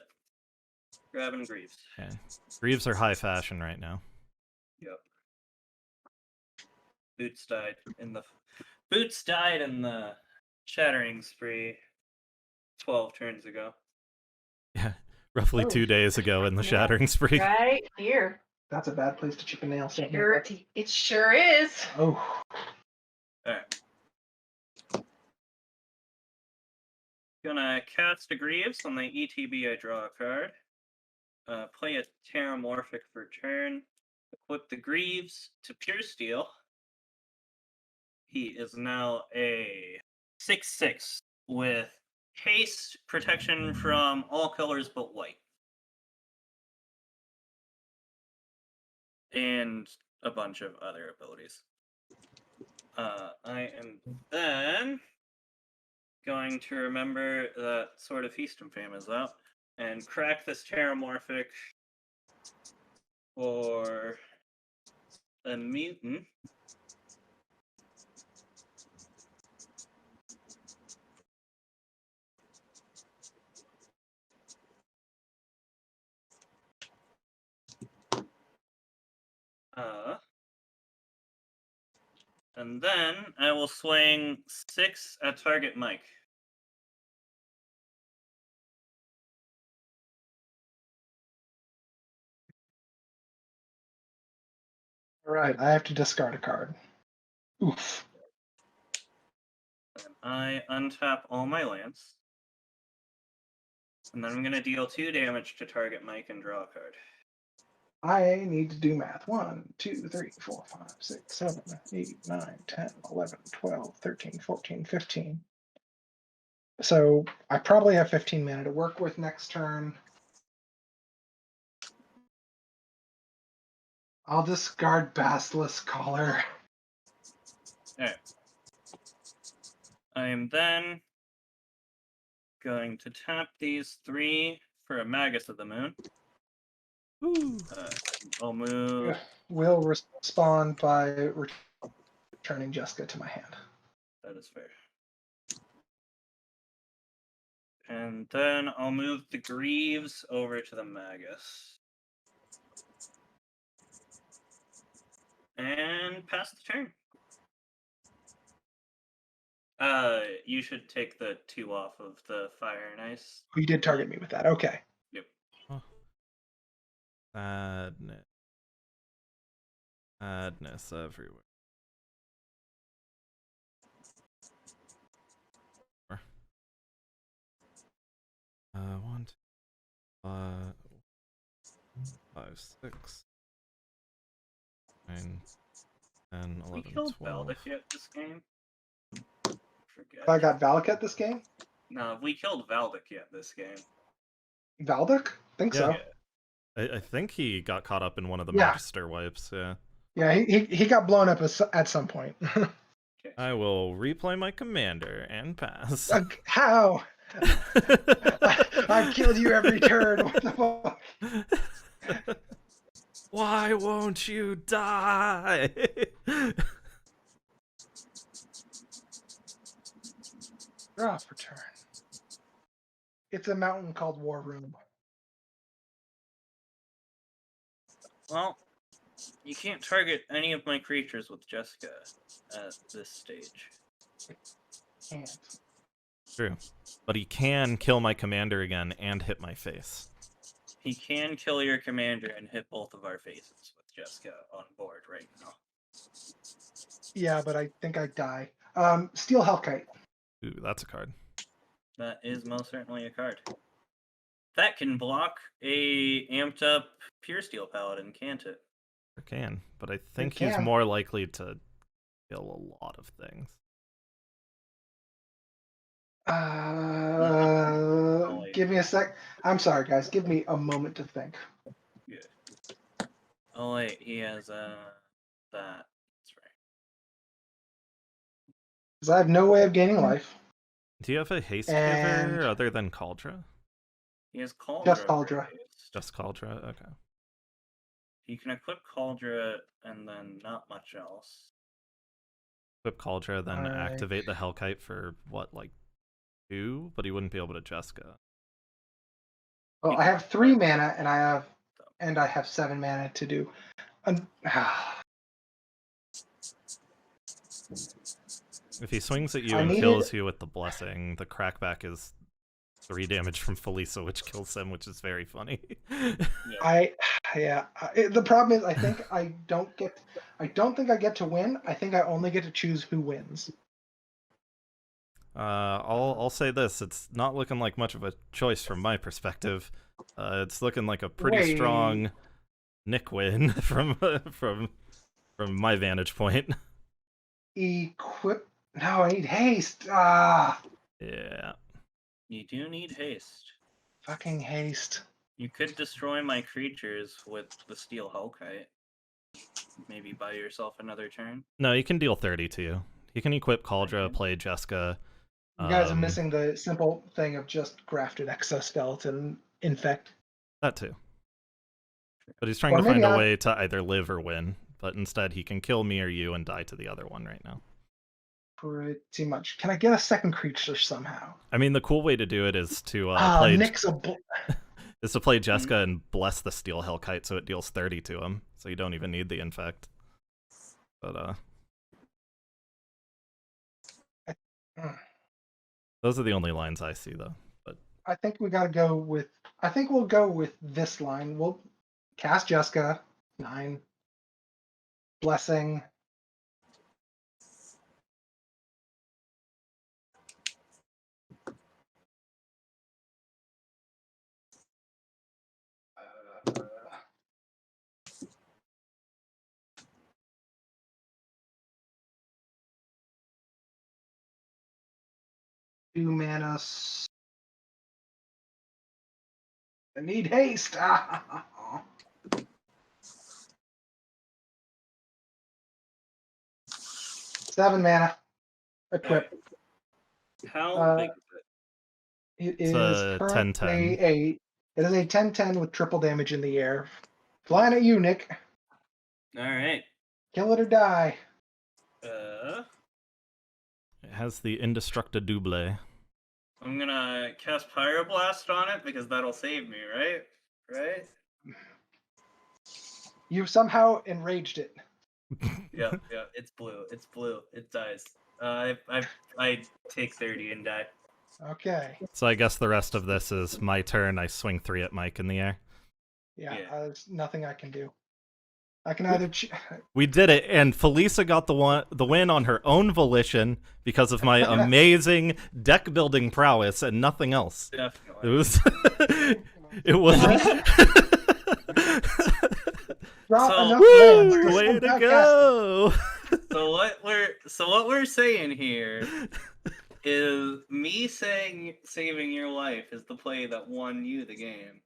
Grabbing Greaves. Yeah. Greaves are high fashion right now. Yep. Boots died in the Shattering Spree 12 turns ago. Yeah, roughly Oh. 2 days ago in the Yeah. Shattering Spree. Right here. That's a bad place to chip a nail. Sure, it sure is. Oh. Alright. Gonna cast a Greaves on the ETB. I draw a card. Play a Terramorphic for turn. Equip the Greaves to Pure Steel. He is now a 6/6 with haste, protection from all colors but white. And a bunch of other abilities. I am then going to remember that Sword of Feast and Fame is out and crack this Terramorphic for a mutant. And then I will swing 6 at target Mike. All right, I have to discard a card. Oof. And I untap all my lands. And then I'm going to deal 2 damage to target Mike and draw a card. I need to do math. 1, 2, 3, 4, 5, 6, 7, 8, 9, 10, 11, 12, 13, 14, 15. So I probably have 15 mana to work with next turn. I'll discard Basilisk Collar. Alright. I am then going to tap these 3 for a Magus of the Moon. Woo. I'll move. Will respond by returning Jeska to my hand. That is fair. And then I'll move the Greaves over to the Magus. And pass the turn. You should take the 2 off of the Fire and Ice. You did target me with that. Okay. Yep. Oh. Sadness. Sadness everywhere. One, two, 5, 6, 9, 10, We 11, killed 12. Valdic yet this game? Forget. I got Valakut this game. No, we killed Valdic yet this game. Valdic? Think so. I think he got caught up in one of the Yeah. Magister wipes, yeah. Yeah, he got blown up at some point. Okay. I will replay my commander and pass. How? I've killed you every turn. What the fuck? Why won't you die? Draw for turn. It's a mountain called War Room. Well, you can't target any of my creatures with Jeska at this stage. Can't. True. But he can kill my commander again and hit my face. He can kill your commander and hit both of our faces with Jeska on board right now. Yeah, but I think I die. Steel Hellkite. Ooh, that's a card. That is most certainly a card. That can block a amped up Pure Steel Paladin, can't it? It can, but I think It he's can. more likely to kill a lot of things. Give me a sec. I'm sorry, guys. Give me a moment to think. Good. Oh wait, he has that. That's right. Because I have no way of gaining life. Do you have a haste And- giver other than Cauldra? He has Cauldra. Just Cauldra. raised. Just Cauldra? Okay. He can equip Cauldra and then not much else. Equip Cauldra, then Alright. activate the Hellkite for, what, like 2? But he wouldn't be able to Jeska. Well, I have 3 mana, and I have 7 mana to do. If he swings at you I and needed- kills you with the Blessing, the crackback is 3 damage from Felisa, which kills him, which is very funny. The problem is, I think I don't think I get to win. I think I only get to choose who wins. I'll say this: it's not looking like much of a choice from my perspective. It's looking like a pretty strong Nick win from my vantage point. Equip. No, I need haste. Ah, Yeah. You do need haste. fucking haste. You could destroy my creatures with the Steel Hellkite. Maybe buy yourself another turn. No, you can deal 30 to you. You can equip Cauldra, Okay. play Jeska. You guys are missing the simple thing of just grafted exoskeleton infect. That too. But he's trying to find a way to either live or win. But instead, he can kill me or you and die to the other one right now. Pretty much. Can I get a second creature somehow? I mean, the cool way to do it is to play Nick's is to play Jeska and bless the Steel Hellkite so it deals 30 to him, so you don't even need the infect. But those are the only lines I see, though. But I think we gotta go with. I think we'll go with this line. We'll cast Jeska 9. Blessing. Two mana. I need haste. 7 mana. Equip. How big is it? It is a 10-10. currently a. It is a 10/10 with triple damage in the air. Flying at you, Nick. Alright. Kill it or die. it has the Indestructible. I'm gonna cast Pyroblast on it because that'll save me, right? Right? You somehow enraged it. Yeah, it's blue. It's blue. It dies. I take 30 and die. Okay. So I guess the rest of this is my turn. I swing 3 at Mike in the air. Yeah, Yeah. there's nothing I can do. I can either. We did it, and Felisa got the win on her own volition because of my amazing deck building prowess and nothing else. Definitely. It was. It was. Drop So- enough Woo! lands Way to spellcast go! So what we're saying here is me saying saving your life is the play that won you the game.